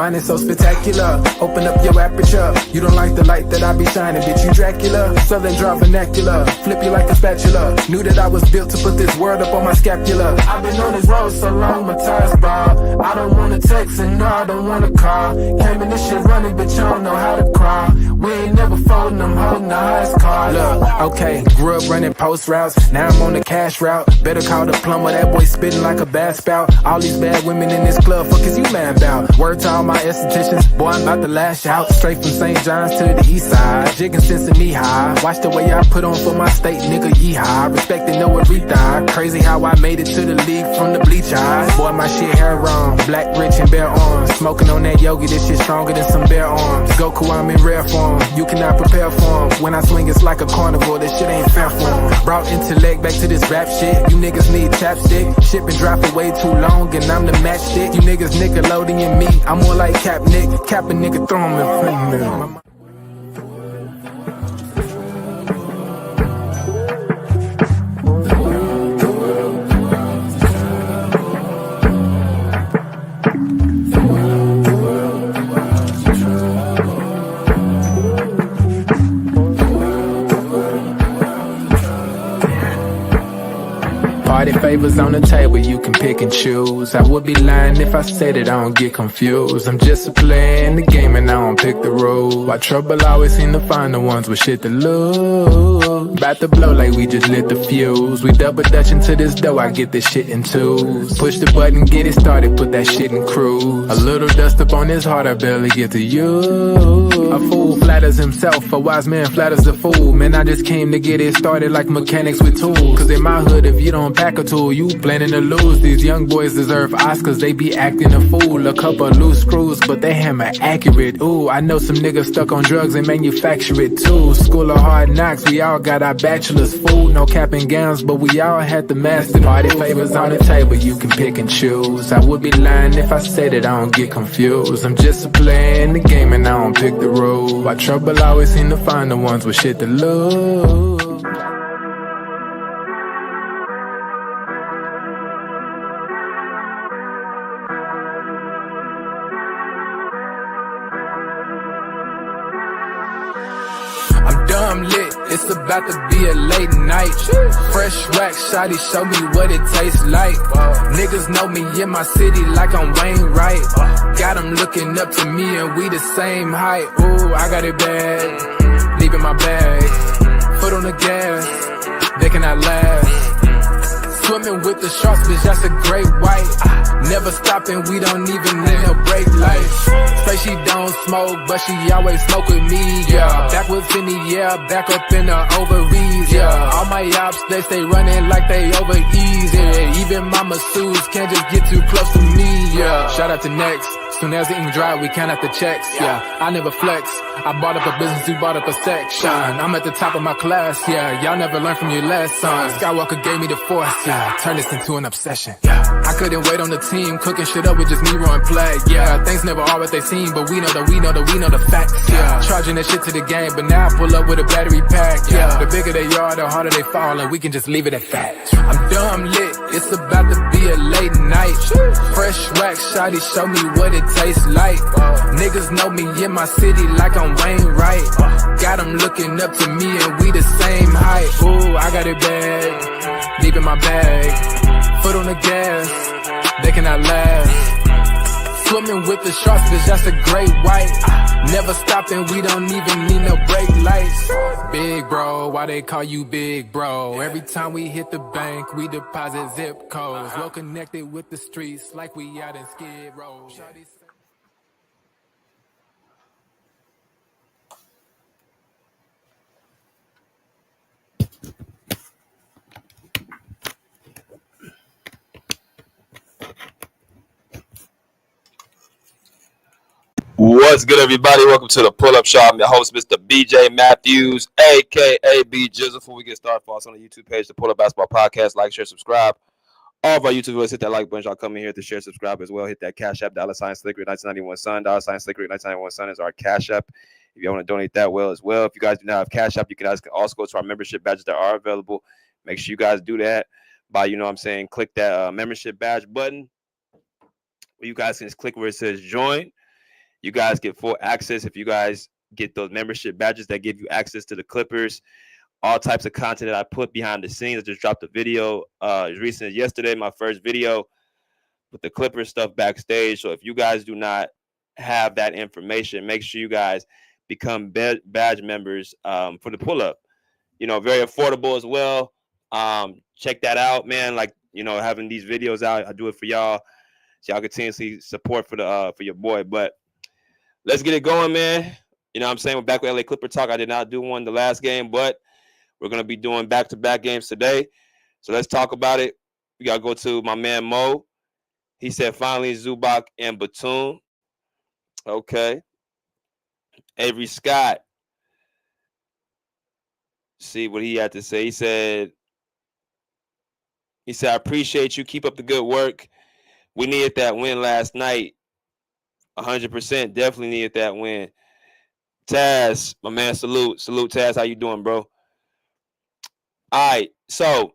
mind is so spectacular. Open up your aperture. You don't like the light that I be shining, bitch, you Dracula. Southern draw vernacular, flip you like a spatula. Knew that I was built to put this word up on my scapula. I've been on this road so long, my tires bald. I don't wanna text and no, I don't wanna call. Came in this shit running, bitch, I don't know how to crawl. We ain't never folding, I'm holding the highest card. Look, okay, grew up running post routes, now I'm on the cash route. Better call the plumber, that boy spitting like a bass spout. All these bad women in this club, fuck is you mad about? Word to all my estheticians, boy, I'm about to lash out. Straight from St. John's to the east side, jigging since the knee high. Watch the way I put on for my state, nigga, yeehaw. Respecting no Aretha, crazy how I made it to the league from the bleach eyes. Boy, my shit hair wrong, black, rich, and bare arms. Smoking on that yogi, this shit stronger than some bare arms. Goku, I'm in rare form, you cannot prepare for him. When I swing, it's like a carnival, this shit ain't fair for him. Brought intellect back to this rap shit, you niggas need chapstick. Shit been dry for way too long, and I'm the matchstick. You niggas Nickelodeon me, I'm more like Cap Nick. Cap a nigga, throw him in front of me. Party favors on the table, you can pick and choose. I would be lying if I said it, I don't get confused. I'm just a player in the game and I don't pick the rules. Why trouble always seem to find the ones with shit to lose. About to blow like we just lit the fuse. We double dutch into this dough, I get this shit in twos. Push the button, get it started, put that shit in cruise. A little dust up on his heart, I barely get to use. A fool flatters himself, a wise man flatters a fool. Man, I just came to get it started like mechanics with tools. Cause in my hood, if you don't pack a tool, you planning to lose. These young boys deserve Oscars, they be acting a fool. A couple loose screws, but they hammer accurate. Ooh, I know some niggas stuck on drugs and manufacture it too. School of hard knocks, we all got our bachelor's. Food, no cap and gowns, but we all had the master. Party favors on the table, you can pick and choose. I would be lying if I said it, I don't get confused. I'm just a player in the game and I don't pick the rules. Why trouble always seem to find the ones with shit to lose. I'm dumb lit, it's about to be a late night. Fresh wax, shawty, show me what it tastes like. Niggas know me in my city like I'm Wayne Wright. Got them looking up to me and we the same height. Ooh, I got it bad, deep in my bag. Foot on the gas, they cannot last. Swimming with the sharks, bitch, that's a great white. Never stopping, we don't even need no brake lights. Say she don't smoke, but she always smoke with me, yeah. Back with Finny, yeah, back up in the ovaries, yeah. All my ops, they stay running like they over easy, yeah. Even my masseuses can't just get too close to me, yeah. Shout out to Next, soon as the ink dry, we count out the checks, yeah. I never flex, I bought up a business, you bought up a section. I'm at the top of my class, yeah. Y'all never learned from your lesson. Skywalker gave me the force, yeah. Turn this into an obsession, yeah. I couldn't wait on the team, cooking shit up with just Nero and Plague, yeah. Things never are what they seem, but we know the facts, yeah. Charging that shit to the game, but now I pull up with a battery pack, yeah. The bigger they are, the harder they fall, and we can just leave it at that. I'm dumb lit, it's about to be a late night. Fresh wax, shawty, show me what it tastes like. Niggas know me in my city like I'm Wayne Wright. Got them looking up to me and we the same height. Ooh, I got it bad, deep in my bag. Foot on the gas, they cannot last. Swimming with the sharks, bitch, that's a great white. Never stopping, we don't even need no brake lights. Big bro, why they call you big bro? Every time we hit the bank, we deposit zip codes. Well connected with the streets, like we out in Skid Row. What's good, everybody? Welcome to the Pull-Up Show. I'm your host, Mr. BJ Matthews, a.k.a. B Jizzle. Before we get started, follow us on the YouTube page, the Pull-Up Basketball Podcast. Like, share, subscribe. All of our YouTube viewers, hit that like button. Y'all come in here to share, subscribe as well. Hit that Cash App, $SlickRick1991 $SlickRick1991 is our Cash App. If you want to donate that well as well. If you guys do not have Cash App, you can also go to our membership badges that are available. Make sure you guys do that by, click that membership badge button. You guys can just click where it says join. You guys get full access if you guys get those membership badges that give you access to the Clippers. All types of content that I put behind the scenes. I just dropped a video as recent as yesterday, my first video with the Clippers stuff backstage. So if you guys do not have that information, make sure you guys become badge members for the pull-up. Very affordable as well. Check that out, man. Like, having these videos out, I do it for y'all. So y'all continuously support for your boy. But let's get it going, man. You know what I'm saying? We're back with LA Clipper Talk. I did not do one the last game, but we're going to be doing back-to-back games today. So let's talk about it. We got to go to my man Mo. He said finally Zubac and Batum. Okay. Avery Scott. See what he had to say. He said, I appreciate you. Keep up the good work. We needed that win last night. 100%. Definitely needed that win. Taz, my man, salute. Salute, Taz. How you doing, bro? All right. So,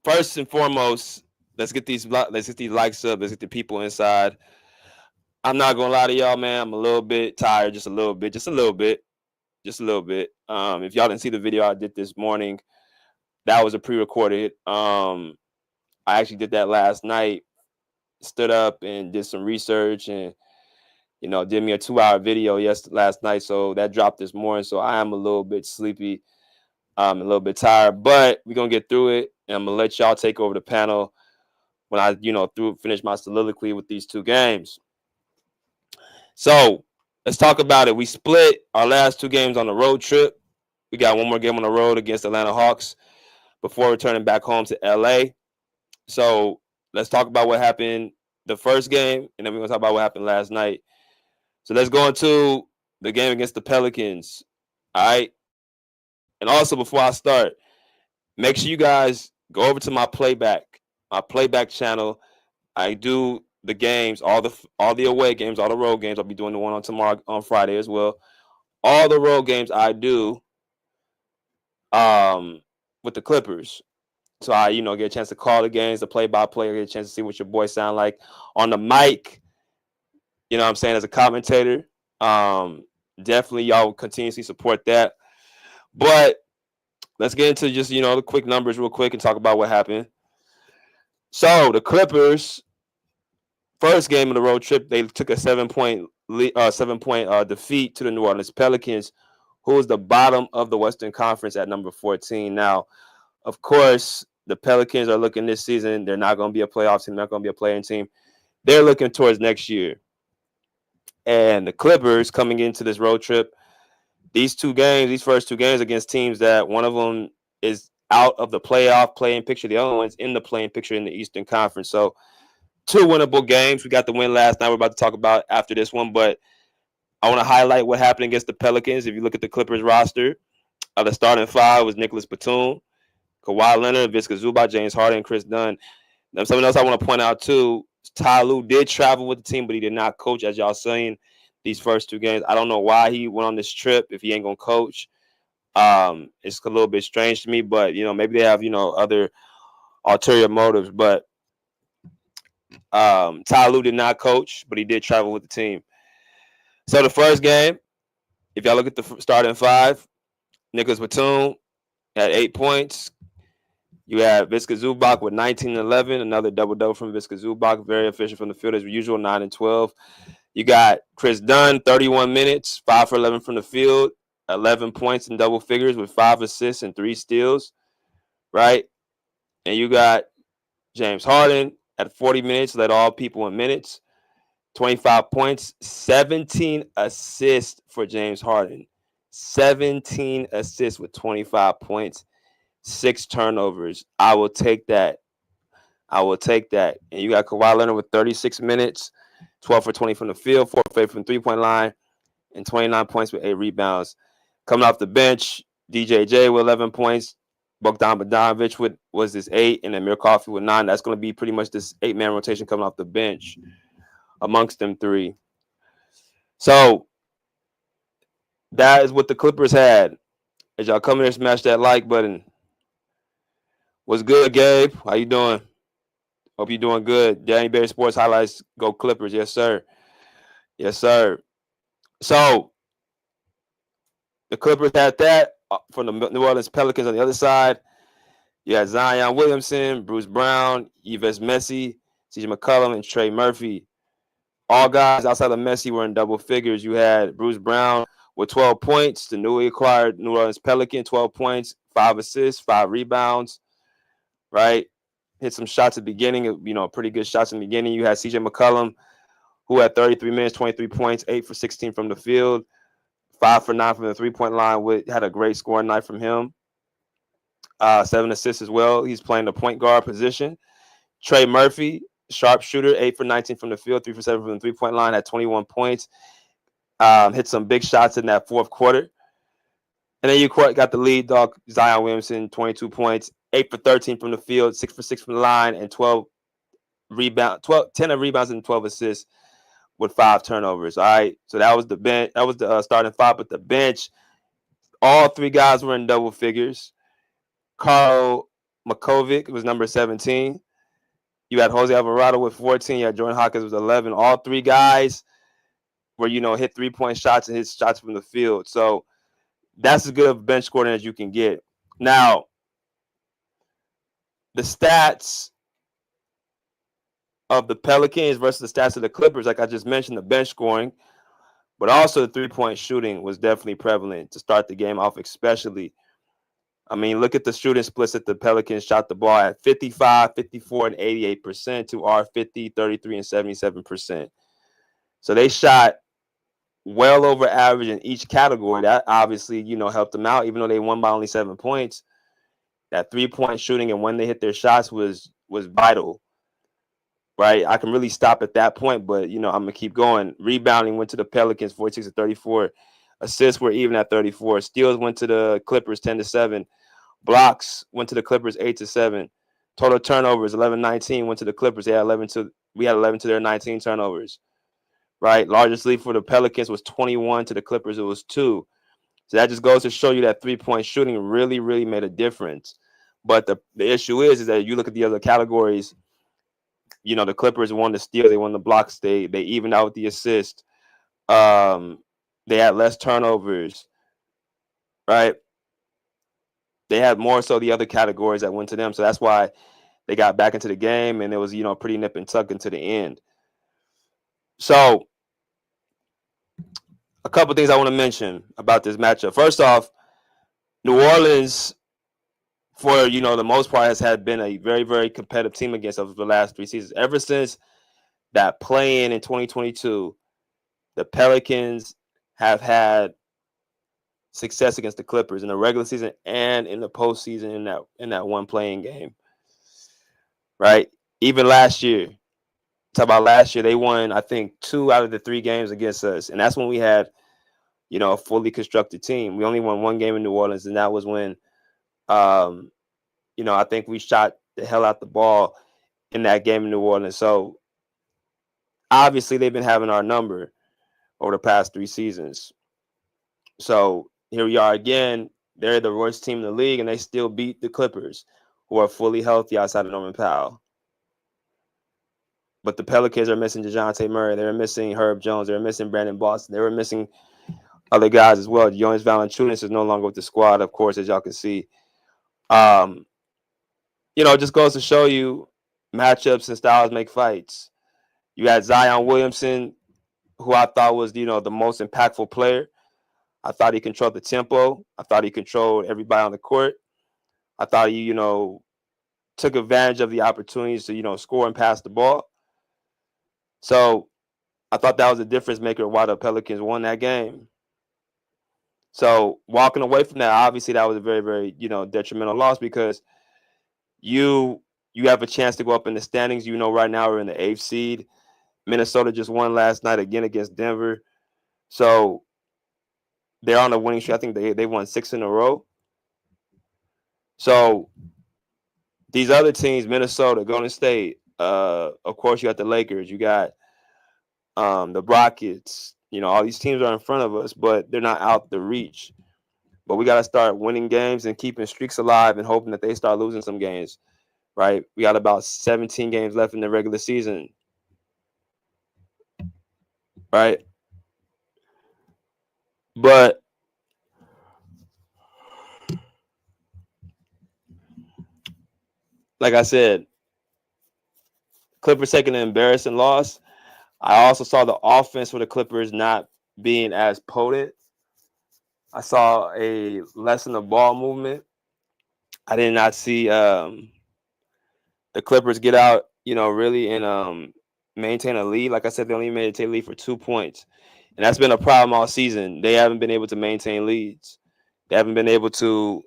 first and foremost, let's get these likes up. Let's get the people inside. I'm not going to lie to y'all, man. I'm a little bit tired. Just a little bit. If y'all didn't see the video I did this morning, that was a pre-recorded. I actually did that last night. Stood up and did some research and, did me a 2-hour video last night. So that dropped this morning. So I am a little bit sleepy. I'm a little bit tired, but we're going to get through it. And I'm going to let y'all take over the panel when I, finish my soliloquy with these two games. So let's talk about it. We split our last 2 games on the road trip. We got one more game on the road against Atlanta Hawks before returning back home to LA. So let's talk about what happened the first game, and then we're going to talk about what happened last night. So let's go into the game against the Pelicans. All right. And also, before I start, make sure you guys go over to my playback channel. I do the games, all the away games, all the road games. I'll be doing the one on tomorrow on Friday as well. All the road games I do with the Clippers. So I, get a chance to call the games, the play-by-play, get a chance to see what your boys sound like on the mic. You know what I'm saying, as a commentator. Definitely y'all continuously support that. But let's get into just, the quick numbers real quick and talk about what happened. So the Clippers, first game of the road trip, they took a 7-point defeat to the New Orleans Pelicans, who is the bottom of the Western Conference at number 14. Now, of course, the Pelicans are looking this season. They're not going to be a playoff team. They're not going to be a playing team. They're looking towards next year. And the Clippers coming into this road trip, these first 2 games against teams that one of them is out of the playoff playing picture. The other one's in the playing picture in the Eastern Conference. So 2 winnable games. We got the win last night. We're about to talk about after this one, but I want to highlight what happened against the Pelicans. If you look at the Clippers roster, the starting 5 was Nicholas Batum, Kawhi Leonard, Visca Zubac, James Harden, and Chris Dunn. Now, something else I want to point out too, Ty Lue did travel with the team, but he did not coach, as y'all saying, these first 2 games. I don't know why he went on this trip if he ain't going to coach. It's a little bit strange to me, but, maybe they have, other ulterior motives. But Ty Lue did not coach, but he did travel with the team. So the first game, if y'all look at the starting 5, Nicholas Batum had 8 points. You have Visca Zubac with 19 and 11, another double-double from Visca Zubac, very efficient from the field as usual, 9 and 12. You got Chris Dunn, 31 minutes, 5 for 11 from the field, 11 points in double figures with 5 assists and 3 steals, right? And you got James Harden at 40 minutes, led all people in minutes, 25 points, 17 assists for James Harden. 17 assists with 25 points, 6 turnovers. I will take that. And you got Kawhi Leonard with 36 minutes, 12 for 20 from the field, 4 for 8 from the 3-point line, and 29 points with 8 rebounds. Coming off the bench, DJJ with 11 points, Bogdanovic was this 8, and Amir Coffey with 9. That's going to be pretty much this 8-man rotation coming off the bench amongst them 3. So that is what the Clippers had. As y'all come here, smash that like button. What's good, Gabe? How you doing? Hope you're doing good. Danny Berry Sports Highlights, go Clippers. Yes, sir. Yes, sir. So the Clippers had that from the New Orleans Pelicans on the other side. You had Zion Williamson, Bruce Brown, Yves Messi, CJ McCollum, and Trey Murphy. All guys outside of Messi were in double figures. You had Bruce Brown with 12 points, the newly acquired New Orleans Pelican, 12 points, 5 assists, 5 rebounds, right? Hit some shots at the beginning, pretty good shots in the beginning. You had CJ McCollum, who had 33 minutes, 23 points, 8 for 16 from the field, 5 for 9 from the three-point line. Had a great scoring night from him. 7 assists as well. He's playing the point guard position. Trey Murphy, sharpshooter, 8 for 19 from the field, 3 for 7 from the three-point line, at 21 points. Hit some big shots in that fourth quarter. And then you got the lead dog, Zion Williamson, 22 points, 8 for 13 from the field, 6 for 6 from the line, and 10 rebounds and 12 assists with 5 turnovers. All right. So that was the bench. That was the starting five. But the bench, all 3 guys were in double figures. Carl Makovic was number 17. You had Jose Alvarado with 14. You had Jordan Hawkins with 11. All 3 guys were, hit 3-point shots and hit shots from the field. So that's as good of bench scoring as you can get. Now, the stats of the Pelicans versus the stats of the Clippers, like I just mentioned, the bench scoring, but also the 3-point shooting was definitely prevalent to start the game off, especially. I mean, look at the shooting splits that the Pelicans shot the ball at 55, 54, and 88% to our 50, 33, and 77%. So they shot well over average in each category. That obviously, helped them out, even though they won by only 7 points. That 3-point shooting and when they hit their shots was vital, right? I can really stop at that point, but, I'm going to keep going. Rebounding went to the Pelicans 46 to 34. Assists were even at 34. Steals went to the Clippers 10 to 7. Blocks went to the Clippers 8 to 7. Total turnovers 11-19 went to the Clippers. We had 11 to their 19 turnovers. Right, largest lead for the Pelicans was 21 to the Clippers. It was 2. So that just goes to show you that 3-point shooting really, really made a difference. But the issue is that you look at the other categories. The Clippers won the steals, they won the blocks, they evened out the assist. They had less turnovers, right? They had more so the other categories that went to them. So that's why they got back into the game, and it was, pretty nip and tuck into the end. So a couple things I want to mention about this matchup. First off, New Orleans, for the most part, has been a very, very competitive team against us for the last 3 seasons. Ever since that play-in 2022, the Pelicans have had success against the Clippers in the regular season and in the postseason in that one playing game. Right? Even last year, talk about last year, they won, I think, 2 out of the 3 games against us, and that's when we had, a fully constructed team. We only won 1 game in New Orleans, and that was when, I think we shot the hell out the ball in that game in New Orleans. So obviously they've been having our number over the past 3 seasons. So here we are again. They're the worst team in the league, and they still beat the Clippers, who are fully healthy outside of Norman Powell. But the Pelicans are missing DeJounte Murray. They're missing Herb Jones. They're missing Brandon Boston. They were missing other guys as well. Jonas Valanciunas is no longer with the squad, of course, as y'all can see. It just goes to show you matchups and styles make fights. You had Zion Williamson, who I thought was, the most impactful player. I thought he controlled the tempo. I thought he controlled everybody on the court. I thought he, took advantage of the opportunities to, score and pass the ball. So I thought that was a difference maker why the Pelicans won that game. So walking away from that, obviously that was a very, very, detrimental loss because you have a chance to go up in the standings. Right now we're in the 8th seed. Minnesota just won last night again against Denver. So they're on a winning streak. I think they won 6 in a row. So these other teams, Minnesota, Golden State, of course you got the Lakers, you got the Rockets, all these teams are in front of us, but they're not out the reach. But we got to start winning games and keeping streaks alive and hoping that they start losing some games, right? We got about 17 games left in the regular season. right? But like I said, Clippers taking an embarrassing loss. I also saw the offense for the Clippers not being as potent. I saw a less in the ball movement. I did not see the Clippers get out, really and maintain a lead. Like I said, they only made a lead for 2 points. And that's been a problem all season. They haven't been able to maintain leads. They haven't been able to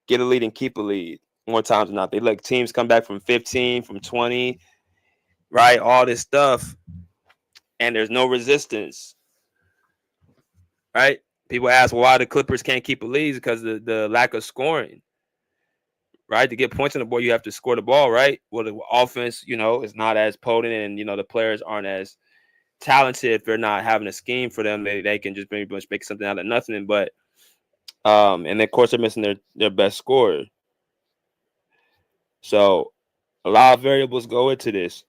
get a lead and keep a lead more times than not. They let teams come back from 15, from 20, right? All this stuff. And there's no resistance, right? People ask why the Clippers can't keep a lead because of the lack of scoring, right? To get points on the board, you have to score the ball, right? Well, the offense, is not as potent and, the players aren't as talented if they're not having a scheme for them. They can just pretty much make something out of nothing. But and then, of course, they're missing their best scorer. So a lot of variables go into this.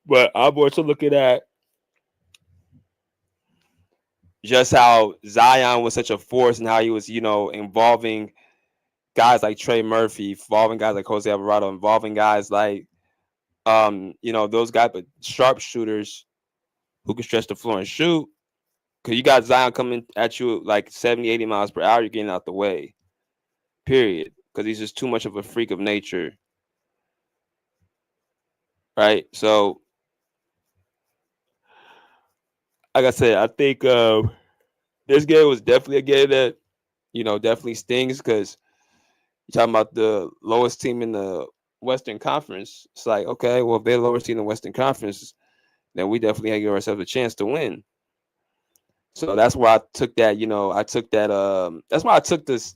But I'm also looking at just how Zion was such a force and how he was, involving guys like Trey Murphy, involving guys like Jose Alvarado, involving guys like, those guys, but sharpshooters who can stretch the floor and shoot. Because you got Zion coming at you like 70, 80 miles per hour, you're getting out the way, period. Because he's just too much of a freak of nature, right? So, like I said, I think this game was definitely a game that, definitely stings because you're talking about the lowest team in the Western Conference. It's like, okay, well, if they're the lowest team in the Western Conference, then we definitely give ourselves a chance to win. So that's why I took that, that's why I took this.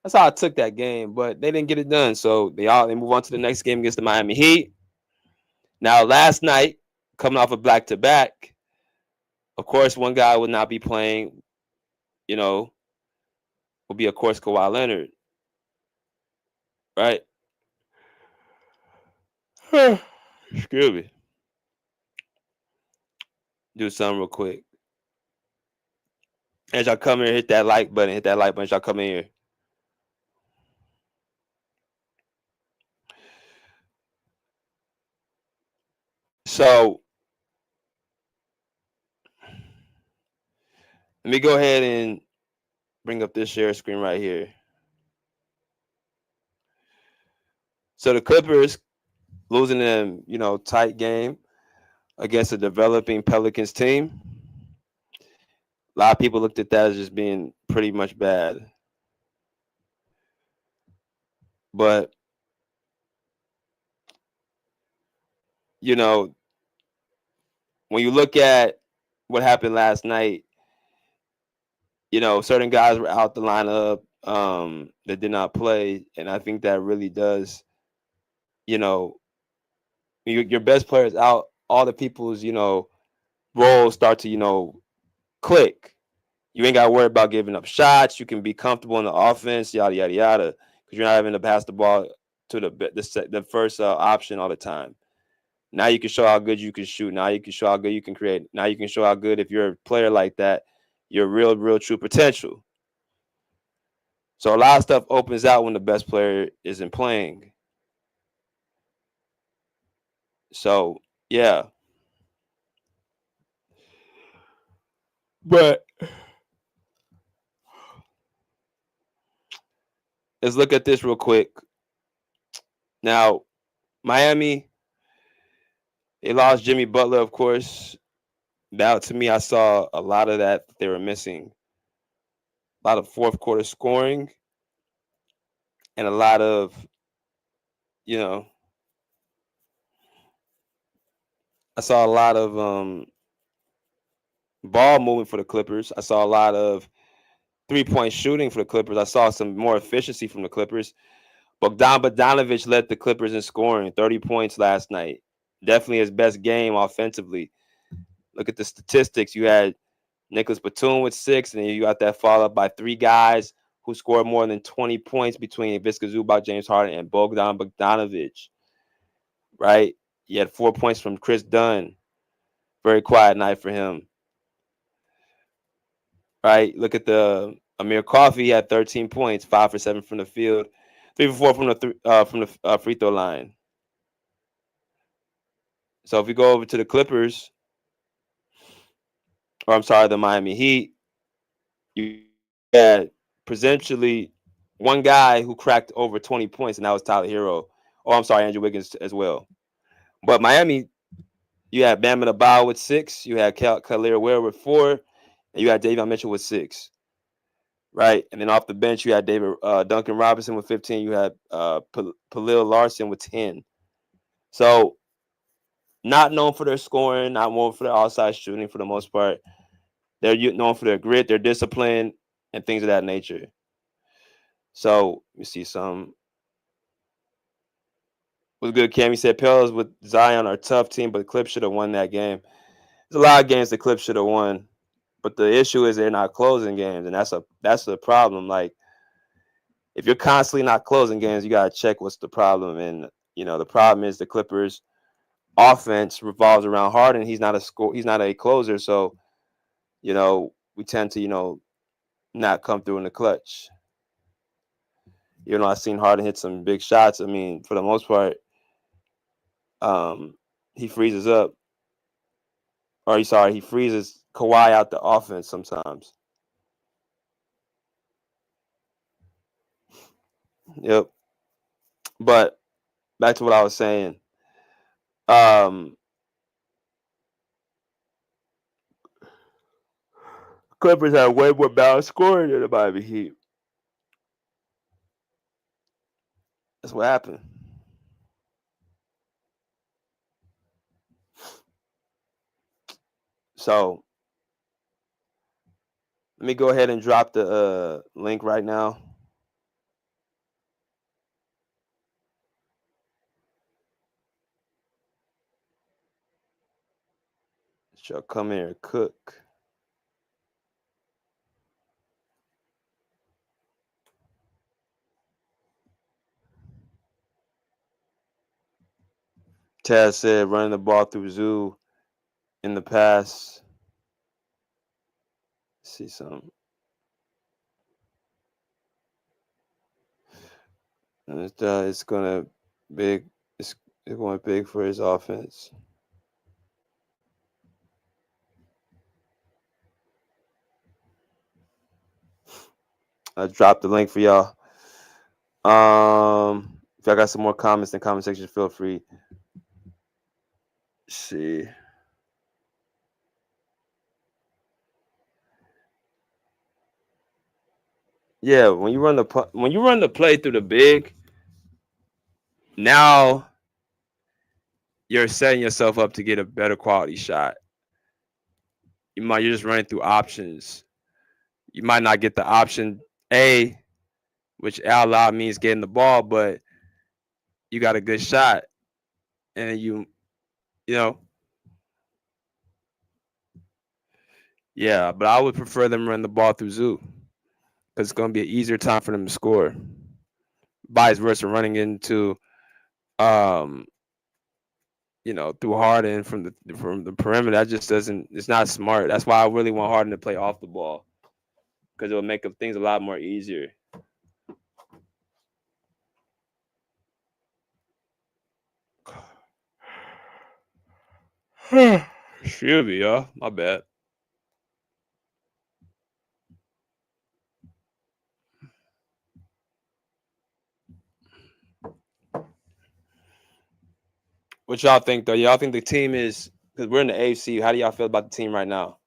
That's how I took that game, but they didn't get it done. So they move on to the next game against the Miami Heat. Now, last night, coming off a back-to-back, of course, one guy would not be playing, will be, of course, Kawhi Leonard. Right? Excuse me. Do something real quick. As y'all come here, hit that like button. Hit that like button as y'all come in here. So, let me go ahead and bring up this share screen right here. So, the Clippers losing them, tight game against a developing Pelicans team. A lot of people looked at that as just being pretty much bad. But, when you look at what happened last night, certain guys were out the lineup that did not play. And I think that really does, your best players out, all the people's, roles start to, click. You ain't got to worry about giving up shots. You can be comfortable in the offense, yada, yada, yada, because you're not having to pass the ball to the first option all the time. Now you can show how good you can shoot. Now you can show how good you can create. Now you can show how good, if you're a player like that, your real true potential. So a lot of stuff opens out when the best player isn't playing. So, yeah. But let's look at this real quick. Now, Miami, they lost Jimmy Butler, of course. Now, to me, I saw a lot of that they were missing. A lot of fourth quarter scoring and a lot of, I saw a lot of ball movement for the Clippers. I saw a lot of three-point shooting for the Clippers. I saw some more efficiency from the Clippers. Bogdanovic led the Clippers in scoring, 30 points last night. Definitely his best game offensively. Look at the statistics. You had Nicholas Batum with 6, and then you got that followed by 3 guys who scored more than 20 points between Ivica Zubac, James Harden, and Bogdanovic. Right? You had 4 points from Chris Dunn Very quiet night for him. Right? Look at the Amir Coffey. He had 13 points, 5 for 7 from the field, 3 for 4 from the free throw line. So if we go over to the Clippers, or I'm sorry, the Miami Heat, you had potentially one guy who cracked over 20 points, and that was Tyler Hero. Oh, I'm sorry, Andrew Wiggins as well. But Miami, you had Bam Adebayo with 6, you had Khalil Ware with 4, and you had Davion Mitchell with 6. Right, and then off the bench you had Duncan Robinson with 15. You had Palil Larson with 10. So not known for their scoring, not known for their outside shooting for the most part. They're known for their grit, their discipline, and things of that nature. So you see some was good. Cammy said Pelicans with Zion are a tough team, but the Clips should have won that game. There's a lot of games the Clips should have won, but the issue is they're not closing games, and that's the problem. Like if you're constantly not closing games, you gotta check what's the problem. And the problem is the Clippers offense revolves around Harden. He's not a closer, so we tend to not come through in the clutch. I've seen Harden hit some big shots. I mean, for the most part, he freezes up. He freezes Kawhi out the offense sometimes. Yep. But back to what I was saying. Clippers have way more balanced scoring than the Miami Heat. That's what happened. So let me go ahead and drop the link right now. Shall come here and cook. Taz said running the ball through Zoo in the past. Let's see something. And it's going big for his offense. I dropped the link for y'all. If y'all got some more comments in the comment section, feel free. Let's see. Yeah, when you run the play through the big, now you're setting yourself up to get a better quality shot. You're just running through options. You might not get the option A, which out loud means getting the ball, but you got a good shot, and yeah. But I would prefer them run the ball through Zoo because it's going to be an easier time for them to score. Vice versa, running into through Harden from the perimeter, that just doesn't. It's not smart. That's why I really want Harden to play off the ball because it will make things a lot more easier. Excuse me, y'all. My bad. What y'all think, though? Y'all think the team is, because we're in the AFC, how do y'all feel about the team right now?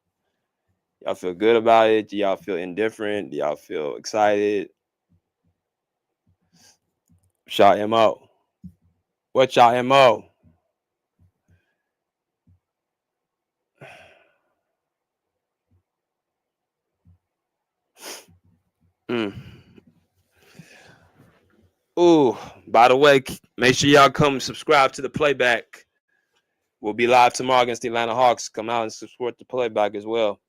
Y'all feel good about it? Do y'all feel indifferent? Do y'all feel excited? Y'all MO. What's y'all MO? Ooh, by the way, make sure y'all come subscribe to the playback. We'll be live tomorrow against the Atlanta Hawks. Come out and support the playback as well.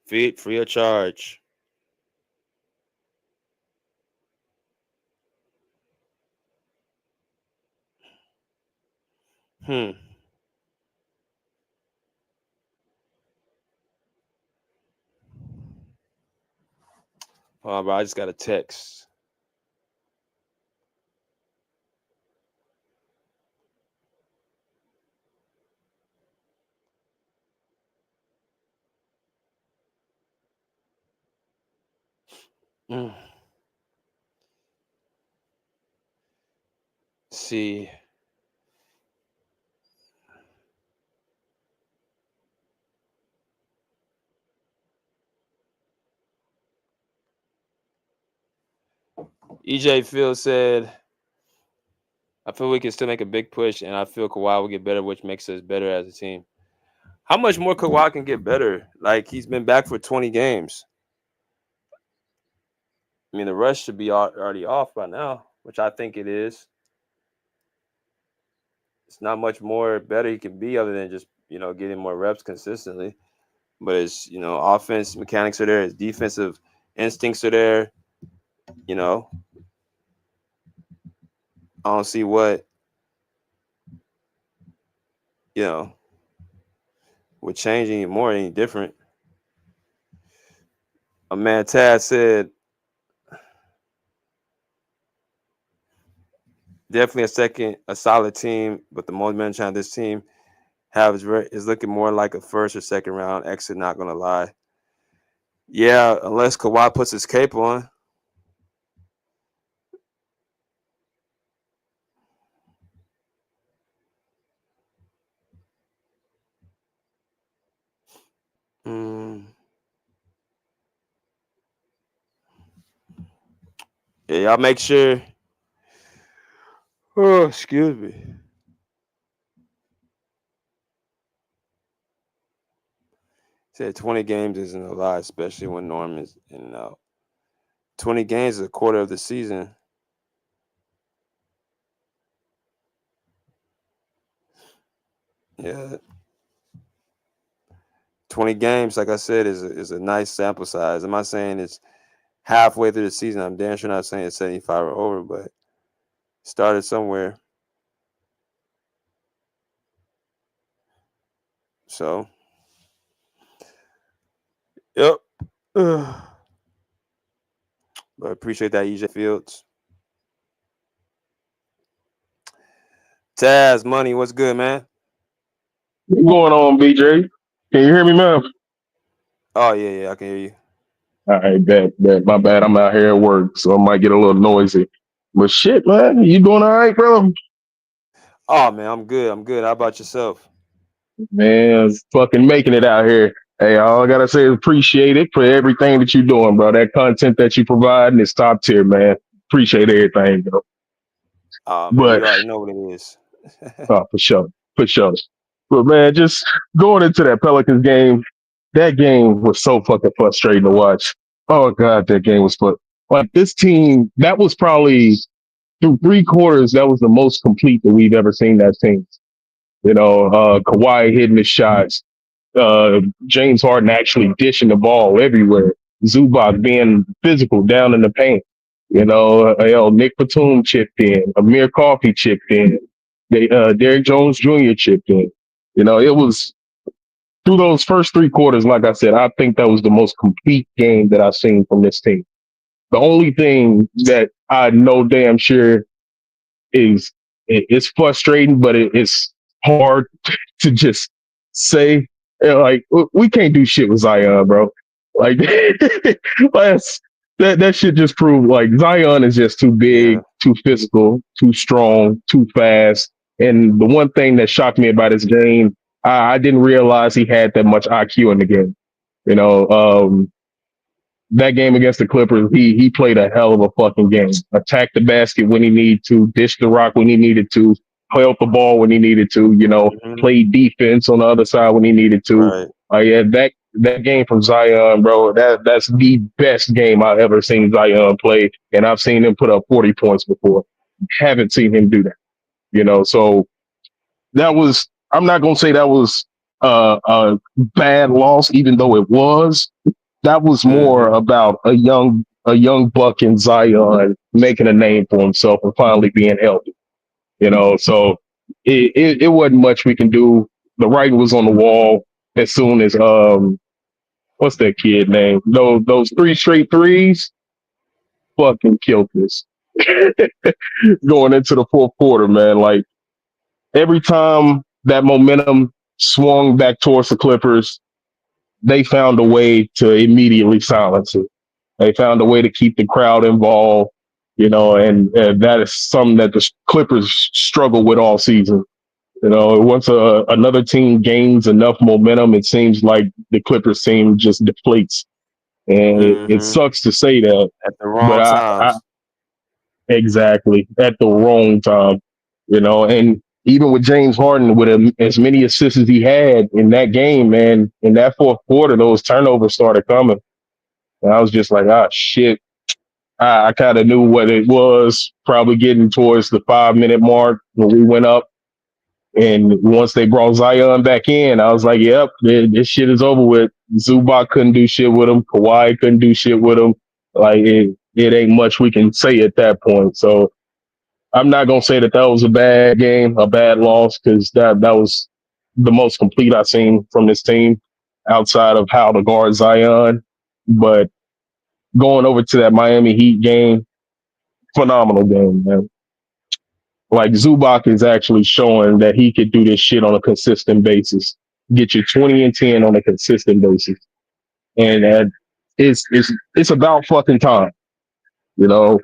Free of charge. Oh, bro, I just got a text. Mm. See. EJ Phil said, I feel we can still make a big push, and I feel Kawhi will get better, which makes us better as a team. How much more Kawhi can get better? Like, he's been back for 20 games. I mean, the rush should be already off by now, which I think it is. It's not much more better he can be other than just, getting more reps consistently. But his, offense mechanics are there. His defensive instincts are there. I don't see what, would change any more, any different. A man, Taz, said, definitely a solid team, but the momentum on this team is looking more like a first or second round exit, not going to lie. Yeah, unless Kawhi puts his cape on. Yeah, y'all make sure. Oh, excuse me. Said 20 games isn't a lot, especially when Norm is in and out. 20 games is a quarter of the season. Yeah. 20 games, like I said, is a nice sample size. I'm not saying it's halfway through the season. I'm damn sure not saying it's 75 or over, but started somewhere. So, yep. But I appreciate that, EJ Fields. Taz, Money, what's good, man? What's going on, BJ? Can you hear me, man? Oh, yeah, I can hear you. All right, bet. My bad. I'm out here at work, so I might get a little noisy. But shit, man, you doing all right, brother? Oh, man, I'm good. How about yourself? Man, it's fucking making it out here. Hey, all I gotta say is appreciate it for everything that you're doing, bro. That content that you provide is top tier, man. Appreciate everything, bro. Oh, man, But you already know what it is. for sure, for sure. But man, just going into that Pelicans game, that game was so fucking frustrating to watch. Oh god, that game was fun. Like this team, that was probably through 3 quarters, that was the most complete that we've ever seen that team. Kawhi hitting the shots, James Harden actually dishing the ball everywhere, Zubac being physical down in the paint. Nick Batum chipped in, Amir Coffey chipped in, Derrick Jones Jr. chipped in. It was through those first 3 quarters, like I said, I think that was the most complete game that I've seen from this team. The only thing that I know damn sure is it's frustrating, but it's hard to just say. Like we can't do shit with Zion, bro. Like that shit just proved like Zion is just too big, Yeah. too physical, too strong, too fast. And the one thing that shocked me about his game, I didn't realize he had that much IQ in the game. You know, that game against the Clippers, he played a hell of a fucking game. Attacked the basket when he needed to, dished the rock when he needed to, held the ball when he needed to, played defense on the other side when he needed to. Right. Yeah, that game from Zion, bro, that's the best game I've ever seen Zion play. And I've seen him put up 40 points before. Haven't seen him do that. So that was, I'm not gonna say that was a bad loss, even though it was. That was more about a young buck in Zion making a name for himself and finally being healthy. So it wasn't much we can do. The writing was on the wall as soon as what's that kid name? Those 3 straight threes. fucking killed this going into the fourth quarter, man. Like every time that momentum swung back towards the Clippers, they found a way to immediately silence it. They found a way to keep the crowd involved, and that is something that the Clippers struggle with all season. Once another team gains enough momentum, it seems like the Clippers team just deflates. And it sucks to say that, At the but wrong times. exactly at the wrong time, and even with James Harden, with as many assists as he had in that game, man, in that fourth quarter, those turnovers started coming. And I was just like, ah, shit. I kind of knew what it was, probably getting towards the 5-minute mark when we went up. And once they brought Zion back in, I was like, yep, this shit is over with. Zubac couldn't do shit with him. Kawhi couldn't do shit with him. Like, it ain't much we can say at that point. So I'm not going to say that was a bad game, a bad loss, because that was the most complete I've seen from this team outside of how to guard Zion. But going over to that Miami Heat game, phenomenal game, man. Like Zubac is actually showing that he could do this shit on a consistent basis. Get you 20 and 10 on a consistent basis. And it's about fucking time, because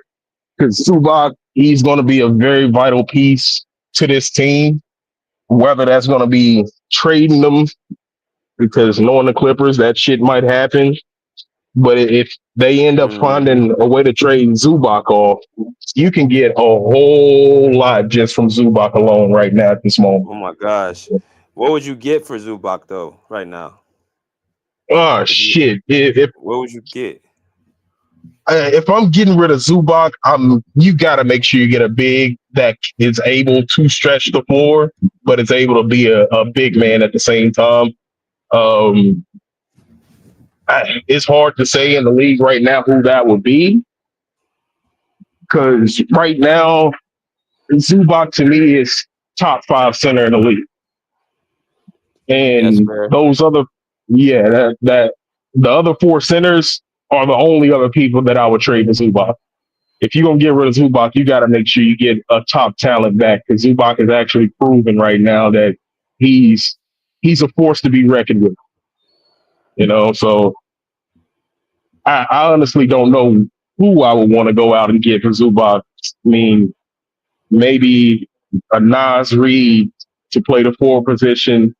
Zubac, he's going to be a very vital piece to this team, whether that's going to be trading them, because knowing the Clippers, that shit might happen. But if they end up finding a way to trade Zubac off, you can get a whole lot just from Zubac alone right now at this moment. Oh my gosh. What would you get for Zubac though, right now? Oh shit! What would you get? If I'm getting rid of Zubac, you got to make sure you get a big that is able to stretch the floor, but is able to be a big man at the same time. It's hard to say in the league right now who that would be, because right now Zubac to me is top 5 center in the league, and those other, that the other 4 centers are the only other people that I would trade to Zubac. If you're gonna get rid of Zubac, you got to make sure you get a top talent back, because Zubac is actually proven right now that he's a force to be reckoned with. So I honestly don't know who I would want to go out and get for Zubac. I mean, maybe a Nas Reed to play the 4 position.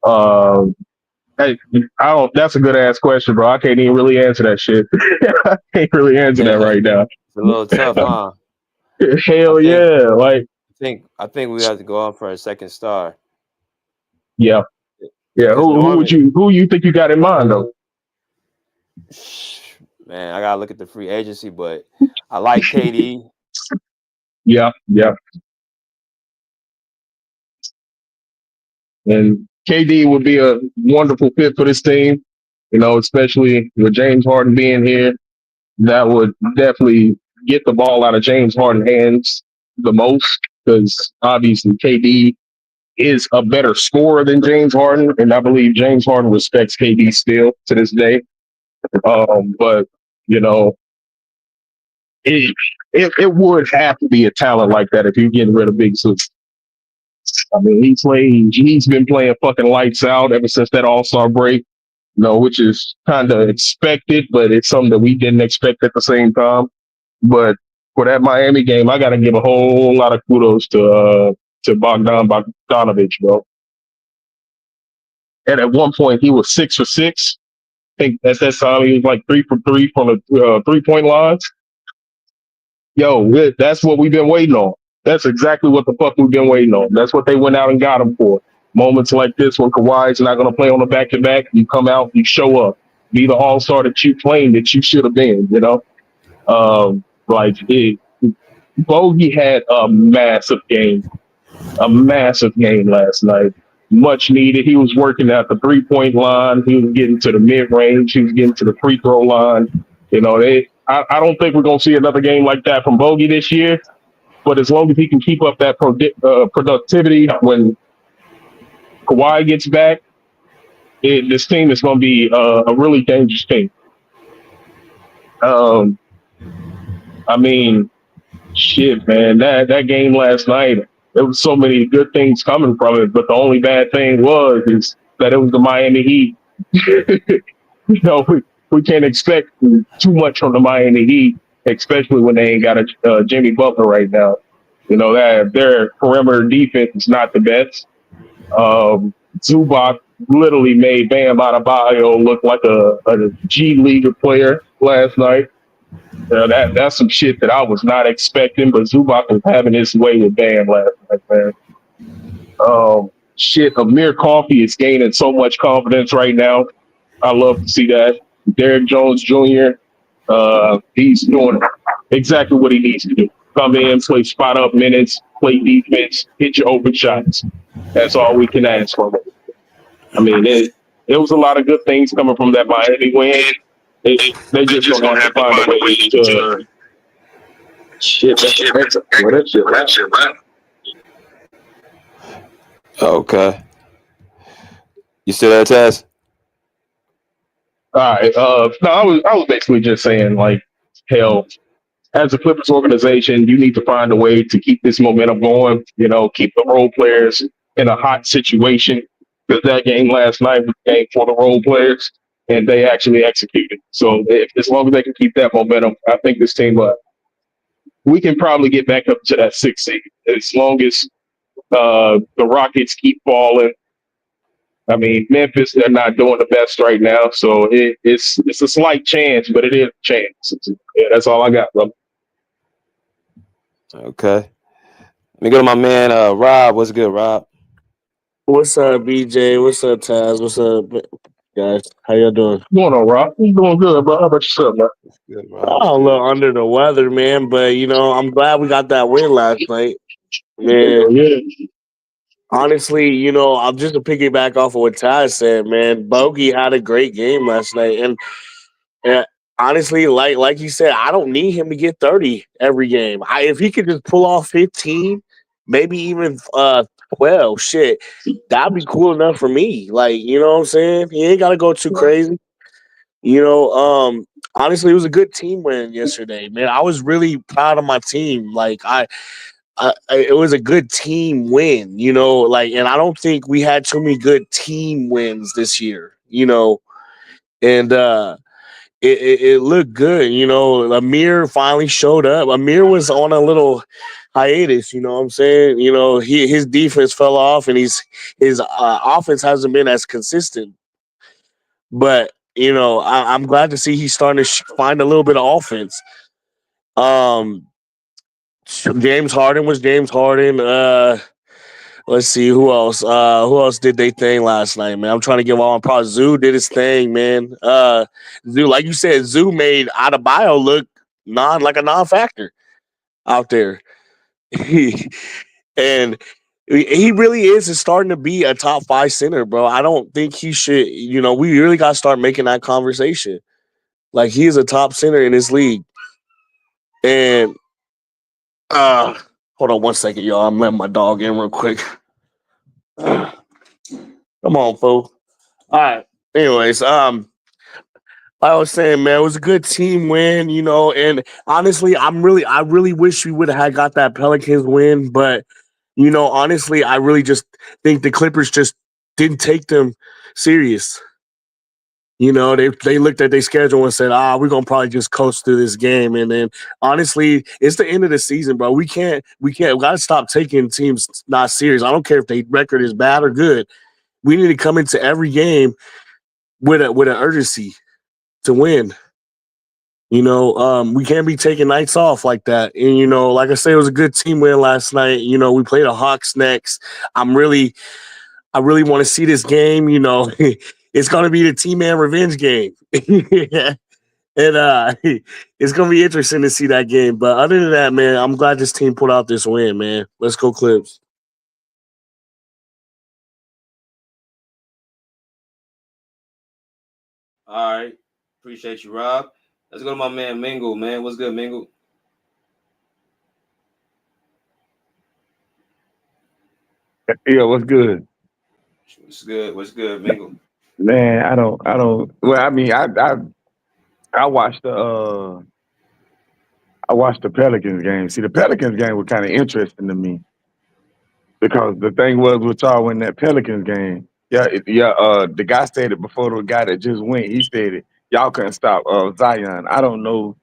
I don't. That's a good ass question, bro. I can't even really answer that shit. I can't really answer that right now. It's a little tough, huh? Hell yeah! Like I think we have to go on for a second star. Yeah. Who you think you got in mind though? Man, I gotta look at the free agency, but I like KD. Yeah. And KD would be a wonderful fit for this team, especially with James Harden being here. That would definitely get the ball out of James Harden's hands the most, because obviously KD is a better scorer than James Harden, and I believe James Harden respects KD still to this day. But it would have to be a talent like that if you're getting rid of Big Sis. I mean, he's been playing fucking lights out ever since that All-Star break, which is kind of expected, but it's something that we didn't expect at the same time. But for that Miami game, I got to give a whole lot of kudos to Bogdanovic, bro. And at one point, he was 6 for 6. I think at that time he was like 3 for 3 from the 3-point lines. Yo, that's what we've been waiting on. That's exactly what the fuck we've been waiting on. That's what they went out and got him for. Moments like this when Kawhi's not going to play on the back-to-back, you come out, you show up, be the all-star that you claimed that you should have been, Bogey had a massive game last night. Much needed. He was working at the 3-point line. He was getting to the mid-range. He was getting to the free throw line. I don't think we're going to see another game like that from Bogey this year. But as long as he can keep up that productivity when Kawhi gets back, this team is going to be a really dangerous team. I mean, shit, man, that game last night, there was so many good things coming from it, but the only bad thing is that it was the Miami Heat. We can't expect too much from the Miami Heat, especially when they ain't got a Jimmy Butler right now. That their perimeter defense is not the best. Zubac literally made Bam Adebayo look like a G League player last night. That's some shit that I was not expecting, but Zubac was having his way with Bam last night, man. Amir Coffey is gaining so much confidence right now. I love to see that. Derek Jones Jr., he's doing exactly what he needs to do. Come in, play spot up minutes, play defense, hit your open shots. That's all we can ask for. I mean, it was a lot of good things coming from that Miami win. They just don't have to find a way to. Shit, that's that shit, man. Okay. You still there, Taz? All right. No, I was basically just saying, like, hell, as a Clippers organization, you need to find a way to keep this momentum going. Keep the role players in a hot situation. Because that game last night was a game for the role players, and they actually executed. So as long as they can keep that momentum, I think this team, we can probably get back up to that 6th seed. As long as the Rockets keep falling. I mean, Memphis, they're not doing the best right now, so it's a slight chance, but it is a chance. Yeah, that's all I got, bro. Okay. Let me go to my man, Rob. What's good, Rob? What's up, BJ? What's up, Taz? What's up, guys? How y'all doing? What's going on, Rob? I'm doing good, bro. How about yourself, man? Good, Rob. Oh, a little under the weather, man, but I'm glad we got that win last night. Man, Yeah. honestly, I'm just to piggyback off of what Taz said, man. Bogey had a great game last night, and honestly, like you said, I don't need him to get 30 every game. If he could just pull off 15, maybe even 12, shit, that'd be cool enough for me. Like, you know what I'm saying? He ain't gotta go too crazy. Honestly, it was a good team win yesterday, man. I was really proud of my team. Like, it was a good team win, and I don't think we had too many good team wins this year, and it looked good. Amir finally showed up. Amir was on a little hiatus. You know what I'm saying? His defense fell off, and his offense hasn't been as consistent. But I'm glad to see he's starting to find a little bit of offense. Um, James Harden was James Harden. Let's see who else. Who else did they thing last night, man? I'm trying to give all my props. Zoo did his thing, man. Zoo, like you said, Zoo made Adebayo look like a non-factor out there. And he really is starting to be a top 5 center, bro. I don't think he should. We really got to start making that conversation. Like, he is a top center in this league. And hold on one second, y'all. I'm letting my dog in real quick. Come on, fool. All right. Anyways, I was saying, man, it was a good team win, and honestly, I really wish we would have got that Pelicans win, but honestly, I really just think the Clippers just didn't take them serious. They looked at their schedule and said, we're gonna probably just coast through this game. And then honestly, it's the end of the season, bro. We gotta stop taking teams not serious. I don't care if their record is bad or good. We need to come into every game with an urgency to win. We can't be taking nights off like that. And like I said, it was a good team win last night. We played the Hawks next. I really want to see this game. It's gonna be the T-Man revenge game. And it's gonna be interesting to see that game. But other than that, man, I'm glad this team put out this win, man. Let's go Clips. All right. Appreciate you, Rob. Let's go to my man, Mingle, man. What's good, Mingle? Yeah, what's good? What's good? What's good, Mingle? Man, I don't well, I mean, I watched the I watched the Pelicans game. See, the Pelicans game was kind of interesting to me because the thing was with y'all in that Pelicans game. The guy said it before the guy that just went. He said it. Y'all couldn't stop Zion. I don't know.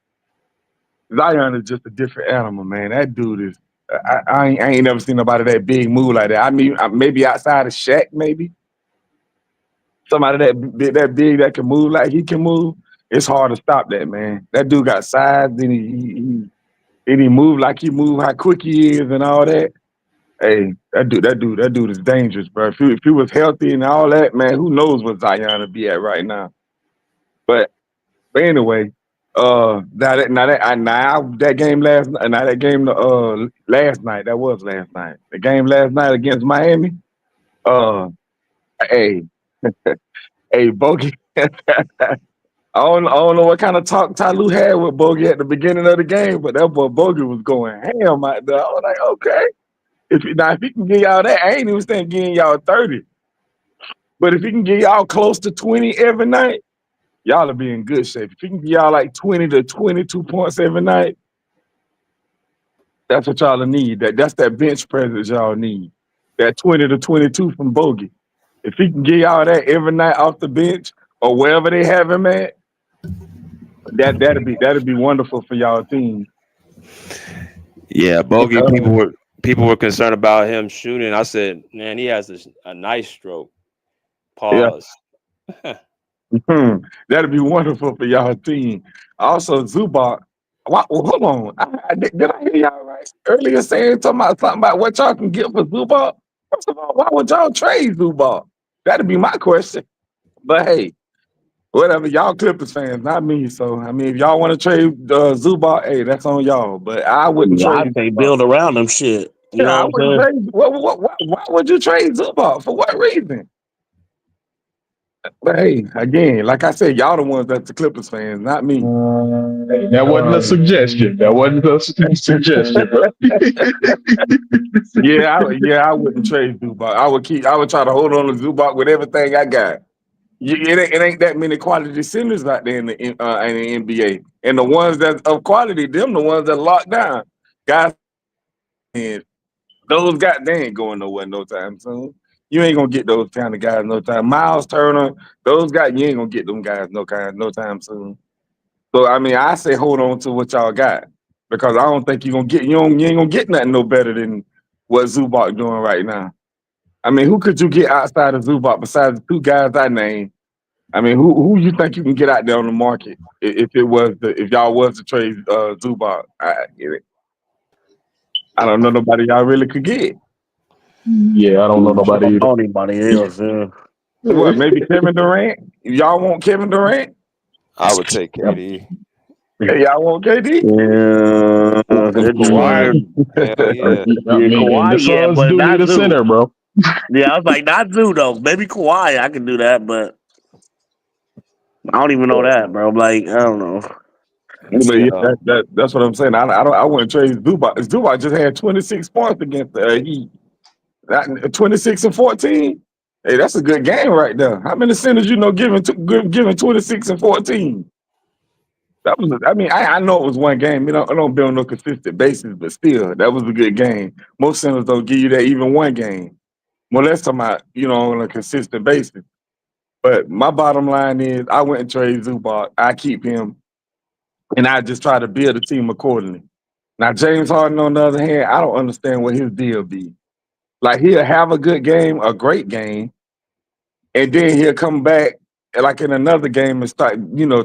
Zion is just a different animal, man. That dude is. I ain't never seen nobody that big move like that. I mean, maybe outside of Shaq, maybe somebody that big that can move like he can move. It's hard to stop that, man. That dude got size, and he move like he move, how quick he is, and all that. Hey, that dude is dangerous, bro. If he was healthy and all that, man, who knows what Zion would be at right now? But anyway, that game last night, now that game last night, that was last night. The game last night against Miami. Uh, hey, hey, Bogey. I don't know what kind of talk Tyloo had with Bogey at the beginning of the game, but that boy Bogey was going ham out there. I was like, okay. If he can get y'all that, I ain't even saying getting y'all 30. But if he can get y'all close to 20 every night, y'all will be in good shape. If he can get y'all like 20 to 22 points every night, that's what y'all need. That's that bench presence y'all need. That 20 to 22 from Bogey. If he can get y'all that every night off the bench or wherever they have him at, that'd be wonderful for y'all team. Yeah, Bogey. People were concerned about him shooting. I said, man, he has a nice stroke. Pause. That'd be wonderful for y'all team. Also, Zubac. Hold on. Did I hear y'all right earlier talking about what y'all can get for Zubac? First of all, why would y'all trade Zubac? That'd be my question. But hey, whatever. Y'all Clippers fans, not me. So I mean, if y'all want to trade Zubac, hey, that's on y'all. But I wouldn't I trade say Zubac. build around them shit. You Yeah, I know what wouldn't I'm saying? trade. Why would you trade Zubac? For what reason? But hey, again, like I said, y'all the ones that's the Clippers fans, not me. That wasn't a suggestion. That wasn't a suggestion, bro. I wouldn't trade Zubac. I would try to hold on to Zubac with everything I got. It ain't that many quality centers out there in the NBA, and the ones that's of quality, them the ones that locked down. Guys, and those guys, they ain't going nowhere no time soon. You ain't gonna get those kind of guys no time. Miles Turner, those guys, you ain't gonna get them guys no time soon. So I mean, I say hold on to what y'all got because I don't think you ain't gonna get nothing no better than what Zubac doing right now. I mean, who could you get outside of Zubac besides the two guys I named? I mean, who you think you can get out there on the market if y'all was to trade Zubac? I don't know nobody y'all really could get. Yeah, I don't know I nobody don't either. know anybody else. Yeah. What? Maybe Kevin Durant? Y'all want Kevin Durant? I would take KD. Hey, y'all want KD? Yeah, it just Kawhi. hard. Hell yeah. I Yeah, mean, the Kawhi, yeah, Suns but do not need a Zoo. center, bro. Yeah, I was like, not Zoo though. Maybe Kawhi, I can do that, but I don't even know that, bro. Like, I don't know. But Yeah. yeah, that's what I'm saying. I wouldn't trade Zubac. Zubac just had 26 points against the Heat. 26 and 14. Hey, that's a good game right there. How many centers giving 26 and 14? That was. I know it was one game. I don't build no consistent basis, but still, that was a good game. Most centers don't give you that even one game. Well, let's talk about on a consistent basis. But my bottom line is, I went and trade Zubac. I keep him, and I just try to build a team accordingly. Now, James Harden, on the other hand, I don't understand what his deal be. Like he'll have a good game, a great game, and then he'll come back like in another game and start,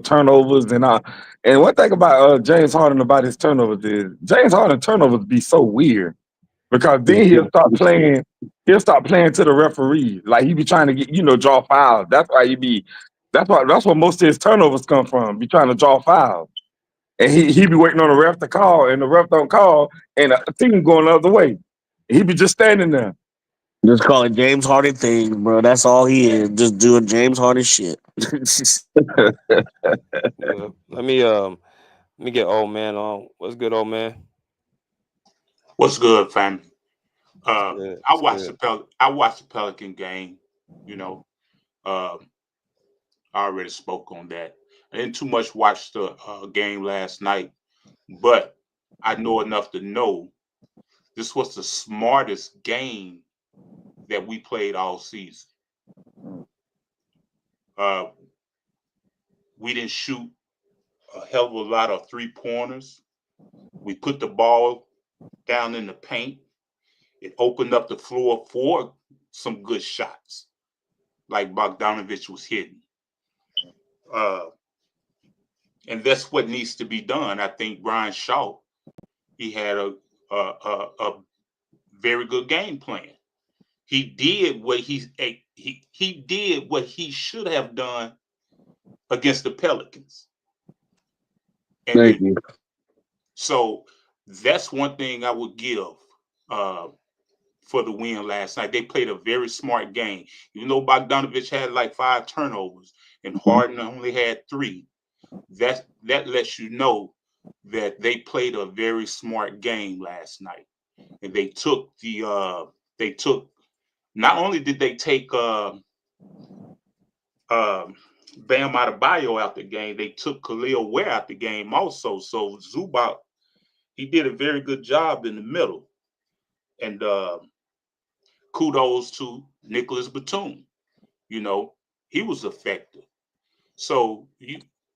turnovers and all. And one thing about James Harden about his turnovers is James Harden turnovers be so weird because then he'll start playing to the referee. Like he be trying to get, draw fouls. That's where most of his turnovers come from. Be trying to draw fouls. And he be waiting on the ref to call, and the ref don't call, and the team going the other way. He be just standing there. Just call it James Harden thing, bro. That's all he is. Just doing James Harden shit. Yeah. Let me get old man on. What's good, old man? What's good, fam? What's good? I What's watched good? I watched the Pelican game. You know, uh, I already spoke on that. I didn't too much watch the game last night, but I know enough to know this was the smartest game that we played all season. We didn't shoot a hell of a lot of 3-pointers. We put the ball down in the paint. It opened up the floor for some good shots, like Bogdanovic was hitting. And that's what needs to be done. I think Brian Shaw, he had a very good game plan. He did what he did what he should have done against the Pelicans. And Thank you. so that's one thing I would give for the win last night. They played a very smart game. Even though Bogdanovic had like 5 turnovers and Harden only had 3, that lets you know that they played a very smart game last night. And they took not only did they take Bam Adebayo out the game, they took Khalil Ware out the game also. So Zubac, he did a very good job in the middle. And kudos to Nicholas Batum. You know, he was effective. So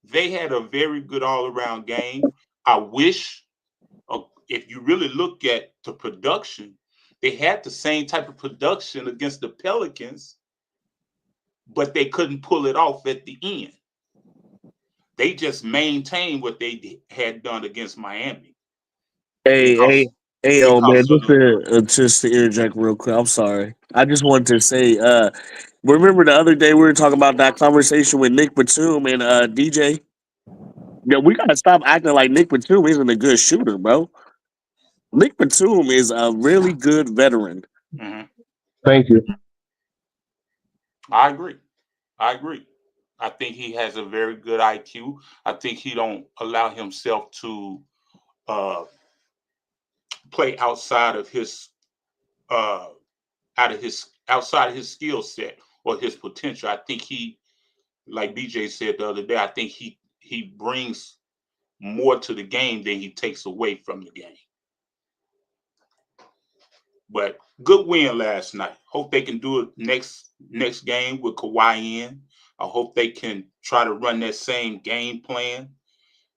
they had a very good all-around game. I wish, if you really look at the production, they had the same type of production against the Pelicans, but they couldn't pull it off at the end. They just maintained what they had done against Miami. Hey, oh man, Because of the just to interject real quick. I'm sorry. I just wanted to say, remember the other day we were talking about that conversation with Nick Batum and DJ? Yeah, we gotta stop acting like Nick Batum isn't a good shooter, bro. Nick Batum is a really good veteran. Mhm. Thank you. I agree. I think he has a very good IQ. I think he don't allow himself to uh, play outside of his outside of his skill set or his potential. I think he, like BJ said the other day, I think he brings more to the game than he takes away from the game. But good win last night. Hope they can do it next game with Kawhi in. I hope they can try to run that same game plan.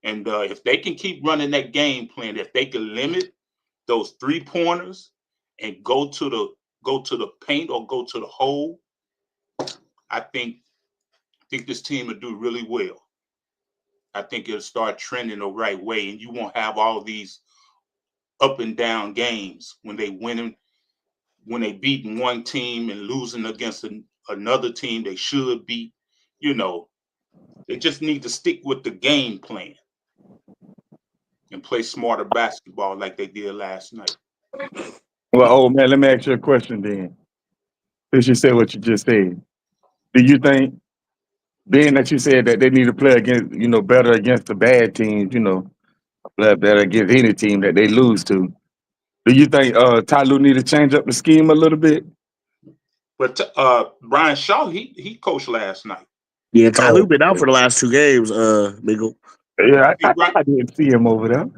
And if they can keep running that game plan, if they can limit those 3-pointers and go to the paint or go to the hole, I think this team will do really well. I think it'll start trending the right way, and you won't have all these up and down games when they beating one team and losing against another team they should beat. You know, they just need to stick with the game plan and play smarter basketball like they did last night. Well, old man, let me ask you a question then. Since you said what you just said, do you think, being that you said that they need to play against, better against the bad teams, play better against any team that they lose to, do you think Ty Lue need to change up the scheme a little bit? But Brian Shaw, he coached last night. Yeah, Tyloo been out Okay. for the last 2 games, Miguel. Yeah, See, I thought I didn't see him over there.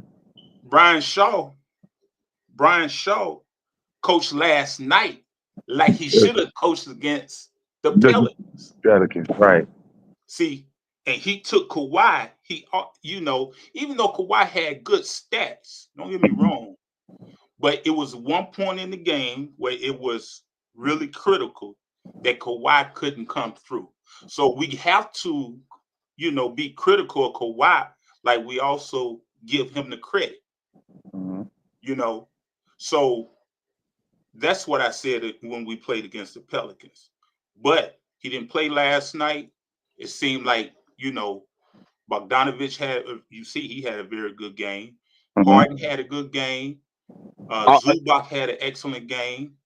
Brian Shaw coached last night like he should have coached against the The Pelicans. Pelicans, right? See, and he took Kawhi. Even though Kawhi had good stats, don't get me wrong, but it was one point in the game where it was really critical that Kawhi couldn't come through. So we have to, be critical of Kawhi, like we also give him the credit. Mhm. So that's what I said when we played against the Pelicans. But he didn't play last night. It seemed like, Bogdanovic he had a very good game. Mhm. Harden had a good game. Zubac had an excellent game.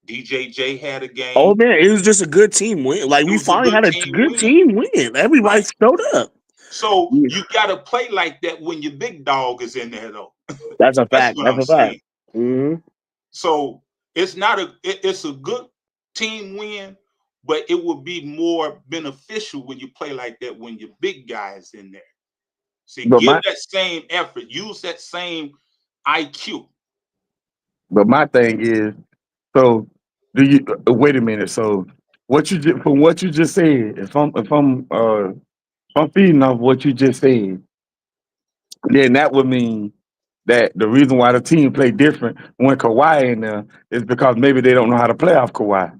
DJJ had a Oh game. man, it was just a good team win. Like It we was a finally good had a team good win. team win. Everybody Right. showed up. So Yeah. you got to play like that when your big dog is in there, though. That's a That's fact. what That's I'm a fact. saying. hmm So it's a good team win, but it would be more beneficial when you play like that when your big guy is in there. See, But give my that same effort, use that same IQ. But my thing is, so do you wait a minute? So what you just from what you just said, if I'm feeding off what you just said, then that would mean that the reason why the team play different when Kawhi in there is because maybe they don't know how to play off Kawhi.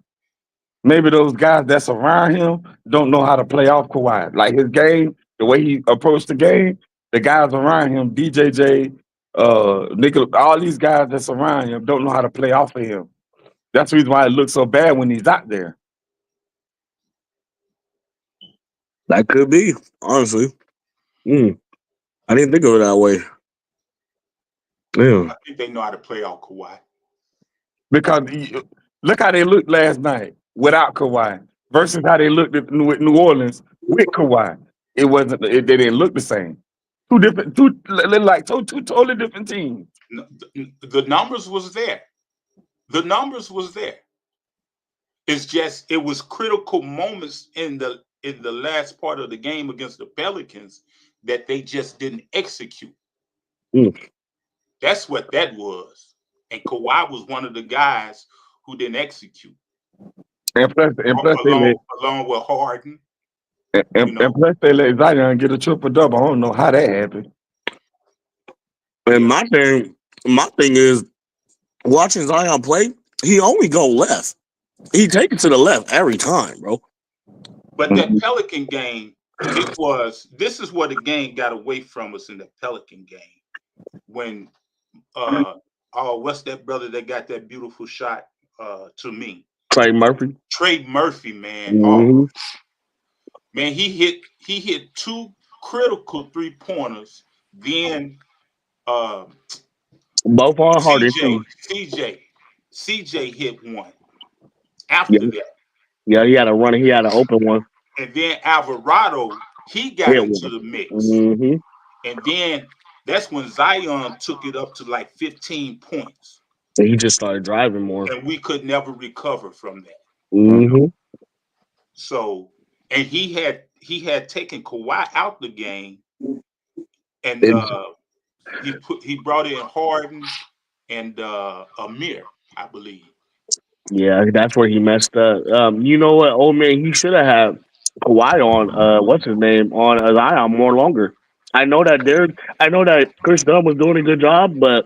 Maybe those guys that's around him don't know how to play off Kawhi. Like his game, the way he approached the game, the guys around him, DJJ, Nicola, all these guys that's around him don't know how to play off of him. That's the reason why it looks so bad when he's out there. That could be, honestly. I didn't think of it that way. Yeah. I think they know how to play off Kawhi. Because look how they looked last night without Kawhi versus how they looked with New Orleans with Kawhi. It wasn't. They didn't look the same. Two totally different teams. The numbers was there. The numbers was there. It's just it was critical moments in the last part of the game against the Pelicans that they just didn't execute. That's what that was. And Kawhi was one of the guys who didn't execute. And plus along with Harden. And plus they let Zion get a triple double. I don't know how that happened. And my thing is watching Zion play, he only go left. He take it to the left every time, bro. But that Pelican game, this is where the game got away from us in the Pelican game. When what's that brother that got that beautiful shot to me? Trey Murphy, man. Mm-hmm. Man, he hit two critical 3-pointers. Then both on Harden. CJ hit one after that. Yeah, he had a run. He had an open one. And then Alvarado, he got into the mix. Mm-hmm. And then that's when Zion took it up to like 15 points. And he just started driving more. And we could never recover from that. Mm-hmm. So, and he had taken Kawhi out the game, and he brought in Harden and Amir, I believe. Yeah, that's where he messed up. You know what, old man? He should have had Kawhi on. What's his name on Zion more longer. I know that Chris Dunn was doing a good job, but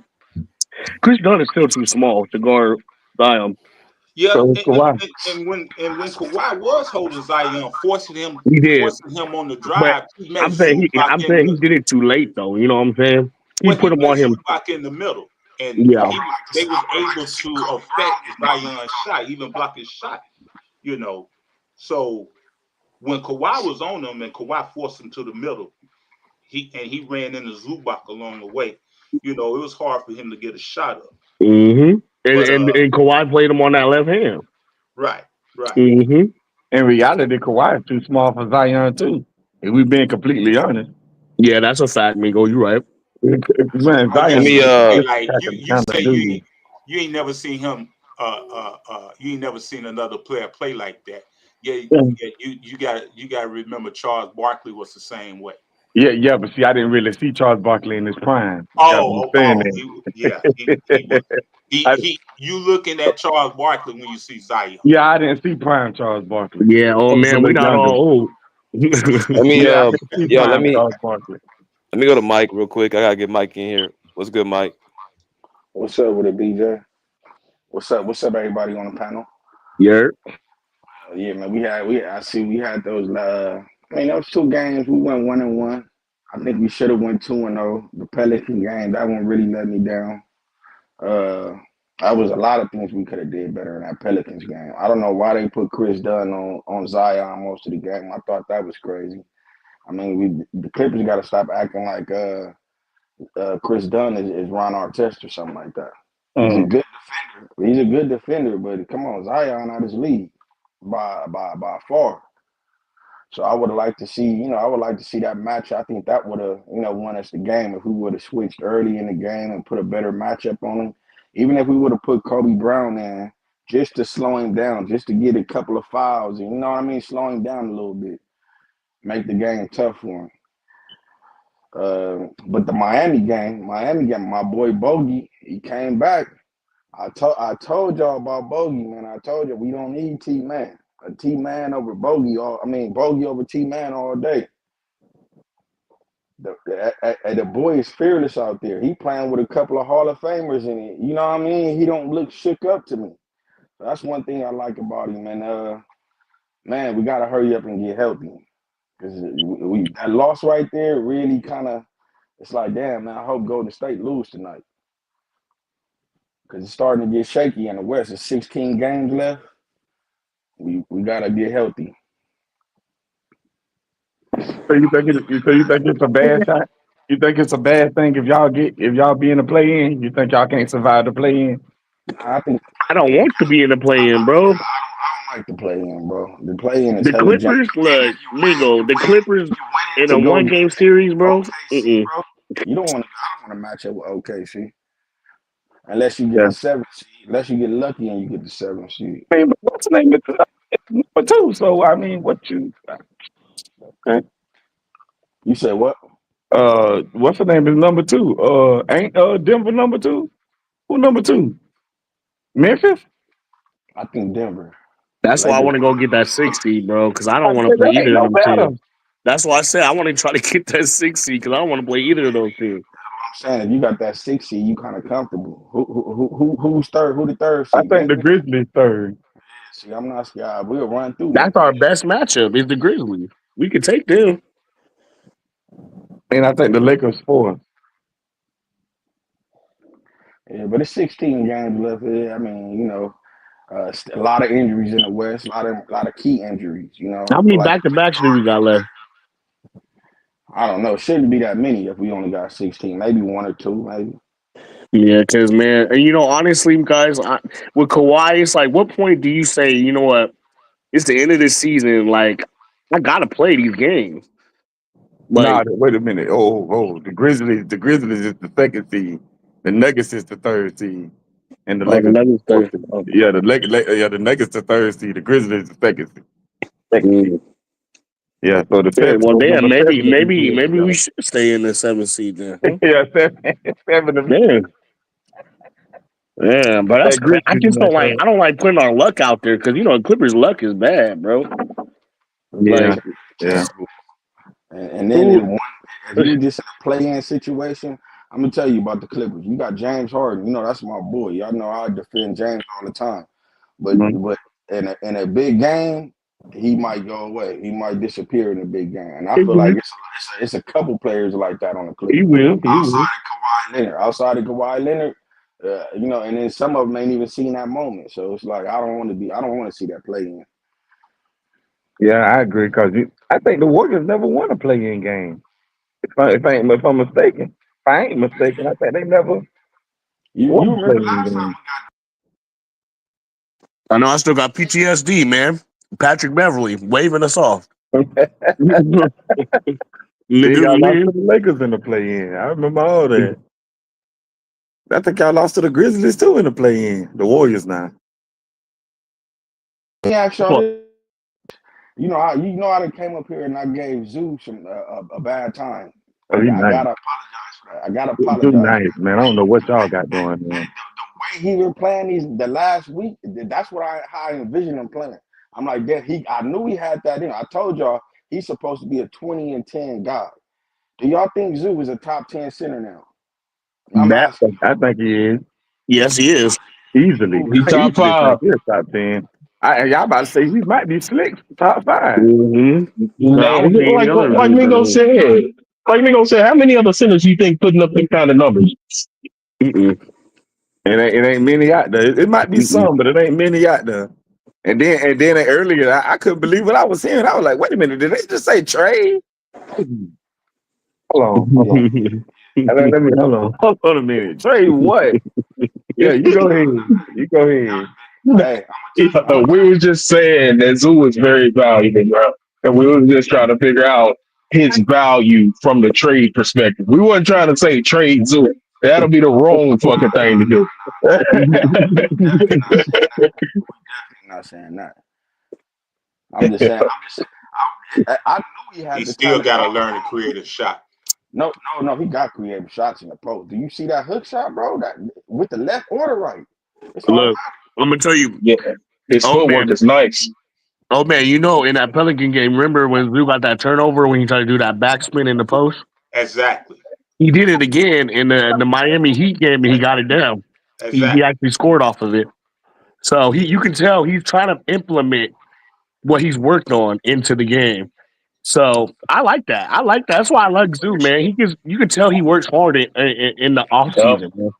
Chris Dunn is still too small to guard Zion. Yeah, and when Kawhi was holding Zion, forcing him on the drive, I'm saying he did it too late though. You know what I'm saying? He put him on him back in the middle, and they was able to affect Zion's shot, even block his shot. You know, so when Kawhi was on him and Kawhi forced him to the middle, he ran into Zubac along the way. You know, it was hard for him to get a shot up. Mm-hmm. And Kawhi played him on that left hand. Right. Mm-hmm. In reality, Kawhi is too small for Zion too. If we're being completely honest. Yeah, that's a fact, Mingo. You're right. Man, Zion, you ain't never seen him. You ain't never seen another player play like that. Yeah. You got to remember Charles Barkley was the same way. Yeah, but see, I didn't really see Charles Barkley in his prime. You looking at Charles Barkley when you see Zion. Yeah, I didn't see prime Charles Barkley. Yeah, man, we're not all old. Let me go to Mike real quick. I gotta get Mike in here. What's good, Mike? What's up with it, BJ? What's up, everybody on the panel? Yeah, man. We had those. Those two games we went 1-1. I think we should have went 2-0. The Pelican game, that one really let me down. That was a lot of things we could have did better in that Pelicans game. I don't know why they put Chris Dunn on Zion most of the game. I thought that was crazy. I mean, the Clippers got to stop acting like Chris Dunn is Ron Artest or something like that. He's a good defender. He's a good defender, but come on, Zion out his league by far. So I would have liked to see, that match. I think that would have, won us the game if we would have switched early in the game and put a better matchup on him. Even if we would have put Kobe Brown in just to slow him down, just to get a couple of fouls, and slow him down a little bit, make the game tough for him. But the Miami game, my boy Bogey, he came back. I told y'all about Bogey, man. I told you we don't need T-Man. A T-Man over Bogey, Bogey over T-Man all day. The boy is fearless out there. He playing with a couple of Hall of Famers in it. You know what I mean? He don't look shook up to me. So that's one thing I like about him. And man, we gotta hurry up and get healthy. Because that loss right there really kind of, it's like, damn, man, I hope Golden State lose tonight. Because it's starting to get shaky in the West. There's 16 games left. We got to get healthy. So you think it's a bad shot? You think it's a bad thing if y'all be in the play-in? You think y'all can't survive the play-in? I don't want to be in the play-in, bro. I don't like the play-in, bro. The play-in is the hella Clippers. Look, Mingo, the Clippers in a one-game series, bro. OKC, bro. I don't want to match up with OKC. Unless you get the 7th seed, unless you get lucky and you get the 7th seed. I mean, but what's the name? It's number 2. So I mean, what you? Okay. You said what? What's the name? Is number 2? Ain't Denver number 2? Who number 2? Memphis? I think Denver. That's why I want to go get that 6 seed, bro. Because I don't want to play either of them teams. That's why I said I want to try to get that 6 seed because I don't want to play either of those teams. I'm saying if you got that 6 seed, you kind of comfortable. Who's third? Who the 3rd seed? I think the Grizzlies 3rd. See, I'm not scared. We'll run through. That's our best matchup. Is the Grizzlies. We could take them. And I think the Lakers 4th. Yeah, but it's 16 games left. I mean, you know, a lot of injuries in the West. A lot of key injuries. You know. How many back-to-backs do we got left? I don't know. Shouldn't be that many if we only got 16. Maybe 1 or 2, maybe. Yeah, because, man, and, you know, honestly, guys, with Kawhi, it's like, what point do you say, you know what, it's the end of the season, like, I got to play these games? Like, wait a minute. Oh, the Grizzlies is the 2nd seed. The Nuggets is the 3rd seed. And the Lakers. Yeah, the Nuggets the 3rd seed. The Grizzlies is the 2nd seed. Yeah, so the well, damn, maybe we should stay in the 7th seed then. Huh? Yeah, 7. Yeah, but that's great. I just don't like. I don't like putting our luck out there because you know Clippers' luck is bad, bro. Yeah. And then if you just in a play-in situation, I'm gonna tell you about the Clippers. You got James Harden. You know that's my boy. Y'all know I defend James all the time. But in a big game, he might go away. He might disappear in a big game. And I feel like it's a couple players like that on the Clippers. He will. Outside of Kawhi Leonard. You know, and then some of them ain't even seen that moment. So it's like I don't want to see that play in. Yeah, I agree because I think the Warriors never won a play-in game. If I'm mistaken, I think they never. You remember last time? I know I still got PTSD, man. Patrick Beverly waving us off. Y'all lost to the Lakers in the play-in. I remember all that. I think y'all lost to the Grizzlies too in the play-in. The Warriors now. Yeah, actually, you know I done came up here and I gave Zeus a bad time. I gotta apologize for that. I gotta apologize. Nice, man. I don't know what y'all got going on. The way he been playing the last week, that's what how I envision him playing. I'm like that. I knew he had that in. I told y'all he's supposed to be a 20 and 10 guy. Do y'all think Zoo is a top 10 center now? I think he is. Yes, he is. Easily. He's top 5. He's top 10. Y'all about to say he might be slick top 5. Mm-hmm. Like Mingo said, how many other centers you think putting up them kind of numbers? It ain't many out there. It might be some, but it ain't many out there. And then earlier, I couldn't believe what I was hearing. I was like, wait a minute, did they just say trade? Hold on. Hold on a minute. Trade what? Yeah, you go ahead. Hey, we were just saying that Zoo was very valuable, bro. And we were just trying to figure out his value from the trade perspective. We weren't trying to say trade Zoo. That'll be the wrong fucking thing to do. Not saying that. I'm just saying. I knew he had. He still got to learn to create a shot. No. He got creative shots in the post. Do you see that hook shot, bro? That with the left or the right? It's Look, automatic. I'm gonna tell you, Yeah, his oh footwork man, is nice. you know, in that Pelican game, remember when Zoo got that turnover when he tried to do that backspin in the post? Exactly. He did it again in the Miami Heat game, and he got it down. He Exactly. actually scored off of it. So you can tell he's trying to implement what he's worked on into the game. So I like that. That's why I like Zoo, man. You can tell he works hard in the off Yep. season, man.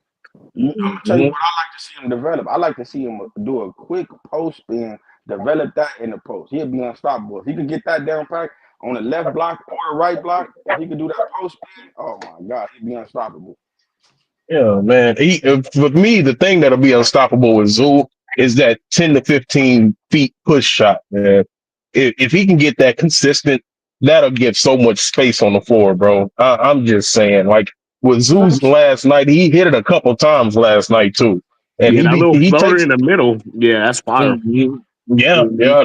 I'm gonna tell you Mhm. what I like to see him develop. I like to see him do a quick post spin, develop that in the post. He'll be unstoppable. If he could get that down pack on the left block or the right block, if he could do that post spin, oh my God, he'd be unstoppable. Yeah, man. For me, the thing that'll be unstoppable with Zool is that 10 to 15 feet push shot, man. If he can get that consistent, that'll give so much space on the floor, bro. I'm just saying, like with Zoo's last night, he hit it a couple times last night too, and Yeah, that little he floater takes. in the middle, yeah, that's fire. Yeah, Mhm. yeah,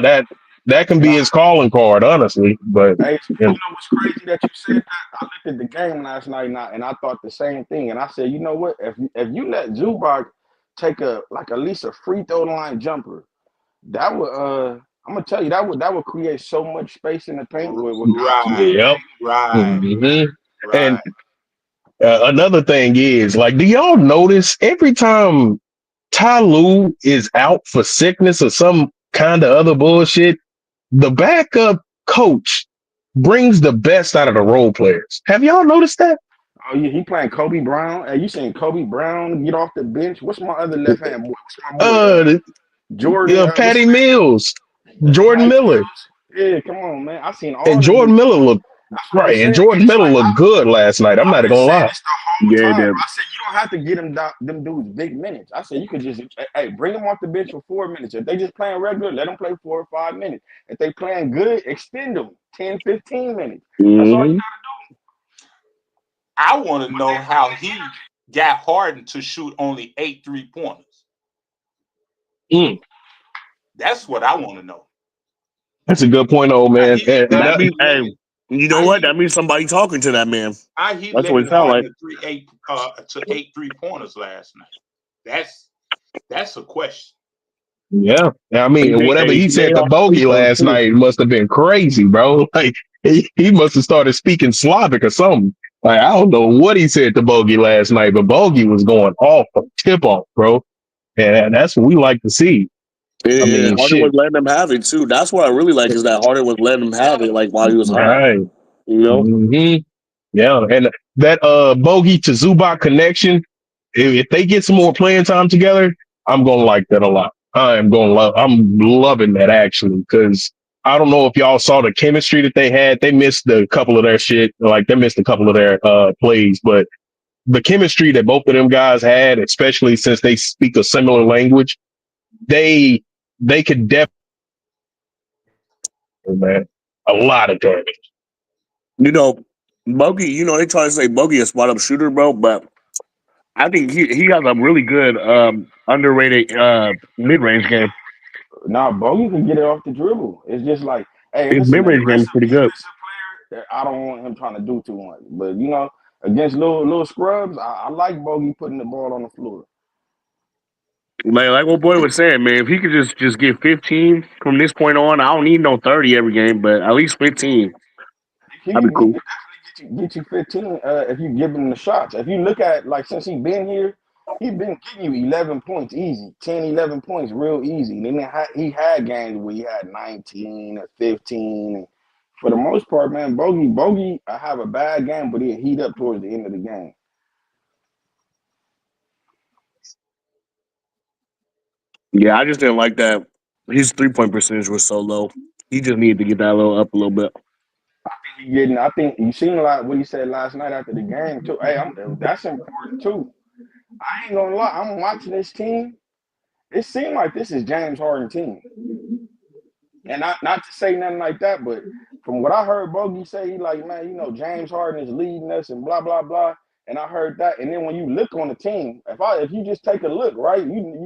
that can And be his calling card, honestly. But hey, you you know what's crazy that you said that? I looked at the game last night and I thought the same thing. And I said, you know what? If you let Zubac take at least a free throw line jumper, that would I'm gonna tell you that would create so much space in the paint with guys who know, Right. yep. Right. hmm Right. And another thing is, like, do y'all notice every time Ty Lue is out for sickness or some kind of other bullshit, the backup coach brings the best out of the role players. Have y'all noticed that? oh yeah, he playing Kobe Brown. Hey, you seen Kobe Brown get off the bench? What's my other left hand boy? What's my boy? Uh, Jordan. What's his Patty Mills, name? Jordan Patty Miller, Mills. Yeah, come on, man. I seen all and them dudes. Jordan Miller look That's what I'm right, and saying. Jordan It's Miller like looked good last night. I'm I've not been gonna saying lie. this the whole Yeah, time. yeah. I said you don't have to get them dudes big minutes. I said you could just hey bring them off the bench for 4 minutes. If they just playing regular, let them play 4 or 5 minutes. If they playing good, extend them 10, 15 minutes. That's all you hmm gotta do. I want to know how he got Harden to shoot only 8 3-pointers. Mm, That's what I want to know. that's a good point, old How man. he That how means, he hey, limited you know how what? he That means somebody talking to that man. how he That's what it limited sounds Harden like. to 8 3-pointers last night. That's a question. Yeah, I He mean, made, whatever hey, he he made said to all the free Bogey throws last too. night must have been crazy, bro. Like he must have started speaking Slavic or something. Like I don't know what he said to Bogey last night, but Bogey was going off from tip off, bro. And that's what we like to see. I Yeah, mean, Harden was shit. letting them have it too. That's what I really like is that Harden was letting them have it like while he was hot. Right. You know? hmm Yeah, and that Bogey to Zubac connection, if they get some more playing time together, I'm gonna like that a lot. I'm loving that actually because I don't know if y'all saw the chemistry that they had. They missed a couple of their shit, like they missed a couple of their plays, but the chemistry that both of them guys had, especially since they speak a similar language, they they could definitely, man, a lot of damage. You know, Bogey, they try to say Bogey a spot up shooter, bro, but I think he has a really good underrated mid range game. Nah, Bogey can get it off the dribble. It's just like, hey, if His it's an mid range game is aggressive pretty good. defensive player, I don't want him trying to do too much. But against little scrubs, I like Bogey putting the ball on the floor. Like what boy was saying, man, if he could just get 15 from this point on, I don't need no 30 every game, but at least 15. That'd be He cool. could definitely get you 15 if you give him the shots. If you look at like since he been here, he been getting you 11 points easy, 10, 11 points real easy. And then he had games where he had 19 or 15. And for the most part, man, Bogey, I have a bad game, but he'll heat up towards the end of the game. Yeah, I just didn't like that. His 3 point percentage was so low. He just needed to get that little up a little bit. I think you seen a lot what he said last night after the game too. Hey, that's important too. I ain't gonna lie, I'm watching this team. It seemed like this is James Harden team. And not to say nothing like that, but from what I heard Bogey say, he like, man, James Harden is leading us and blah blah blah. And I heard that, and then when you look on the team, if you just take a look, right,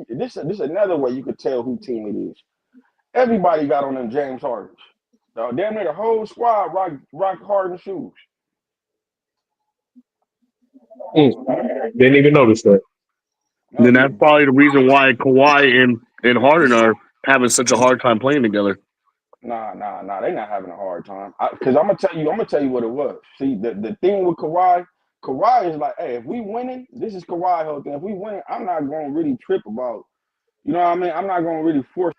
this is another way you could tell who team it is. Everybody got on them James Hardens. Damn near the whole squad rock Harden shoes. Didn't even notice that. No, Then yeah, that's probably the reason why Kawhi and Harden are having such a hard time playing together. nah. They not having a hard time. Because I'm gonna tell you what it was. See, the thing with Kawhi is like, hey, if we winning, this is Kawhi whole thing. If we winning, I'm not gonna really trip about. You know what I mean? I'm not gonna really force.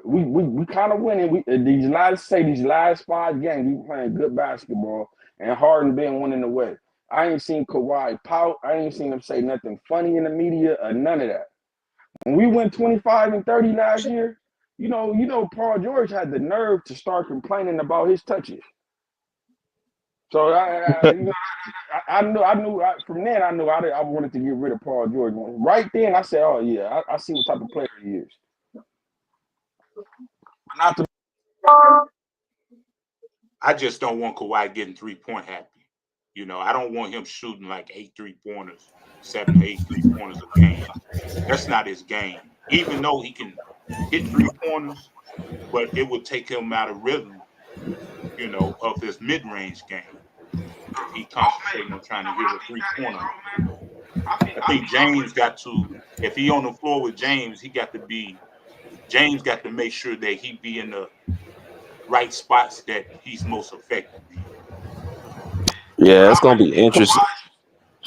We kind of winning. These last 5 games, we playing good basketball, and Harden been winning the way. I ain't seen Kawhi pout. I ain't seen him say nothing funny in the media or none of that. When we went 25 and 30 last year, Paul George had the nerve to start complaining about his touches. So I knew from then I knew I wanted to get rid of Paul George. Right then I said, oh yeah, I see what type of player he is. Not to I just don't want Kawhi getting 3-point happy. I don't want him shooting like 8 3-pointers, 7 to 8 3-pointers a game. That's not his game. Even though he can hit 3-pointers, but it would take him out of rhythm, of his mid-range game if he concentrating on trying to hit a 3-pointer. I think James got to, if he on the floor with James, James got to make sure that he be in the right spots that he's most effective in. Yeah, it's gonna be interesting.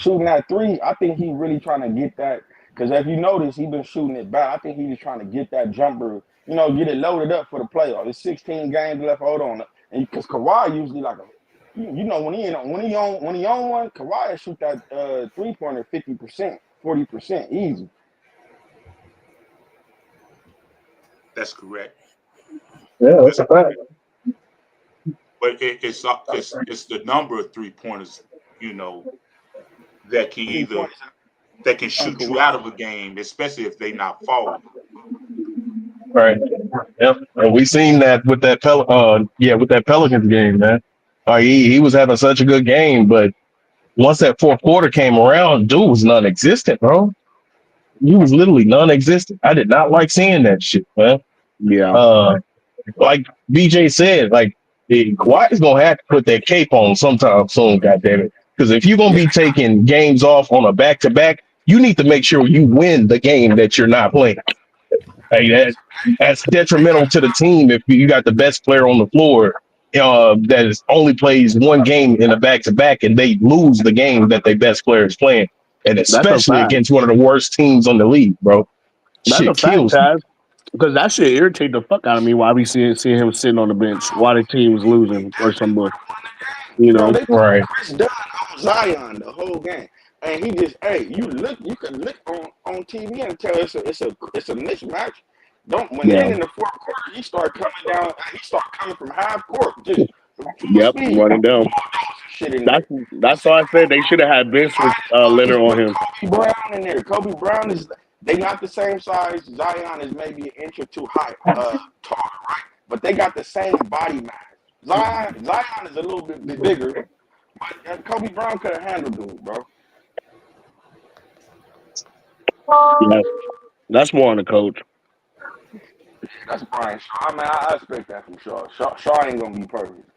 shooting that three, I think he really trying to get that. Because if you notice, he been shooting it back. I think he was trying to get that jumper, get it loaded up for the playoff. There's 16 games left. Hold on, and because Kawhi usually when he on one, Kawhi shoot that 3-pointer 50%, 40% easy. That's correct. Yeah, that's a fact. But it's the number of 3-pointers, that can shoot you out of a game, especially if they not falling. Right. Yep. And we seen that with that with that Pelicans game, man. He was having such a good game, but once that fourth quarter came around, dude was non-existent, bro. He was literally non-existent. I did not like seeing that shit, man. Yeah. Like BJ said, like Kawhi is gonna have to put that cape on sometime soon, goddammit. Because if you're gonna be taking games off on a back-to-back, you need to make sure you win the game that you're not playing. Hey, that's detrimental to the team if you got the best player on the floor only plays one game in a back-to-back and they lose the game that their best player is playing, and That's a especially fact. against one of the worst teams on the league, bro. That's a Shit fact, kills me. Taz. Because that shit irritate the fuck out of me. Why we see him sitting on the bench? Why the team's losing or something? Bro, they put Right. Chris Dunn on Zion the whole game, and he just, hey, you can look on TV and tell it's a mismatch. Yeah. Then in the fourth quarter he start coming down, he start coming from half court, just full Yep. speed, Running down. shit in there. That's why I said they should have had Vince with Leonard on him. Kobe Brown in there. Kobe Brown they not the same size. Zion is maybe an inch or two high, taller, right? But they got the same body mass. Zion is a little bit bigger, but Kobe Brown could have handled it, bro. Yeah. That's more on the coach. That's Brian Shaw. I mean, I expect that from Shaw. Shaw ain't gonna be perfect.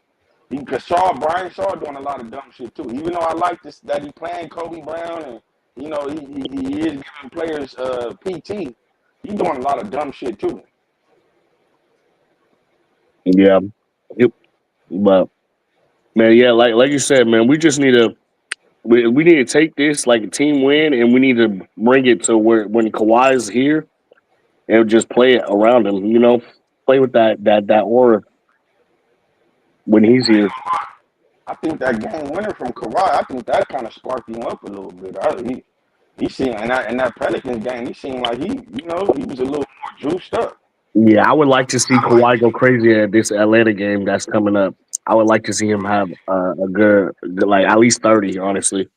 Because Brian Shaw doing a lot of dumb shit too. Even though I like this that he playing Kobe Brown and he is giving players PT, he doing a lot of dumb shit too. Yeah. But man, yeah, like you said, man, we just need to we need to take this like a team win, and we need to bring it to where when Kawhi's here and just play it around him. Play with that aura when he's here. I think that game winner from Kawhi, I think that kind of sparked him up a little bit. He seemed in that Pelicans game, he seemed like he was a little more juiced up. Yeah, I would like to see Kawhi go crazy at this Atlanta game that's coming up. I would like to see him have a good, like at least 30, honestly.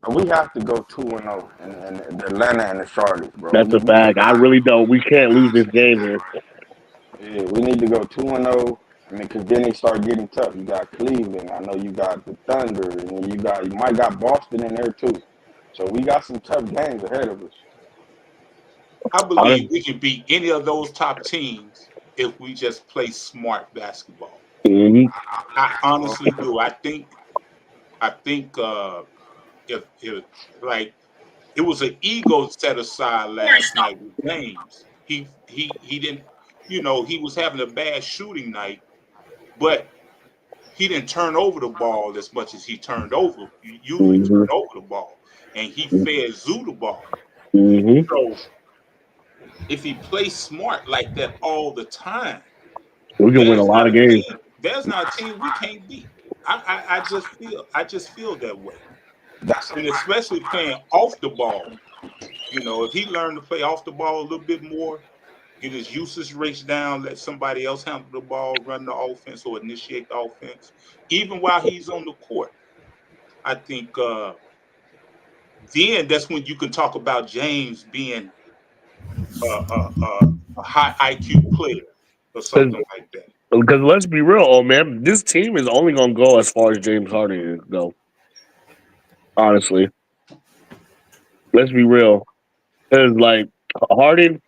But we have to go 2-0 in the Atlanta and the Charlotte, bro. That's a fact. I really don't. We can't lose this game here. Yeah, we need to go 2-0. I mean, because then they start getting tough. You got Cleveland. I know you got the Thunder, and you might got Boston in there too. So we got some tough games ahead of us. I believe we can beat any of those top teams if we just play smart basketball. Mm-hmm. I honestly do. I think I think if like it was an ego set aside last night with James. He didn't, he was having a bad shooting night, but he didn't turn over the ball as much as he turned over. You usually Mm-hmm. turn over the ball, and he fed Zoo the ball. Mm-hmm. So if he plays smart like that all the time, We can win a there's lot not of a games. team. There's not a team we can't beat. I just feel that way, That's a and fact. especially playing off the ball. If he learned to play off the ball a little bit more, get his usage rates down, let somebody else handle the ball, run the offense or initiate the offense, even while he's on the court. I think then that's when you can talk about James being a high IQ player or something like that. Because let's be real, oh man, this team is only gonna go as far as James Harden go. Honestly, let's be real. Because like Harden,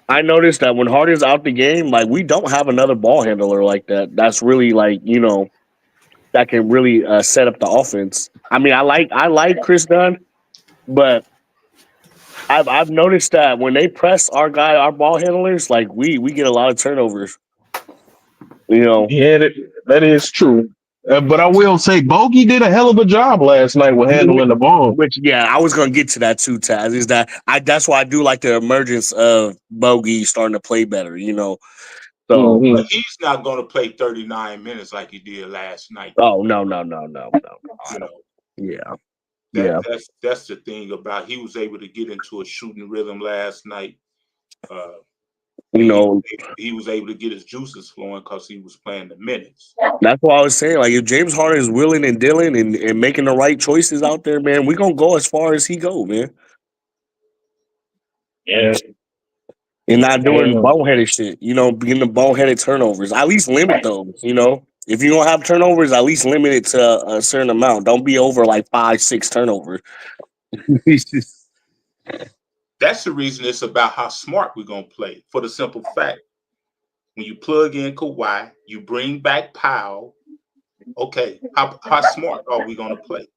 I noticed that when Harden's out the game, like we don't have another ball handler like that. That's really like that can really set up the offense. I mean, I like Chris Dunn, but I've noticed that when they press our ball handlers, like we get a lot of turnovers. You know, Yeah, that is true. But I will say, Bogey did a hell of a job last night with handling the ball. which yeah, I was gonna get to that too, Taz. Is that that's why I do like the emergence of Bogey starting to play better. So Hmm But he's not going to play 39 minutes like he did last night, though. oh no, I You don't. know Yeah, that yeah. that's the thing about he was able to get into a shooting rhythm last night, uh, You and know, he was able to get his juices flowing because he was playing the minutes. that's why I was saying. Like, if James Harden is willing and dealing and making the right choices out there, man, we gonna go as far as he go, man. Yeah. And not doing Damn. boneheaded shit. Being the boneheaded turnovers. At least limit those. If you're gonna have turnovers, at least limit it to a certain amount. Don't be over like 5, 6 turnovers. That's the reason it's about how smart we're gonna play. For the simple fact, when you plug in Kawhi, you bring back Powell. Okay, how smart are we gonna play?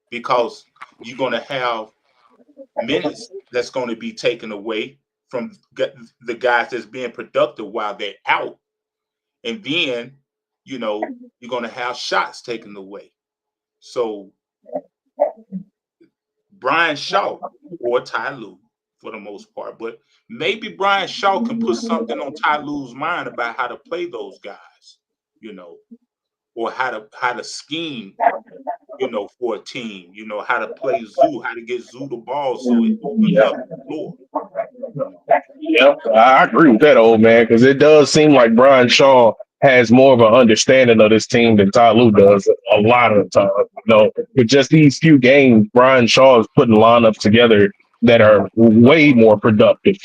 Because you're gonna have minutes that's going to be taken away from the guys that's being productive while they're out. And then, you're going to have shots taken away. So Brian Shaw or Ty Lue for the most part, but maybe Brian Shaw can put something on Ty Lue's mind about how to play those guys, you know, or how to scheme, for a team, how to play Zoo, how to get Zoo the ball so it opens up the floor. Yep, I agree with that, old man, because it does seem like Brian Shaw has more of an understanding of this team than Ty Lue does a lot of the time. With just these few games, Brian Shaw is putting lineups together that are way more productive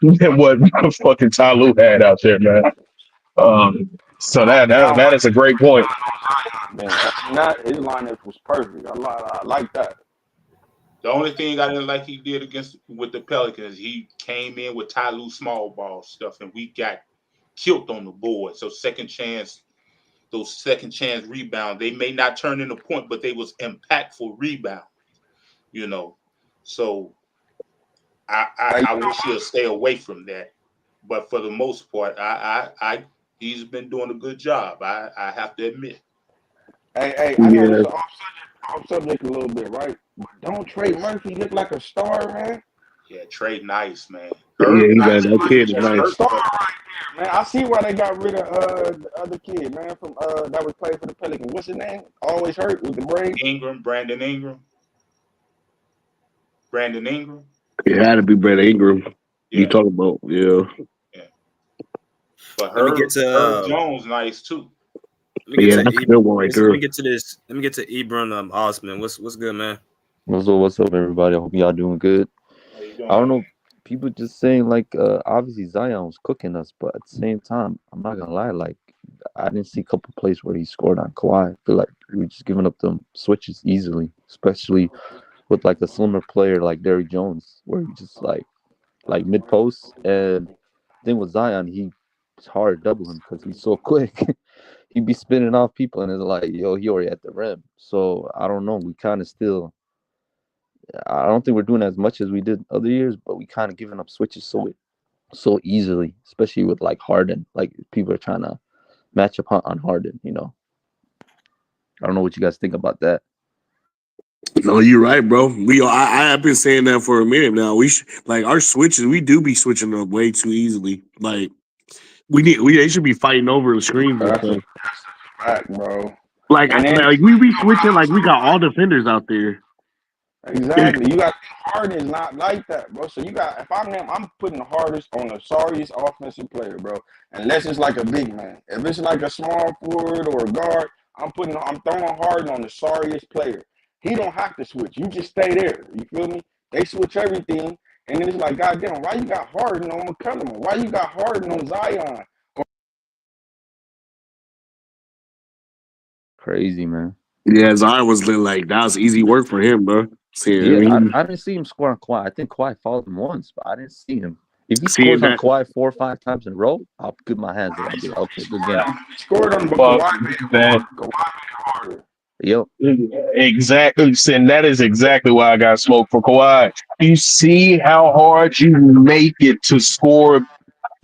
than what fucking Ty Lue had out there, man. So that is a great point. Man, not his lineup was perfect. I like that. The only thing I didn't like he did with the Pelicans, he came in with Ty Lue small ball stuff, and we got killed on the board. So those second chance rebounds, they may not turn into point, but they was impactful rebound. You know, so Hey, I wish he'll stay away from that. But for the most part, he's been doing a good job. I have to admit. I know Yeah, this is off subject a little bit, right? But don't Trey Murphy look like a star, man? Yeah, Trey nice, man. yeah, Herb he nice got that too. kid Just tonight. hurt. Star right there, man. I see why they got rid of the other kid, man, from that was playing for the Pelicans. What's his name? Always hurt with the brain. Brandon Ingram. Brandon Ingram. It had to be Brett Ingram. You Yeah, talking about, yeah. yeah. But Let me get Herb to Jones nice too. Yeah, that's a good one right Let there. me get to this. Let me get to Ebron Osman. What's good, man? What's up, everybody? I hope y'all doing good. How you I don't doing, know, people just saying like obviously Zion was cooking us, but at the same time, I'm not gonna lie, like I didn't see a couple plays where he scored on Kawhi. I feel like we were just giving up them switches easily, especially with like a slimmer player like Derrick Jones, where he just like mid post. And thing with Zion, it's hard to double him because he's so quick. he'd be spinning off people, and it's like, yo, he already at the rim. So I don't know. We kind of still. I don't think we're doing as much as we did other years, but we kind of giving up switches so easily, especially with like Harden. Like people are trying to match up on Harden. I don't know what you guys think about that. No, you're right, bro. I have been saying that for a minute now. Like our switches, we do be switching up way too easily. Like they should be fighting over the screens and That's a stuff. fact, bro. Like And then we be switching like we got all defenders out there. exactly, you got Harden is not like that, bro. So you got if I'm him, I'm putting the hardest on the sorriest offensive player, bro. Unless it's like a big man. If it's like a small forward or a guard, I'm throwing Harden on the sorriest player. He don't have to switch. You just stay there. You feel me? They switch everything, and then it's like, goddamn, why you got Harden on McCollum? Why you got Harden on Zion? Crazy, man. Yeah, Zion was like that was easy work for him, bro. Yeah, See, I didn't see him score on Kawhi. I think Kawhi fouled him once, but I didn't see him. If he seeing scores on that. Kawhi 4 or 5 times in a row, I'll put my hands up. I'll be like, okay, good game. He scored on, but But Kawhi made it that hard. Kawhi made it harder. Yep. exactly, and that is exactly why I got smoked for Kawhi. You see how hard you make it to score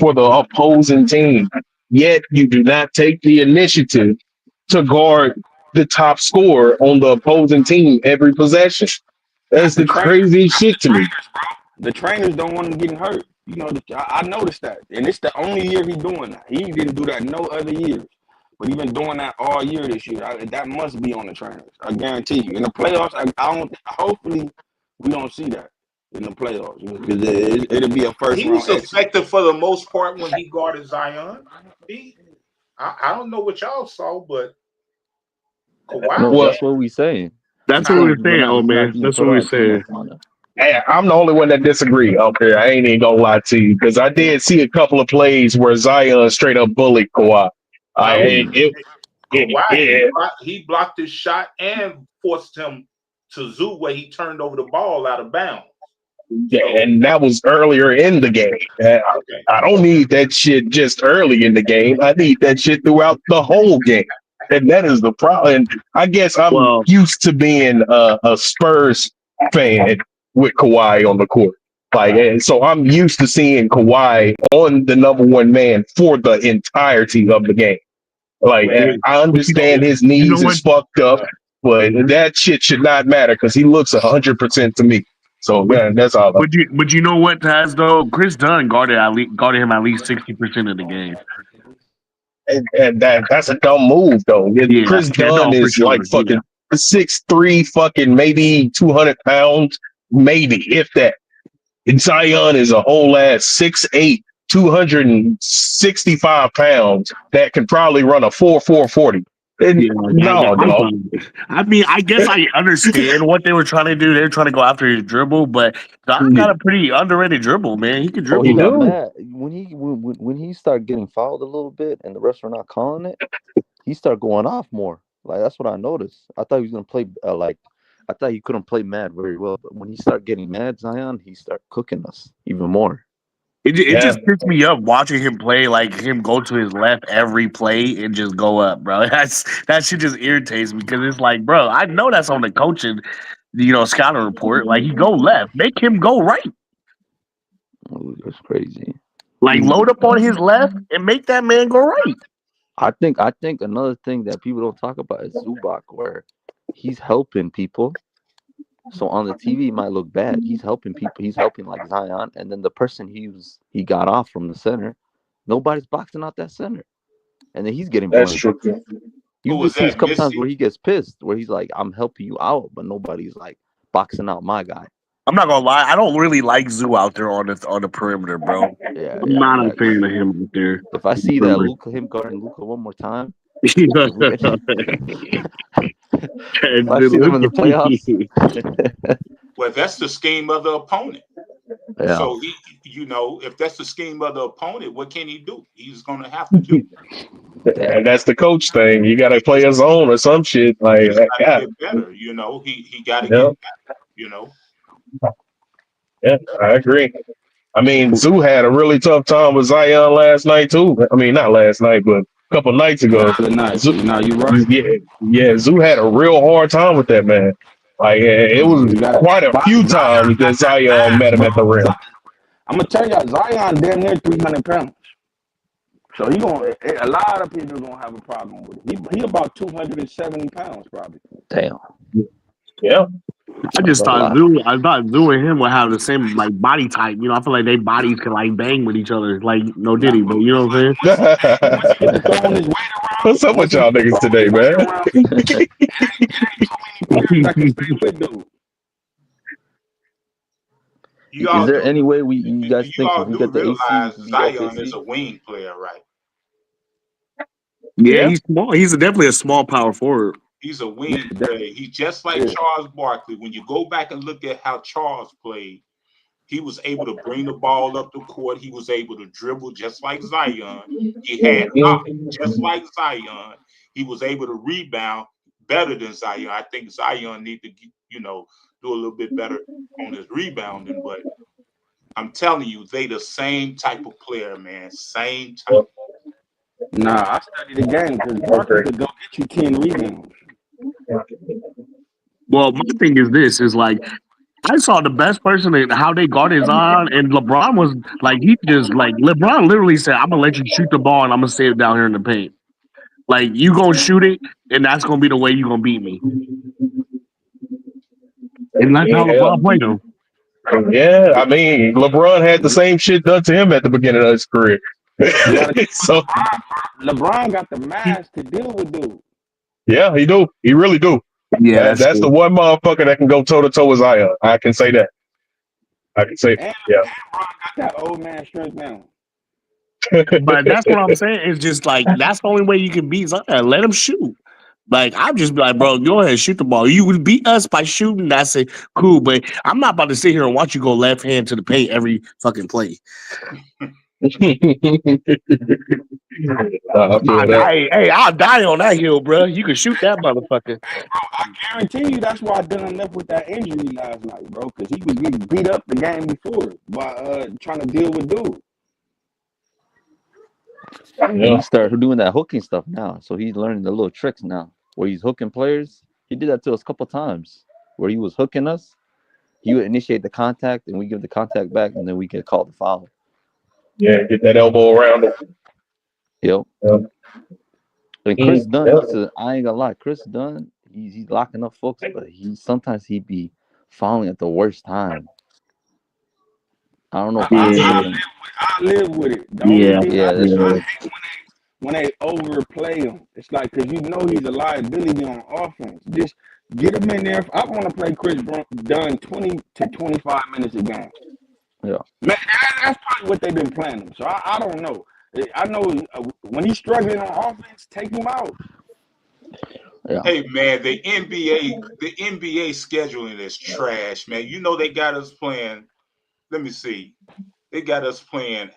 for the opposing team, yet you do not take the initiative to guard the top scorer on the opposing team every possession. That's That's the the trainers. craziest That's the shit to me. trainers, bro. The trainers don't want him getting hurt. You know, I noticed that, and it's the only year he doing that. He didn't do that no other years, but he been doing that all year this year. That must be on the trainers. I guarantee you. In the playoffs, I don't. Hopefully, we don't see that in the playoffs because it'll be a first He round was exit. effective for the most part when he guarded Zion. I don't know what y'all saw, but Kawhi No, was Well, that's what we saying. That's He's what we saying were saying, oh he's not man. being That's put what we were on too saying. much on him. hey, I'm the only one that disagree. Okay, I ain't even gonna lie to you because I did see a couple of plays where Zion straight up bullied Kawhi. I no. it, Kawhi it, he blocked his shot and forced him to zoo where he turned over the ball out of bounds. Yeah, So and that was earlier in the game. okay, I don't need that shit just early in the game. I need that shit throughout the whole game. And that is the problem. And I guess I'm Well, used to being a Spurs fan with Kawhi on the court. Like, and so I'm used to seeing Kawhi on the number one man for the entirety of the game. Like, yeah, and I but understand his you know knees what? is fucked up, but that shit should not matter because he looks 100% to me. So, But man, that's all. but you know what, Taz, though? Chris Dunn guarded him at least 60% of the game. And that's a dumb move though. Yeah, Chris yeah, Dunn no, for is like sure. Yeah. fucking 6'3", fucking maybe 200 pounds, maybe if that. And Zion is a whole ass 6'8", 265 pounds that can probably run a 4.40. And Yeah, no, I'm dog. fine. I mean, I guess I understand what they were trying to do. They were trying to go after his dribble, but Don got a pretty underrated dribble, man. He could Oh, he dribble. got Dude, mad when he started getting fouled a little bit, and the refs were not calling it. He started going off more. Like that's what I noticed. I thought he was gonna play I thought he couldn't play mad very well, but when he started getting mad, Zion, he started cooking us even more. It yeah, just picks me up watching him play, like him go to his left every play and just go up, bro. That shit just irritates me because it's like, bro, I know that's on the coaching, scouting report. Like he go left, make him go right. Oh, that's crazy. Like load up on his left and make that man go right. I think another thing that people don't talk about is Zubac, where he's helping people. So on the TV, it might look bad. He's helping people. He's helping like Zion, and then the person he got off from the center, nobody's boxing out that center, and then he's getting that's blamed. true. who You can was see a that? couple times Missy? where he gets pissed, where he's like, "I'm helping you out," but nobody's like boxing out my guy. I'm not gonna lie, I don't really like Zoo out there on the perimeter, bro. Yeah, I'm yeah, not a facts. fan of him out there. If I see that him guarding Luca one more time, if, we, if I see them in the playoffs, Well, that's the scheme of the opponent. yeah. So if that's the scheme of the opponent, what can he do? He's going to have to do. And that's the coach thing. You got to play a zone or some shit. Like, Just got to yeah, get better. He got to yeah, get better. yeah, I agree. I mean, Zoo had a really tough time with Zion last night too. I mean, not last night, but a couple nights ago. Good night. Zoo, No, you're right. yeah, Zoo had a real hard time with that man. Like it was quite a few times that Zion met him at the rim. I'm gonna tell y'all, Zion damn near 300 pounds. So a lot of people gonna have a problem with it. He about 270 pounds probably. Damn. Yeah. I just That's a thought lot. Zoo and him would have the same like body type. You know, I feel like they bodies could like bang with each other. Like no Diddy, but you know what I'm saying? Once he get to throwing his weight around, What's up with y'all niggas today, man? I can stay with dude. Is there any way you guys You think all if we do get the realize AC, Zion is a wing player, right? Yeah, he's small. He's definitely a small power forward. He's a wing player. He's just like Charles Barkley. When you go back and look at how Charles played, he was able to bring the ball up the court. He was able to dribble just like Zion. He had knock just like Zion. He was able to rebound better than Zion. I think Zion need to, do a little bit better on his rebounding. But I'm telling you, they the same type of player, man. Same type. Nah, I studied the game because Barkley could go get you 10 rebounds. Well, my thing is this: is like I saw the best person in how they guarded Zion, and LeBron was like LeBron literally said, "I'm gonna let you shoot the ball, and I'm gonna sit down here in the paint. Like you gonna shoot it, and that's gonna be the way you gonna beat me." And that's how LeBron played him. Yeah, I mean, LeBron had the same shit done to him at the beginning of his career. So LeBron got the mask to deal with dude. yeah, he do. He really do. Yeah, that's the one motherfucker that can go toe to toe with Zion. I can say that. And LeBron got that old man strength now. But that's what I'm saying. It's just like that's the only way you can beat Zion. Let him shoot. Like I'm just like, bro, go ahead, shoot the ball. You would beat us by shooting. That's it, cool. But I'm not about to sit here and watch you go left hand to the paint every fucking play. I'll die on that hill, bro. You can shoot that motherfucker. Hey, bro, I guarantee you that's why Dylan left with that injury last night, bro. Because he was getting beat up the game before by trying to deal with dude. Yeah. He started doing that hooking stuff now, so he's learning the little tricks now. Where he's hooking players, he did that to us a couple times. Where he was hooking us, he would initiate the contact, and we give the contact back, and then we get called the foul. Yeah, get that elbow around it. Yep. And Chris Dunn, I ain't gonna lie, Chris Dunn, he's locking up folks, but sometimes he be fouling at the worst time. I don't know if I live with it. The only thing I hate when they overplay him. It's like because you know he's a liability on offense. Just get him in there. I want to play Chris Dunn 20 to 25 minutes a game. Yeah, man, that's probably what they've been playing him. So I don't know. I know when he's struggling on offense, take him out. Yeah. Hey man, the NBA scheduling is trash, man. You know they got us playing. Let me see. They got us playing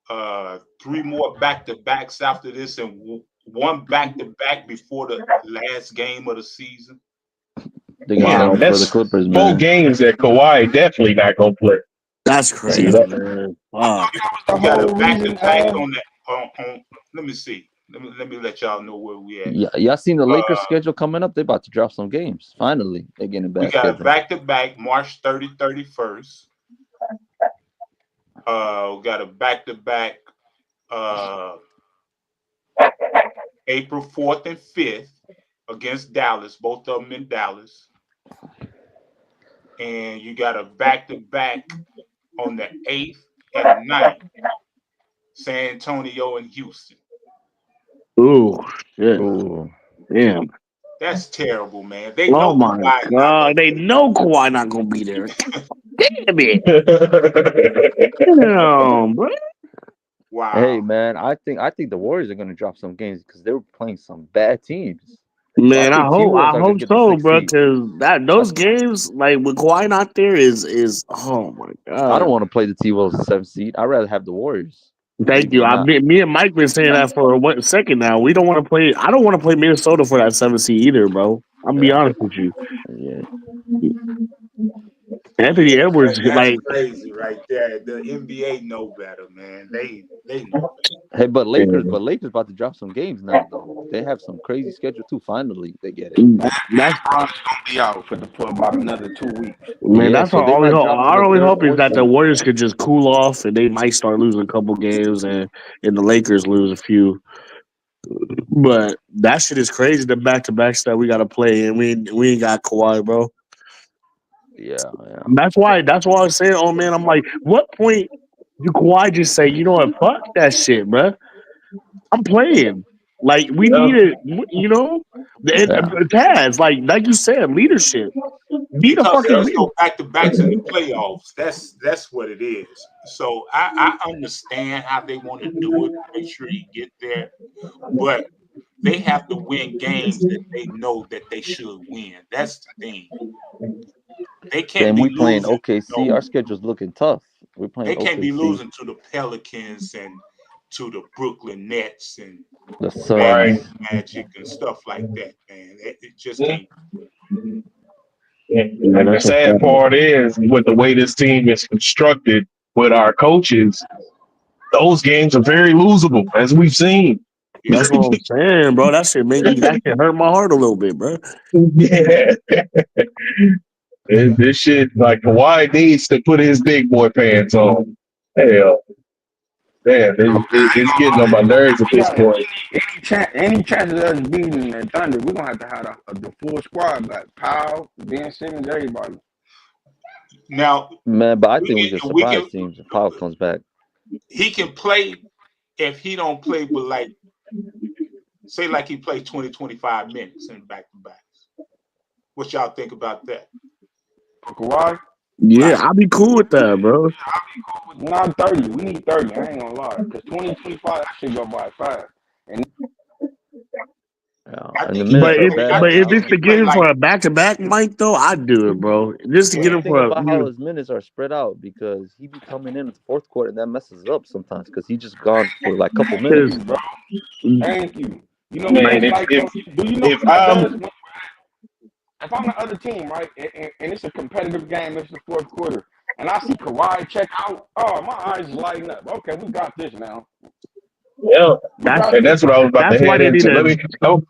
3 more back-to-backs after this and 1 back-to-back before the last game of the season. They got for the Clippers, man. 4 games that Kawhi definitely not gonna play. That's crazy, man. Wow. You got a back-to-back on that. On let me see. Let me let y'all know where we at. Yeah, y'all seen the Lakers schedule coming up? They're about to drop some games. Finally, they're getting back. We got a back-to-back March 30, 31st. We got a back-to-back April 4th and 5th against Dallas, both of them in Dallas. And you got a back-to-back on the 8th and 9th, San Antonio and Houston. Ooh, shit. Ooh, damn. That's terrible, man. They know my God. They know Kawhi not going to be there. Damn it. Damn, bro. Wow. Hey, man, I think the Warriors are going to drop some games because they were playing some bad teams. Man, I hope so, bro. Because those games, like with Kawhi not there, is oh my God. I don't want to play the T-Wolves as 7th seed. I'd rather have the Warriors. Thank you. Me and Mike been saying that for a second now. We don't want to play. I don't want to play Minnesota for that 7th seed either, bro. I'm gonna be honest with you. Yeah. Anthony Edwards, That's like, crazy right there. The NBA know better, man. They know better. Hey, but Lakers about to drop some games now though. They have some crazy schedule too. Finally, they get it. That's probably gonna be out for about another 2 weeks. man, Yeah, that's so our they only might hope. drop in Our the only third, hope is fourth that the seed. Warriors could just cool off and they might start losing a couple games and the Lakers lose a few. But that shit is crazy. The back to back stuff we got to play, and we ain't got Kawhi, bro. Yeah, yeah. That's why I was saying, oh man, I'm like, what point do Kawhi just say, you know what, fuck that shit, bro? I'm playing. Like we Yeah. need it, you know. Yeah. Taz, like you said, leadership. Be the Because fucking there's leader. no back to backs in the playoffs. That's what it is. So I understand how they want to do it, make sure you get there, but they have to win games that they know that they should win. That's the thing. They can't Then be we playing losing. OKC. Our schedule's looking tough. We're playing They can't be OKC, losing to the Pelicans and to the Brooklyn Nets and the Orlando Right. Suns. Magic and stuff like that, man. It just can't. And And the that's a sad fact. part is, with the way this team is constructed with our coaches, those games are very losable, as we've seen. Yeah. That's what I'm saying, bro. That shit hurt my heart a little bit, bro. Yeah. This shit, like, Kawhi needs to put his big boy pants on. Hell, man, it's getting on my nerves at this If point. we need any chance of us beating the Thunder, we're gonna have to have the full squad back. Powell, Ben Simmons, everybody. Now Man, but I think we we could can we surprise can teams if Powell comes back. he can play if he don't play, but like say like he played 20, 25 minutes in back to backs. What y'all think about that? For Kawhi, Yeah, Right. I'll be cool with that, bro. not 30. We need 30. I ain't gonna lie, because 2025 that shit go by fast. And Yeah, I and the think he But minutes can are if play. I bad but think if he now. it's can to get play him like for a back to back, Mike, though, I'd do it, bro. Just to But get the him thing for a, about how his minutes are spread out because he be coming in the fourth quarter and that messes up sometimes because he just gone for like a couple thank minutes. you, bro. Thank you. You know what Man, that's if like, if though? Do you know if what that does? I'm If I'm the other team, right, and it's a competitive game, it's the fourth quarter, and I see Kawhi check out, oh, my eyes is lighting up. Okay, we got this now. yeah, We that's got and this. that's what I was about to that's why head they need into. to.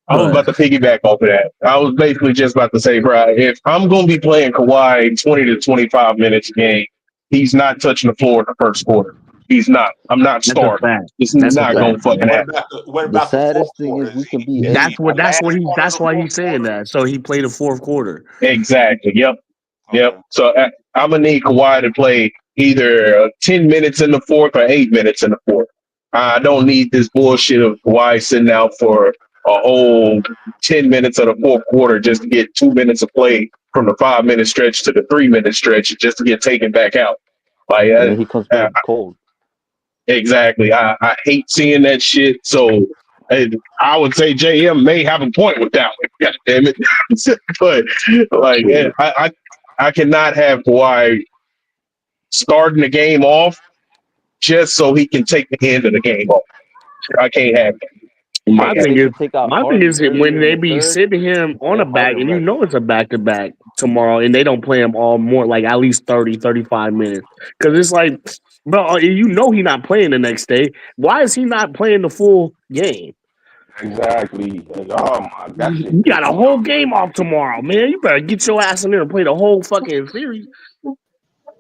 I was about to piggyback off of that. I was basically just about to say, bro, if I'm going to be playing Kawhi 20 to 25 minutes a game, he's not touching the floor in the first quarter. He's not. I'm not That's a starting. fact. It's That's a not fact, going to fucking man. what happen. about The the fourth saddest thing quarter? is Is we can he beat is any. he the last part of That's the why fourth he's saying quarter? that. So he played the fourth quarter. Exactly. Yep. Yep. Okay. So I'm going to need Kawhi to play either 10 minutes in the fourth or 8 minutes in the fourth. I don't need this bullshit of Kawhi sitting out for a whole 10 minutes of the fourth quarter just to get 2 minutes of play from the 5 minute stretch to the 3 minute stretch just to get taken back out. Like, And then he comes back cold. exactly. I hate seeing that shit. So I would say JM may have a point with that one. God damn it. But like, I cannot have Kawhi starting the game off just so he can take the end of the game off. I can't have that. My Can't Maybe have they thing is, should take out my thing Harden is that when earlier in they the be third sitting him on a and back, Harden and you rest. know it's a back to back tomorrow, and they don't play him all more like at least 30, 35 minutes, because it's like, bro, you know he not playing the next day. Why is he not playing the full game? Exactly. Oh, my, that shit You got pissed a me whole off. game off tomorrow, man. You better get your ass in there and play the whole fucking series.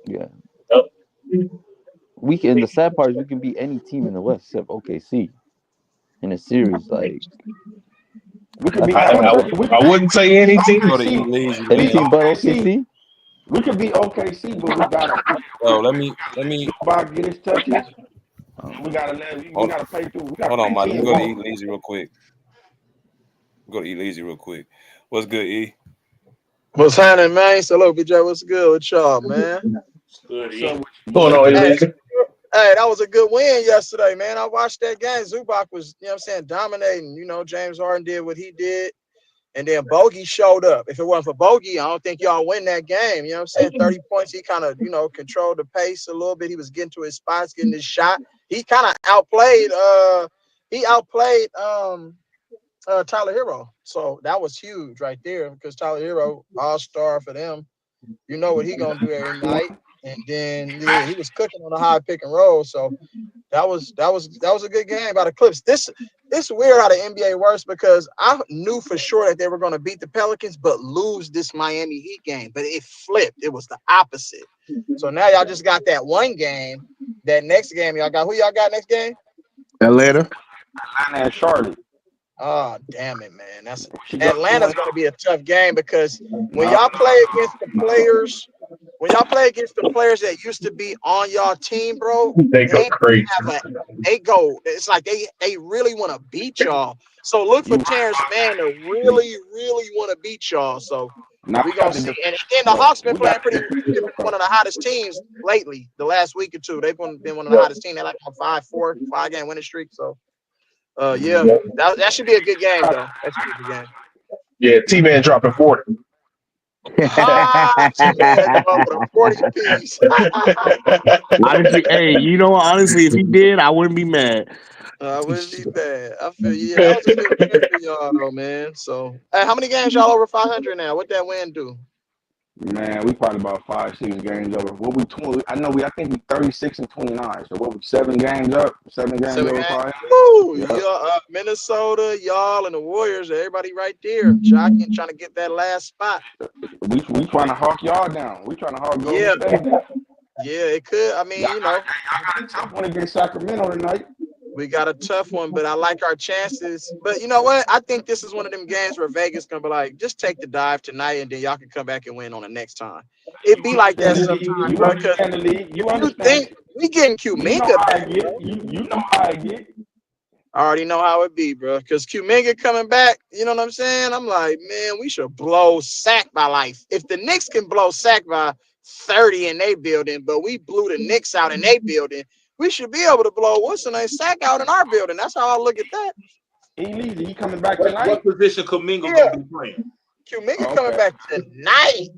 Yeah. that. We can, and the sad part is we can beat any team in the West except OKC in a series. Like We could that's be, the I, sad I, part. I wouldn't say any team. Go to eat OKC. lazy, Any man. team but OKC. OKC. We could be OKC, but we gotta Yo, let me Zubac get his touches. Um, We hold, gotta play through. We gotta hold on, play Mike. Let me team go to ball. eat lazy real quick. Go to eat lazy real quick. What's good, E? What's happening, man? So, look, BJ, what's good with y'all, man? It's good. So Going on, Hey, Elise? that was a good win yesterday, man. I watched that game. Zubac was, you know what I'm saying, dominating. You know, James Harden did what he did. And then Bogey showed up. If it wasn't for Bogey, I don't think y'all win that game. You know what I'm saying? 30 points. He kind of, controlled the pace a little bit. He was getting to his spots, getting his shot. He kind of outplayed Tyler Hero. So that was huge right there because Tyler Hero, all-star for them. You know what he gonna do every night. And then yeah, he was cooking on a high pick and roll. So that was a good game by the Clips. It's weird how the NBA works because I knew for sure that they were going to beat the Pelicans but lose this Miami Heat game. But it flipped. It was the opposite. So now y'all just got that one game. That next game y'all got. Who y'all got next game? Atlanta. Atlanta and Charlotte. Oh, damn it, man. That's She got Atlanta's 2-0. going to be a tough game because when No, y'all play against the players, that used to be on y'all team, bro, They go they crazy. it's like they really want to beat y'all. So look for you Terrence Mann to really, really want to beat y'all. So now we're we gonna got the see. And defense, then the though. Hawks been We playing got pretty been one of the hottest teams lately, the last week or two. They've been one of the hottest teams. They're like a 5-game winning streak. So yeah, that should be a good game though. That should be a good game. Yeah, T-Man dropping 40. T-Man come up with a 40 piece. Honestly, hey, you know what? Honestly, if he did, I wouldn't be mad. Wouldn't be bad. I feel you. Yeah, that was a good win for y'all though, man. So hey, how many games y'all over 500 now? What that win do? Man, we probably about 5-6 games over. What we 20? I think we 36 and 29. So what we 7 games up? 7 games 7 over games. 500. Woo! Yep. Y'all, Minnesota, y'all, and the Warriors. Everybody right there, jockeying, trying to get that last spot. We trying to hawk y'all down. We trying to hawk Golden Yeah, State down. yeah, it could. I mean, Y'all got a tough one against Sacramento tonight. we got a tough one, but I like our chances. But you know what? I think this is one of them games where Vegas gonna be like, just take the dive tonight, and then y'all can come back and win on the next time. It be like that sometimes, You bro. Because understand the league. You you understand. think we getting You know Kuminga how I back, get. bro. You know how I get. I already know how it be, bro. Because Kuminga coming back, you know what I'm saying? I'm like, man, we should blow Sac by life. If the Knicks can blow Sac by 30 in their building, but we blew the Knicks out in their building, we should be able to blow what's the name Sac out in our building. That's how I look at that. He coming back What tonight. position Kuminga Yeah, gonna be playing? Kuminga Okay. coming back tonight.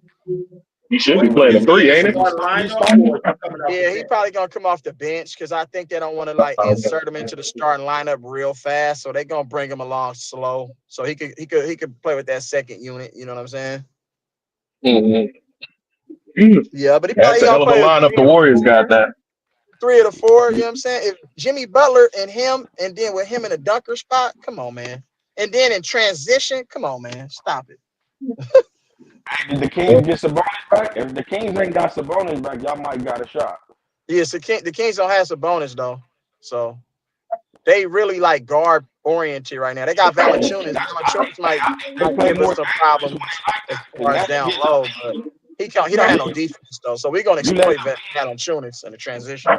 He should What be playing a is he 3, in ain't it? start lineup or is he coming off the Yeah, he bench? probably gonna come off the bench because I think they don't want to like insert him into the starting lineup real fast. So they're gonna bring him along slow. So he could play with that second unit, you know what I'm saying? Mm-hmm. Yeah, but he That's probably a gonna hell of a play lineup the Warriors got that. 3 of the 4, you know what I'm saying? If Jimmy Butler and him, and then with him in a dunker spot, come on, man. And then in transition, come on, man. Stop it. Did the Kings get Sabonis back? If the Kings ain't got Sabonis back, y'all might got a shot. Yes, the Kings don't have some bonus though. So they really like guard oriented right now. They got Valanciunas. Valanciunas might Play give us more some defense when problems they as like that. far And as that's down getting low, but he don't have no defense though. So we're gonna you let exploit Valanciunas in the transition.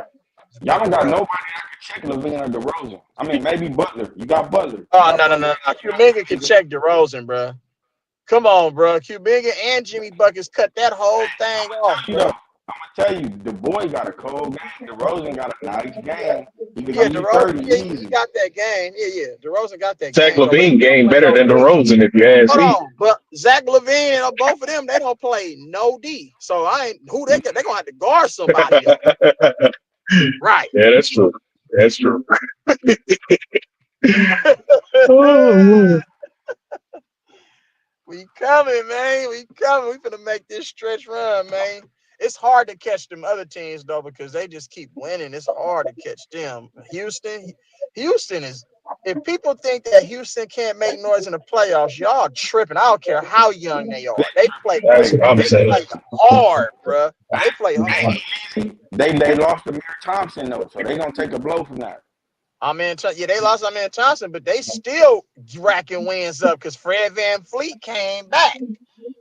y'all don't got nobody that can check Levine or DeRozan. I mean, maybe Butler. You got Butler. You Oh got no. Butler. Kuminga can check DeRozan, bro. Come on, bro. Kuminga and Jimmy Buckets cut that whole thing off, You know, bro. I'm gonna tell you, the boy got a cold game. DeRozan got a nice game. He could Yeah, give you 30 DeRozan, he easy. got that game. Yeah. DeRozan got that Zach game, though. But he Levine don't game play better no than D. DeRozan, if you ask Hold me. on. But Zach Levine and both of them, they don't play no D. So they gonna have to guard somebody. Right. Yeah, that's true. That's true. Oh, We coming, man. We coming. We finna make this stretch run, man. It's hard to catch them other teams though because they just keep winning. It's hard to catch them. Houston is. If people think that Houston can't make noise in the playoffs, y'all tripping. I don't care how young they are. They play that's what I'm saying. hard, bruh. They play hard. They lost to Amir Thompson though, so they gonna take a blow from that. They lost Amen Thompson, but they still racking wins up because Fred VanVleet came back.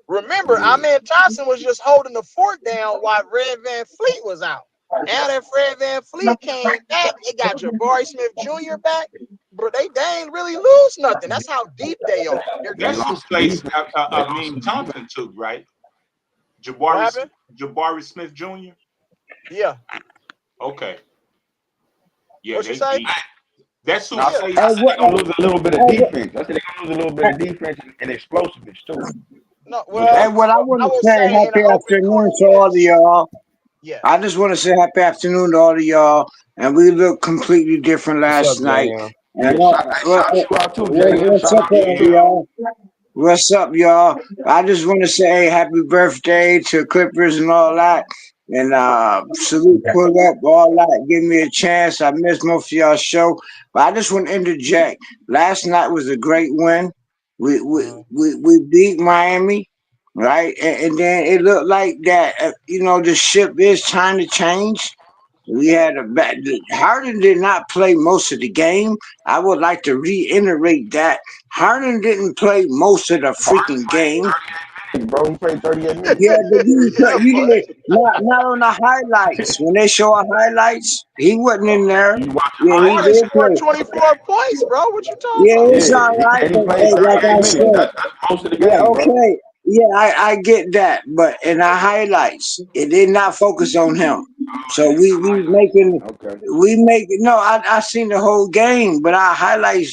Remember, Amen Thompson was just holding the fort down while Fred VanVleet was out. Now that Fred VanVleet came back, they got Jabari Smith Jr. back, but they ain't really lose nothing. That's how deep they are. They're That's deep. whose place Thompson took, right? What happened? Jabari Smith Jr. Yeah. Okay. Yeah, What you they say? deep. That's who I place. said they gonna lose a little bit of defense. I said they gonna lose a little bit of defense and explosiveness too. No, With well, And what I want I to would say, say in an happy open court, afternoon to all of yes. y'all. Yeah. I just want to say happy afternoon to all of y'all. And we looked completely different What's last up, night. JM? And Yeah, shout you out too, JM. what's Shout up out to to all of you. y'all? What's up, y'all? I just want to say happy birthday to Clippers and all that. And salute, pull up, all that. Give me a chance. I missed most of y'all's show. But I just want to interject. Last night was a great win. We beat Miami, right? And then it looked like that, the ship is trying to change. We had a bad. Harden did not play most of the game. I would like to reiterate that Harden didn't play most of the freaking game. Bro, he played 38 minutes. Yeah, but Yeah, you boy. did not on the highlights. When they show our highlights, he wasn't in there. You watch Yeah, he Harden did scored play. 24 points, bro. What you talking Yeah, about? it's Yeah, all right. he But played hey, like 38 I minutes. said, That's most of the yeah, game, bro. okay. Yeah, I get that. But in our highlights, it did not focus on him. So Okay. we make no, I seen the whole game, but our highlights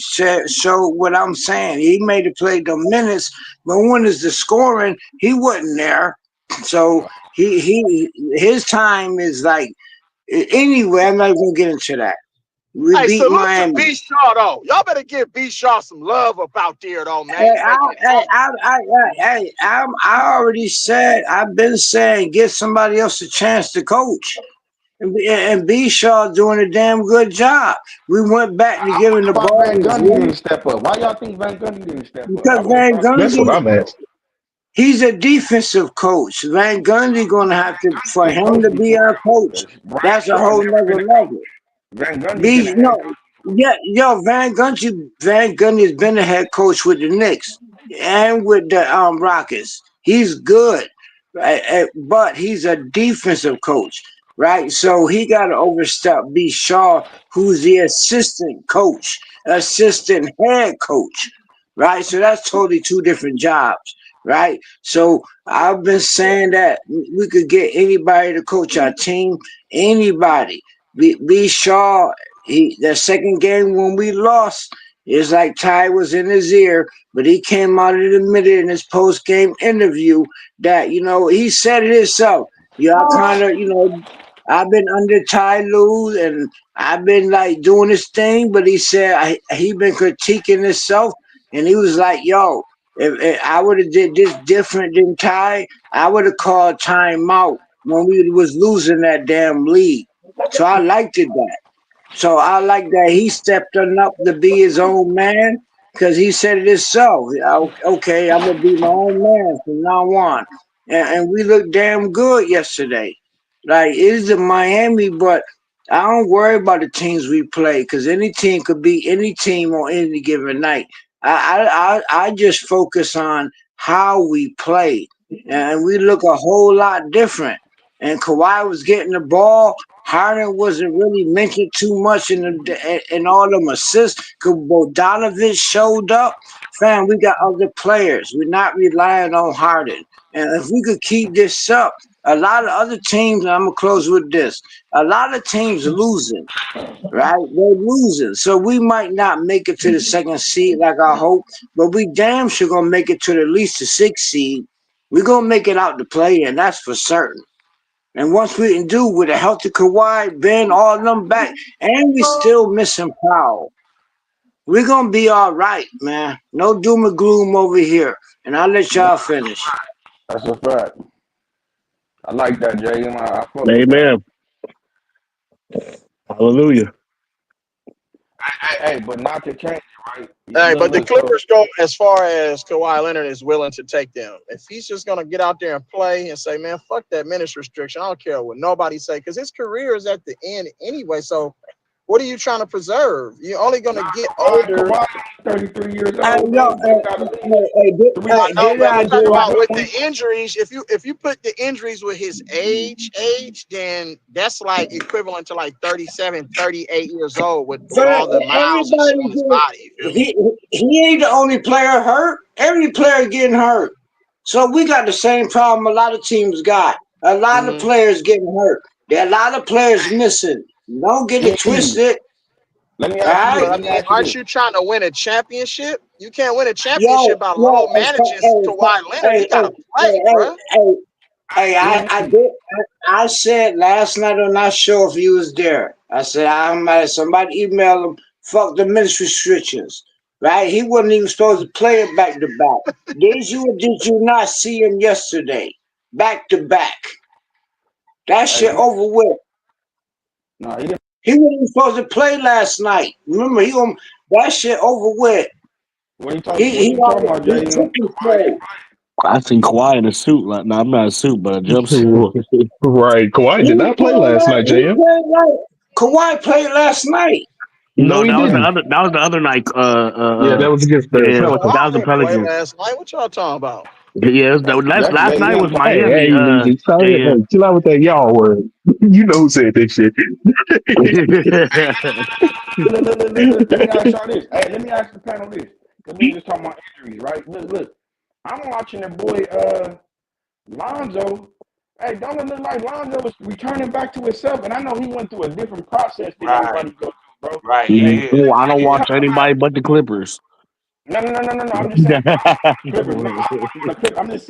show what I'm saying. He made it play the minutes, but when it's the scoring, he wasn't there. So his time is like anyway, I'm not gonna get into that. We Hey, beat salute to Miami. B Shaw though. Y'all better give B Shaw some love up out there though, man. Hey, He making it happen. I already said, I've been saying, give somebody else a chance to coach. And B Shaw doing a damn good job. We went back to giving the Why ball Van to Gundy Jim didn't step up? Why y'all think Van Gundy didn't step up? because That was a Van fact. That's what Gundy, I'm asking. he's a defensive coach. Van Gundy gonna have to, for He him coached to be before our coach. that. Brian That's a Shaw whole never been nother a coach. level. Van Gundy been B a head no, yeah, yo, Van Gundy has been a head coach with the Knicks and with the Rockets. He's good, right? But he's a defensive coach, right? So he got to overstep B Shaw, who's the assistant coach, assistant head coach, right? So that's totally two different jobs, right? So I've been saying that we could get anybody to coach our team, anybody. B Shaw, the second game when we lost, it's like Ty was in his ear, but he came out and admitted in his post game interview that, he said it himself. Y'all kind of, I've been under Ty Lue and I've been like doing this thing, but he said he been critiquing himself and he was like, yo, if I would have did this different than Ty, I would have called time out when we was losing that damn league. So I liked it that. So I like that he stepped on up to be his own man because he said it himself. Okay, I'm gonna be my own man from now on, and we looked damn good yesterday. Like it's the Miami, but I don't worry about the teams we play because any team could beat any team on any given night. I just focus on how we play, and we look a whole lot different. And Kawhi was getting the ball. Harden wasn't really mentioned too much in all them assists. Cause Bogdanovic showed up. Fam, we got other players. We're not relying on Harden. And if we could keep this up, a lot of other teams, and I'm gonna close with this. A lot of teams are losing, right? They're losing. So we might not make it to the second seed like I hope, but we damn sure gonna make it to at least the sixth seed. We're gonna make it out to play, and that's for certain. And once we can do with a healthy Kawhi, Ben, all of them back, and we still missing Powell, we're gonna be all right, man. No doom and gloom over here. And I'll let y'all finish. That's a fact. I like that, Jay. I fuck with that. Amen. Hallelujah. Hey, but not to change it, right? Hey, Look, but the look. So Clippers go as far as Kawhi Leonard is willing to take them. If he's just gonna get out there and play and say, "Man, fuck that minutes restriction," I don't care what nobody say, because his career is at the end anyway. So, what are you trying to preserve? You're only gonna get older. Kawhi 33 years Hey, old, yo, bro. Best out of the league. hey, I know, did but I'm I talking do? about with the injuries. If you put the injuries with his age, then that's like equivalent to like 37, 38 years old with all the miles and shit on Everybody his get body. You feel me? he ain't the only player hurt. Every player getting hurt. So we got the same problem a lot of teams got. A lot of Mm-hmm. players getting hurt. There are a lot of players missing. Don't get it E. twisted. Let me All ask you right. this. But I Let me mean, ask you aren't this. you trying to win a championship? You can't win a championship Yo, by yo, low managing Kawhi Leonard. hey, He hey, gotta hey, play, hey, bro. hey, hey, I E. did. I said last night, I'm not sure if you was there. I said I might somebody email them. Fuck the minutes restrictions. right? He wasn't even supposed to play it back to back. Did you or did you not see him yesterday? Back to back. That shit Hey, over with. no, he didn't. He wasn't even supposed to play last night. Remember, that shit over with. What you talking? What He you talking about, he JM? took his play. I think Kawhi in a suit. Like, no, I'm not a suit, but a jumpsuit. Right. Kawhi did not play last night, JM. Kawhi played last night. No, No, he that was the didn't. other. That was the other night. Yeah, that was against the Yeah, Pelicans. that was Kawhi the didn't play Pelicans. last night. What y'all talking about? Yeah, last night was Hey, Miami. hey, Legion, Yeah. hey, chill out with that y'all word. You know who said this shit. Look, let me ask y'all this. Hey, let me ask the panel this. Cause we just talking about injuries, right? Look. I'm watching the boy Lonzo. Hey, don't it look like Lonzo was returning back to himself? And I know he went through a different process than Right, everybody goes through, bro. right. He Hey, did. Oh, I He don't he did. watch coming anybody back. but the Clippers. No. I'm just saying, Clippers. No, the Clippers. I'm just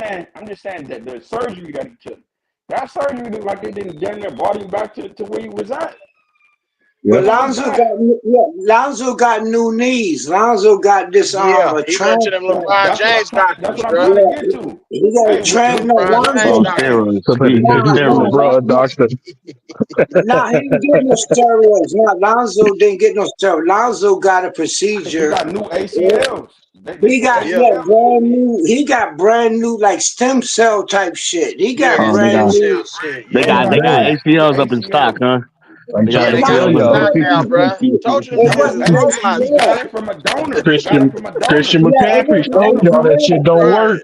saying that the surgery that he took. That surgery looked like it didn't get in there, brought him back to where he was at. Yeah. But He was back. Lonzo got new knees. Lonzo got this Yeah, a he went to them transplant. LeBron James That's doctors, what I'm bro. trying to Yeah, get to. he got a Hey, trans. No, LeBron James Lonzo. Oh, doctors. steroids. So He his did steroids. LeBron doctor. He didn't get no steroids. No, Lonzo didn't get no steroids. Lonzo got a he procedure. got new ACLs. They He put got Yeah, ACLs in his brand knee. new. He got brand new like stem cell type shit. He yeah, got that Oh, they brand stem got cell new. shit. they Oh, got Yeah, they got dang. New ACLs up in stock, ACLs. huh? I'm They got yeah, trying they to got tell them ACLs in up in y'all. stock stock. now, bro. Told you them It boys wasn't is Hey, no robots, he man. got ACL. it from a donor. He got it Christian from a Christian donor. Yeah, it McCaffrey wasn't no told y'all that shit ACL. don't Right. work.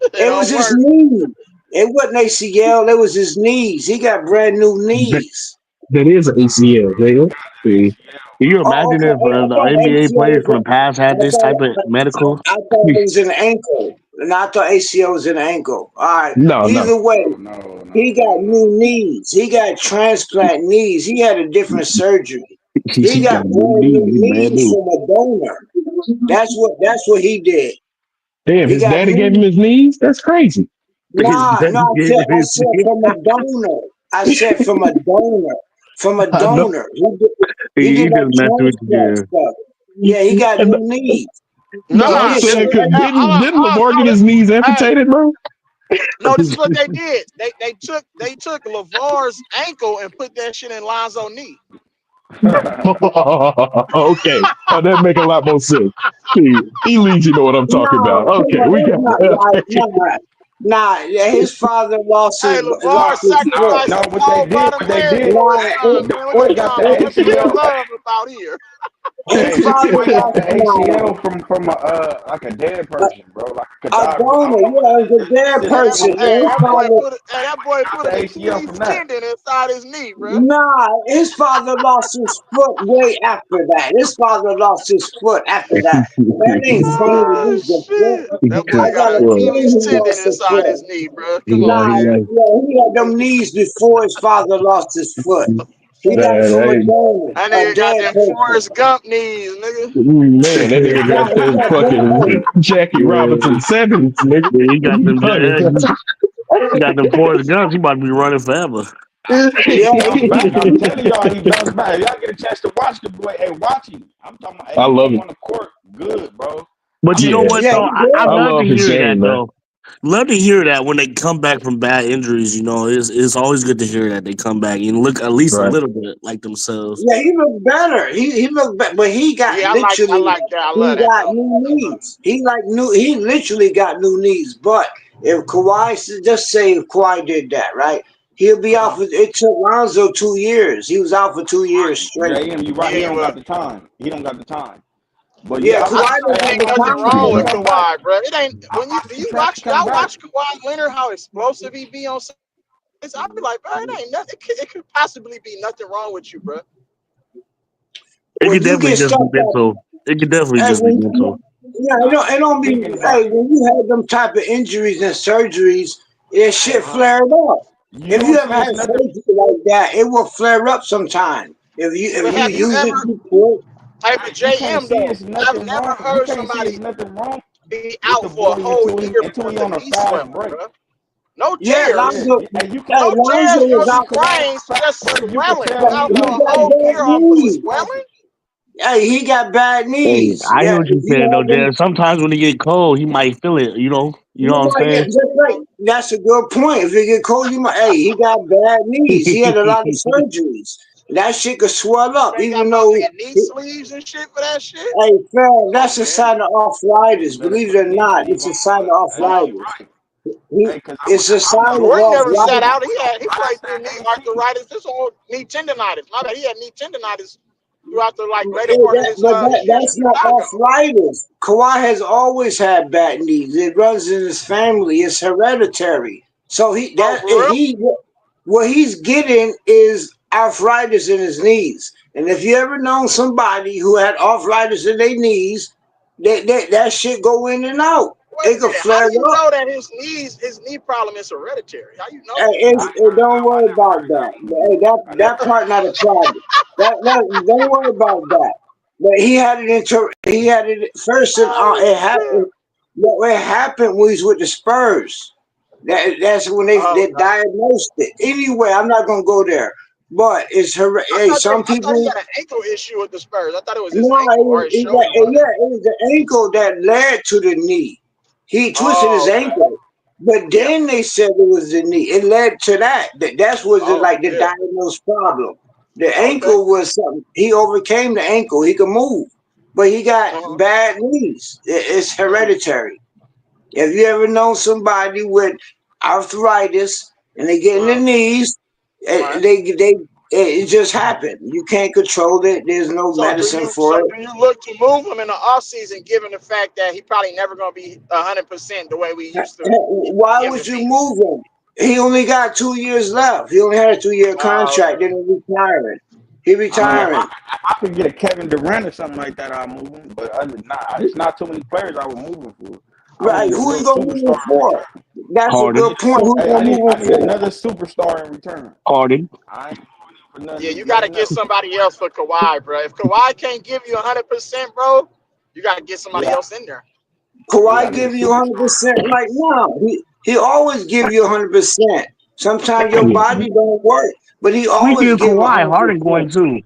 It It was don't his work. knee. It wasn't ACL. It was his knees. He got brand new That, knees. that is an ACL, Dale. See, Can you Oh, imagine okay. if I the thought NBA ACL players was. from the past had I this type of thought. medical? I thought it was an ankle, and I thought ACL was an ankle. All right. no. Either way, he got No. new knees. He got transplant knees. He had a different surgery. He He got got new brand new knees. He brand knees new. from a donor. That's what he did. Damn, He his got daddy gave him new. his knees? That's crazy. His Nah, no, daddy gave him I his said from a donor. I said from a donor. From a I know. donor. He did he like just messed with transplant you. stuff. Yeah, he got And new knees. no, He I'm Nah, did shoot. saying, some. cause didn't Lamar get No, his knees hey, amputated, bro? no, this is what they did. They took LeVar's ankle and put that shit in Lonzo's knee. Okay. Oh, that make a lot more sense. See, Elite, you know what I'm talking about. No, come Okay, on, we that's got not right. it. Nah, nah. Yeah, his father Hey, LeVar lost his foot. sacrificed No, his whole bottom leg for his Nah, son, the man. What boy you got talking the about? Let's share ACL. love about here. his Hey, the father boy got lost. the Nah, ACL from a like a dead a, person, bro, like a a cadaver. I donor. don't know what Yeah, it was a dead the Hey, person. system Yeah, is. that boy Got put the an ACL Achilles from that. tendon inside his knee, bro. nah. His father lost his foot way after that. His father lost his foot after that. That ain't funny to Oh lose the foot. shit! That boy I got got a an Well, friend Achilles who tendon lost a inside foot. his knee, bro. he Come on, got, Nah, he man. got, yeah, he had them knees before his father lost his foot. He got it man, from a hey, donor, That a nigga got dead them person. Forrest Gump knees, nigga. man, that nigga Nah, got he them got dead. fucking Jackie Robinson sevens, nigga. Yeah, he What got you them. talking He got them Forrest Gumps. He about to be running forever. Hey, he Yeah, bounced back. I'm telling y'all, he bounced back. If y'all get a chance to watch the boy, hey, watch him. I'm talking about, hey, I he love came it. on the court good, bro. But you I'm know Yeah, what yeah, though? he I I did. love to love his hear that game, man. though. Love to hear that when they come back from bad injuries. You know, it's always good to hear that they come back and look at least a Right. little bit like themselves. Yeah, he looked better. He looked better, but he got Yeah, I literally like that. I he love that got though. new knees. He literally got new knees. But if just say if Kawhi did that, right? He'll be out for. It took Lonzo 2 years. He was out for 2 years straight. JM, you right. Yeah, He he don't was. got the time. He don't got the time. But Yeah, yeah, I Kawhi still don't I got think the watch nothing him. time He wrong for with can that. come back. Kawhi, bro. It ain't I when you watch do him you trying to watch come y'all back. watch Kawhi Leonard how explosive he be on. I be like, bro, it ain't nothing. It could possibly be nothing wrong with you, bro. It When could you definitely get just stuck be up, mental. It could definitely hey, just be mental. yeah, Nah, it don't be. thinking about Hey, when you have them type of injuries and surgeries, it shit flared up. you If you don't ever see had it's nothing. surgery like that, it will flare up sometime. But If you have you use it ever, too quick, hey, but You can't JM see though, it's I've nothing never wrong. You heard can't see it's somebody nothing wrong be with out the for a boy whole year until because he of on a knee fast swelling, break. bro. No yeah, tears, Lonzo, Yeah, and you hey, can no Lonzo tears, no was out. fast sprains, just break. You can swelling. tell You But he out he for a like got whole bad year he off of moving knees. fast. swelling? Hey, he got bad Hey, knees. I Yeah, hear what if you're saying though, you haven't, Dad. Sometimes when it get cold, he might feel it. You know what I'm yeah, saying? just like that's a good point. If it get cold, you might. Hey, he got bad knees. He had a lot of surgeries. That shit could swell up, They got even though. motherfucking knee sleeves and shit for that shit. Hey, fam, Come that's on, a man. sign of arthritis. Better Believe put it or a knee not, sleeve it's on. a sign of Hey, you arthritis. right. He, Hey, cause it's a sign I of Jordan never was sat arthritis. out. He I played through said knee that too. arthritis. This whole knee tendonitis. My bad. He had knee tendonitis throughout the like greater part of his years in That's not Chicago. arthritis. Kawhi has always had bad knees. It runs in his family. It's hereditary. So Oh, for real? what he's getting is arthritis in his knees. And if you ever known somebody who had arthritis in their knees, that shit go in and out. Wait It a could minute. How flare do you up. know that his knee problem is hereditary? How you know that? Don't worry about that. Hey, I never that part not a problem. Don't worry about that. But he had it first, and Oh it shit. happened. What happened when he was with the Spurs. That's when Oh, they okay. diagnosed it. Anyway, I'm not gonna go there. But it's her. Hey, some I thought he people. had an ankle issue with the Spurs. I thought it was his No, ankle or his shoulder, one of them. it was the ankle that led to the knee. He twisted his Oh, okay. ankle, but Yeah. then they said it was the knee. It led to that. That's was Oh like the shit. diagnosed problem. The Okay. ankle was something. He overcame the ankle. He could move, but he got Uh-huh. bad knees. It's Mm. hereditary. If you ever know somebody with arthritis and they get in the Uh-huh. knees, Right. it just happened. You can't control it. There's no medicine for So it. do you look to move him in the offseason, given the fact that he probably never gonna be 100% the way we used to Why him to would you be? move him? He only got 2 years left. He only had a 2 year Oh, contract. okay. Then he's retiring. He I mean, Oh, retiring. if I could get a Kevin Durant or something like that, I'll move him. But other than not, it's not too many players I would move him for. I would Right. need a Who real you gonna move superstar him in for? return. That's a Harden. good point. Who you Hey, gonna move I him need for? another superstar in return. Harden. I ain't moving him for yeah, you nothing, got to nothing get else. somebody else for Kawhi, bro. If Kawhi can't give you 100%, bro, you got to get somebody Yeah, else in there. yeah, I Kawhi need a give you superstar. 100% right now. He always give you 100%. Sometimes your Yeah. body don't work, but he We always give give Kawhi. Harden 100%. going too.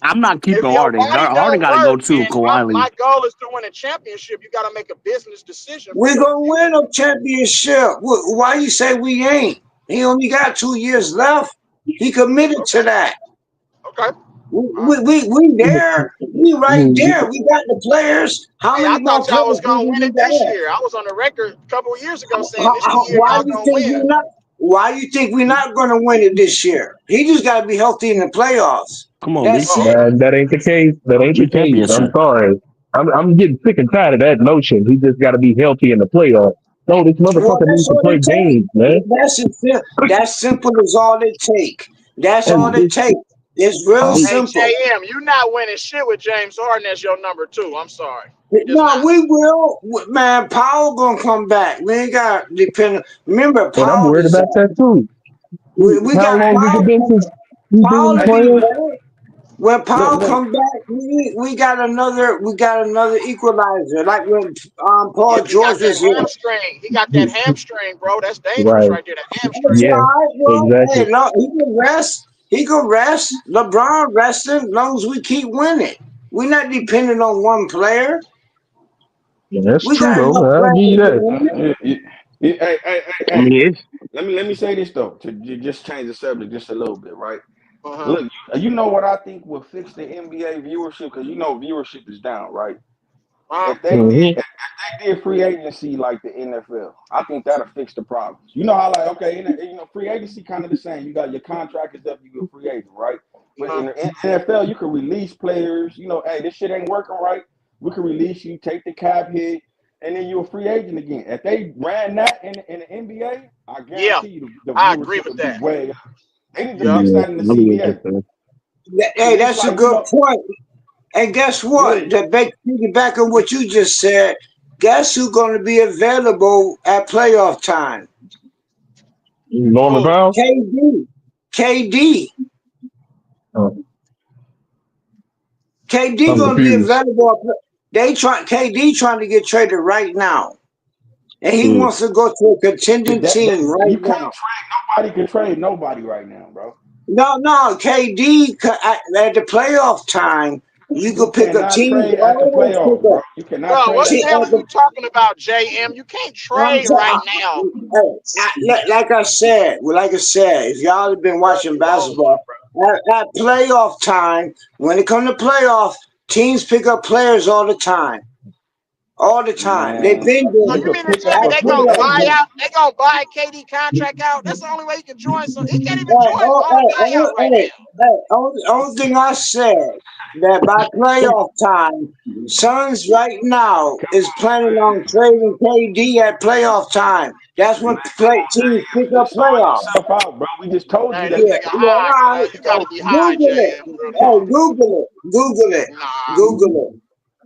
I'm not keeping If your Harden. body Harden don't got to go work, too. and Kawhi my leave. goal is to win a championship, you got to make a business decision for We're your gonna future. win a championship. Why you say we ain't? He only got 2 years left. He committed Okay. to that. Okay. All right. We there. We right there. We got the players. How Hey, I many more thought y'all players was do gonna we win need it to this add? year. I was on the record a couple of years ago saying this the year Why y'all you gonna think win. we not? Why you think we're not gonna win it this year? He just got to be healthy in the playoffs. Come on, B. That's Oh, it. okay. That ain't the case. That ain't the case. I'm Championship. sorry. I'm getting sick and tired of that notion. He just got to be healthy in the playoffs. No, this Well, motherfucker that's needs to all play it takes. games, man. That's simple as all it take. That's And all it takes. It's real Hey simple. JM, you're not winning shit with James Harden as your number two. I'm sorry. You just No, not. we will. Man, Powell gonna come back. We ain't got to depend. Remember, I'm Powell worried is about that too. we How got long has it Powell. been since he's Powell been will Hey, be playing? back. When look, Powell look, come back, we got another equalizer. Like when Yeah, Paul but he got George that was here. hamstring. He got that hamstring, bro. That's dangerous Right. right there. The That's hamstring. Yeah. all right, bro. Hey, Exactly. no, he can rest. He can rest. LeBron resting as long as we keep winning. We're not dependent on one player. Yeah, that's We true got though. enough I'll players give you to that. win it. I hey. mean, it's Let me say this though to just change the subject just a little bit, right? Uh-huh. Look, you know what I think will fix the NBA viewership because you know viewership is down, right? Uh-huh. Hmm. If they did free agency like the NFL, I think that'll fix the problems. You know how like okay, free agency kind of the same. You got your contract is up, you a free agent, right? But Uh-huh. in the NFL, you can release players. You know, hey, this shit ain't working right. We can release you, take the cap hit, and then you're a free agent again. If they ran that in the NBA, I Yeah, guarantee you the I agree viewership with would be that. way up. They need to Yep. fix Yeah, that in the I believe CBA. that. Hey, Cause it's that's a like, good point. And guess what? yeah, To piggyback on what you just said, guess who's going to be available at playoff time? Norman Who? Powell. KD. KD. Oh, KD I'm going to be confused. available. KD trying to get traded right now. And he mm, wants to go to a contending that team right you can't now. trade nobody can trade nobody right now, bro. No, KD at the playoff time, you You could pick up cannot teams. trade at the Always pick playoffs, bro. up. You cannot Bro, trade what at the the hell are At you the, playoffs. talking about, JM? You can't I'm trade right now. t- like I said, if y'all have been Bro, watching you over, basketball, bro. at playoff time, when it comes to playoff, teams pick up players all the time. All the time. They've Man, been So doing you you it. could mean to pick tell up me a At they free gonna buy playoff, agent. out? They gonna buy KD contract out? That's the only way he can join. So he can't even join on a buyout right now. only thing I said that by playoff time, Suns right now is planning on trading KD at playoff time. That's when teams pick up Just saw playoffs. yourself out, bro. We just told you Man, that. this Yeah, nigga yeah, all high, right. cuz. You gotta be high, Google it. JM. Real Hey, talk. Google it, Nah, Google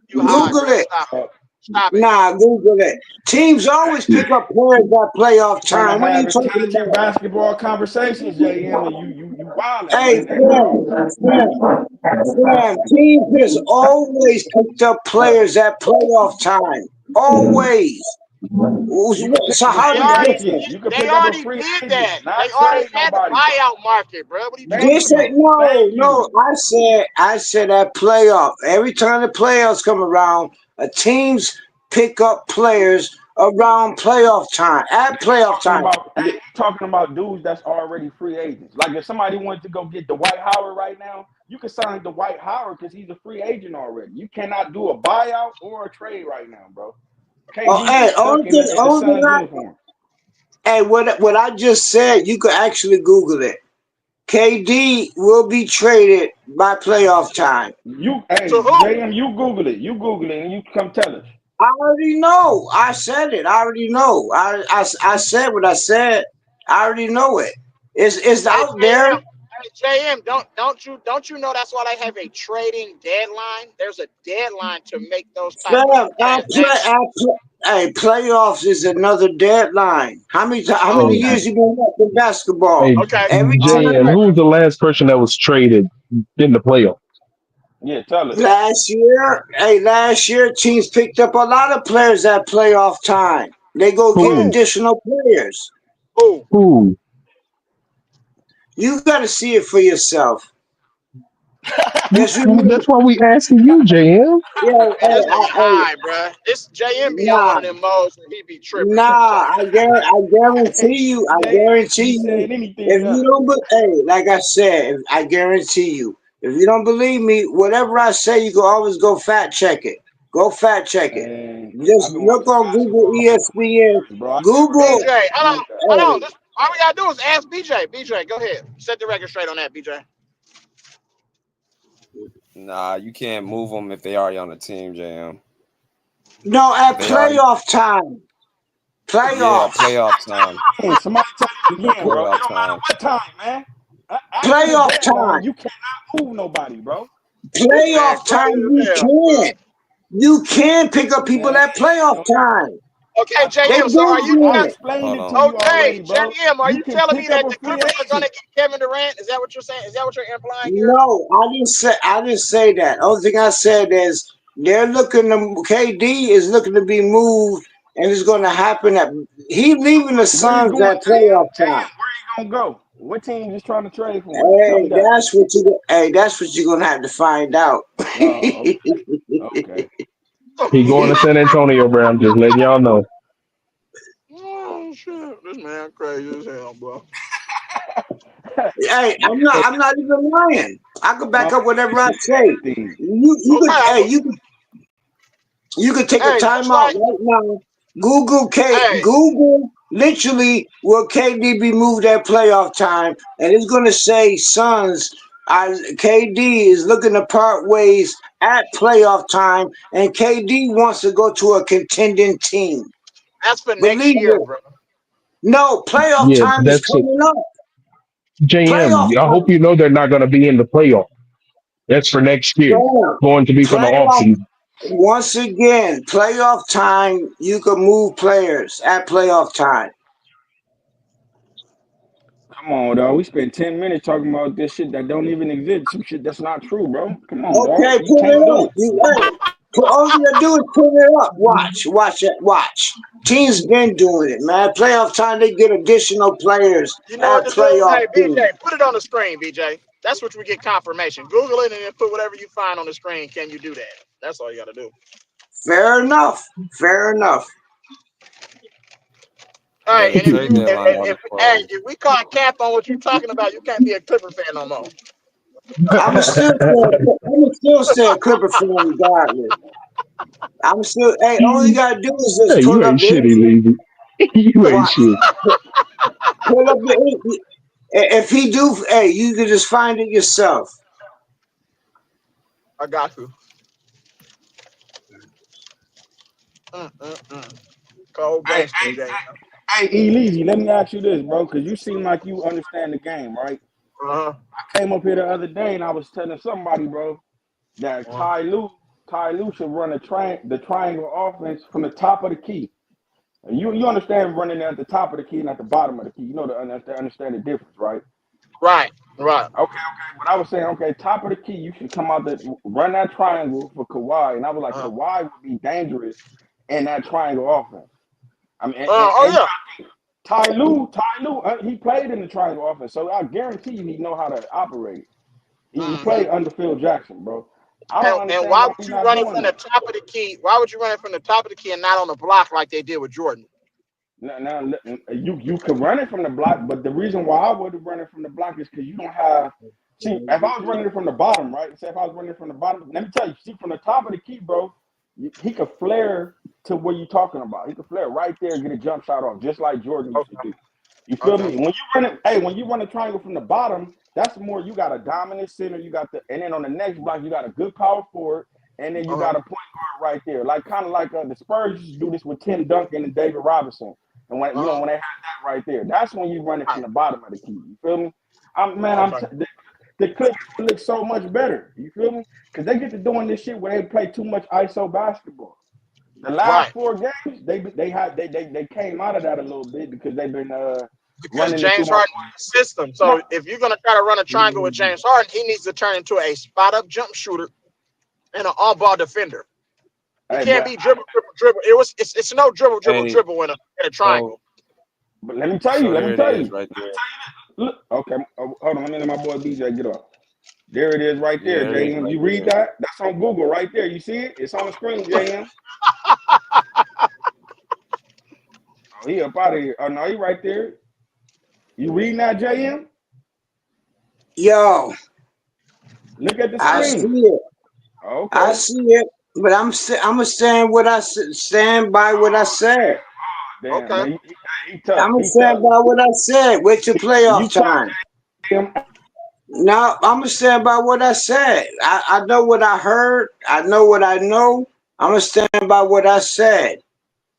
you it, high, Google bro. it. Stop it. Uh, Stop it. Nah, Google it. Teams always pick up players at playoff trying to time. What are have you talking intelligent about? basketball conversations, JM, and you wilding Hey, right now, bro. Sam, teams has always picked up players at playoff time. Always. You could pick So up a how They is free it already different? agent. You could they pick up a already free did that. agent, They not already trade had the nobody, bro. buyout market, bro. What are you Thank They talking said about? you. Thank no. you. I said that playoff. Every time the playoffs come around, teams pick up players around playoff time. At playoff Talking time. about hey, you talking about dudes that's already free agents. Like if somebody wanted to go get Dwight Howard right now, you can sign Dwight Howard because he's a free agent already. You cannot do a buyout or a trade right now, bro. KD Hey, is stuck in the only thing Suns uniform. what I just said, you could actually Google it. KD will be traded by playoff time. To Hey, who? JM, you Google it. You Google it and you come tell us. I already know. I said it. I already know. I said what I said. I already know it. It's Hey out there. JM. Hey JM, don't you know that's why they have a trading deadline? There's a deadline to make those type Fam, of transactions. hey, playoffs is another deadline. How many Oh, Hey, okay. years you been watching basketball? hey, Okay. Every All right, JM, time okay, who bro. was the last person that was traded in the playoffs? Yeah, tell us. last year teams picked up a lot of players at playoff time. They go get Who? Who? additional players. Who? Who? You got to see it for yourself. You, Just remember, that's why we asking you, JM. yeah, Man, this nigga high, bro. This JM be on nah, one of them modes where he be tripping. What are you nah. talking about? I guarantee you. I JM guarantee be you. saying If anything you else. don't, hey, like I said, I guarantee you. If you don't believe me, whatever I say, you can always go fact check it. Go fact check it. And Just I've been look watching on Google basketball for 20 ESPN. years, bro. I never Google, heard BJ, anything like that. hold on. hey, All we gotta do is ask BJ. BJ, go ahead. Set the record straight on that, BJ. Nah, you can't move them if they already on the team, JM. no, at They already, playoff time. yeah, Playoffs. playoff time. Hey, somebody tell us again, bro. It Playoff don't matter time. what time, man. After the Playoff deadline, time. you cannot move nobody, bro. This man Playoff time, crazy you as hell, bro. can. You can pick up people Man, at playoff time. Okay, They JM. So are been you doing I telling? it. explained Hold it to on. you Okay, already, bro. JM, are You you can telling me pick up that a the free Clippers are gonna agent. get Kevin Durant? Is that what you're saying? Is that what you're implying here? No, I didn't say that. Only thing I said is they're looking to KD is looking to be moved, and it's going to happen. He leaving the Where he Suns going, at playoff time. Where he gonna go? What team is trying to trade for him? Tell Hey, me that. that's what you're gonna have to find out. Oh, okay. He going to San Antonio, bro. I'm just letting y'all know. Oh shit, this man crazy as hell, bro. Hey, I'm not even lying. I can back My up whatever I man say. said anything. Okay, You could take a hey, just timeout like right now. hey, Google literally will KD be moved at playoff time, and it's gonna say Suns. KD is looking to part ways at playoff time, and KD wants to go to a contending team. that's for next Believe year, it. bro. No, playoff Yeah, time is that's it. coming up. JM, Playoff I hope time. you know they're not going to be in the playoff. That's for next year. Bam. Going to be for the Playoff. offseason. Once again, playoff time. You can move players at playoff time. Come on, dog. We spent 10 minutes talking about this shit that don't even exist. Some shit that's not true, bro. Come on, dog. Okay, You pull it can't do up. it. You right. All you gotta do is put it up. Watch it. Watch. Teams been doing it, man. Playoff time, they get additional players You know what at to do? playoff Hey, teams. BJ, put it on the screen, BJ. That's what we get confirmation. Google it and then put whatever you find on the screen. Can you do that? That's all you got to do. Fair enough. Fair enough. All Yeah, right, the and trade deadline on the hey, 12th. if we call cap on what you're talking about, you can't be a Clipper fan no more. I'm still say a Clipper fan regardless. Hey, all you gotta do is Hey, just you pull up ain't the shitty, Leavy. You ain't watch. shit. Pull up the if he do, hey, you can just find it yourself. I got you. Mm. Cold Hey, gangster, Jay. hey, Elise, let me ask you this, bro, because you seem like you understand the game, right? Uh-huh. I came up here the other day and I was telling somebody, bro, that Ty Lue should run the triangle offense from the top of the key. And you understand running at the top of the key and at the bottom of the key. You know to understand the difference, right? Right. Okay. But I was saying, okay, top of the key, you should come out run that triangle for Kawhi. And I was like, Uh-huh. Kawhi would be dangerous in that triangle offense. I mean, Oh and yeah. Ty Lue, he played in the triangle offense, so I guarantee you he know how to operate. He played under Phil Jackson, bro. I don't And understand why why would he's you not run it doing from the that. top of the key? Why would you run it from the top of the key and not on the block like they did with Jordan? Now you can run it from the block, but the reason why I would run it from the block is because you don't have. See, if I was running it from the bottom, right? Say if I was running it from the bottom, let me tell you, see, from the top of the key, bro, he could flare to what you're talking about. He could flare right there and get a jump shot off, just like Jordan used to do. You feel me? When you run a triangle from the bottom, that's more you got a dominant center, and then on the next block you got a good power forward, and then you got a point guard right there, like kind of like the Spurs used to do this with Tim Duncan and David Robinson, and when when they had that right there, that's when you run it from the bottom of the key. You feel me? The Clippers look so much better. You feel me? Because they get to doing this shit where they play too much ISO basketball. The last 4 games, they came out of that a little bit because they've been Because running it through James my Harden system. So if you're gonna try to run a triangle with James Harden, he needs to turn into a spot up jump shooter and an on ball defender. He can't be dribble. It's no dribble in a triangle. But let me tell you. Here it is right there. Look, okay, hold on. Let me let my boy BJ get up. There it is right there, Yeah, it is JM. right You read there. that? That's on Google right there. You see it? It's on the screen, JM. Oh, he up out of here. Oh, no, he right there. You reading that, JM? Yo, Look at the I see screen. it. Okay. I see it. But I'm gonna stand stand by what I said. Damn, man. He tough. I'm gonna He stand tough. by what I said. Wait till You playoff tough, time. JM. No, I'm gonna stand by what I said. I know what I heard. I know what I know. I'm gonna stand by what I said.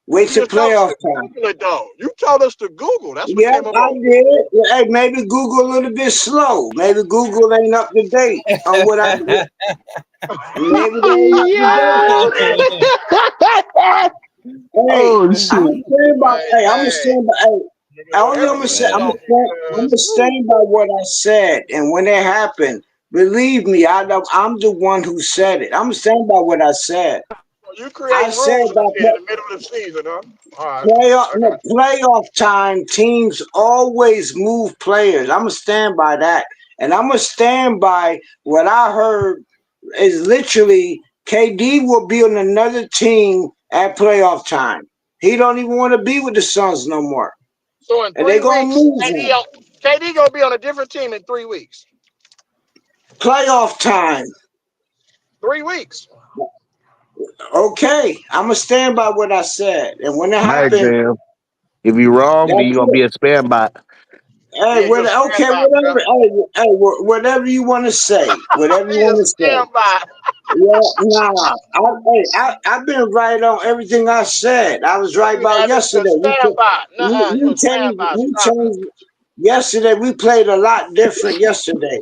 Wait You till just told us playoff to time. Google it though. You told us to Google. That's what Yep, came up I on did. Hey, maybe Google a little bit slow. Maybe Google ain't up to date on what I did. Maybe they ain't up to date. Hey, Oh I'm shit. gonna stand by. Hey, I'm gonna Hey, stand by. Hey, only I'm gonna everything say. Man, I'm talking gonna because stand by what I said, and when it happened, believe me, I'm the one who said it. I'm gonna stand by what I said. you I creating said rules that in the middle of the season, huh? All right, playoff, I no, got playoff time, teams always move players. I'm gonna stand by that, and I'm gonna stand by what I heard is literally KD will be on another team at playoff time. He don't even want to be with the Suns no more, So in and they 3 gonna weeks, move him. KD gonna be on a different team in 3 weeks. Playoff time. 3 weeks. Okay, I'm gonna stand by what I said, and when it All right, happened, Jam. If you're wrong, then that's you're gonna be it. a spam bot. Hey, Yeah, you're a standby, bro. whatever. Whatever you want to say, whatever you You're a want to say. standby. Yeah, nah. I've been right on everything I said. I was right You about have it. You're a yesterday. standby. Nuh-uh. You're a We changed. standby. We Stop it. changed. Yesterday we played a lot different. Yesterday,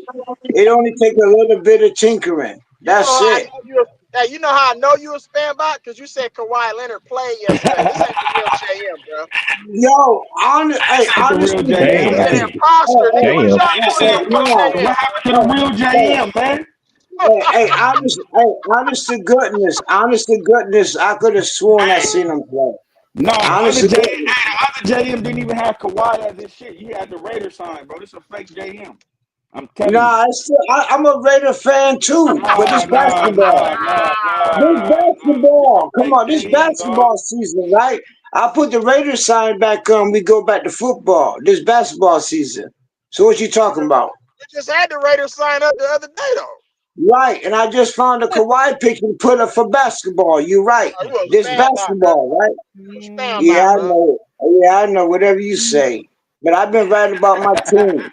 it only take a little bit of tinkering. You know That's how I it. know you. Hey, you know how I know you a standby? Because you said Kawhi Leonard played yesterday. This ain't the real JM, bro. Yo, hey, Ain't the real honestly, JM, You's Damn. an man. hey, imposter, nigga. What Damn. y'all doing if you a no, JM, What happened to the real hey, JM, man? Honest to goodness, I could have sworn I seen him play. No, Honest to goodness. the other JM didn't even have Kawhi as his shit. He had the Raider sign, bro. This is a fake JM. I'm telling you. Nah, I'm a Raider fan too, but this basketball. This basketball. This Come is on, fake this JM, dog. basketball season, right? I put the Raiders sign back on, we go back to football. This basketball season. So what you talking about? You just had the Raiders sign up the other day, though. Right, and I just found a Kawhi picture to put up for basketball. You're right. You a This standby, huh? basketball, right? You a standby, Yeah, I huh? know. Yeah, I know. Whatever you say. But I've been writing about my team.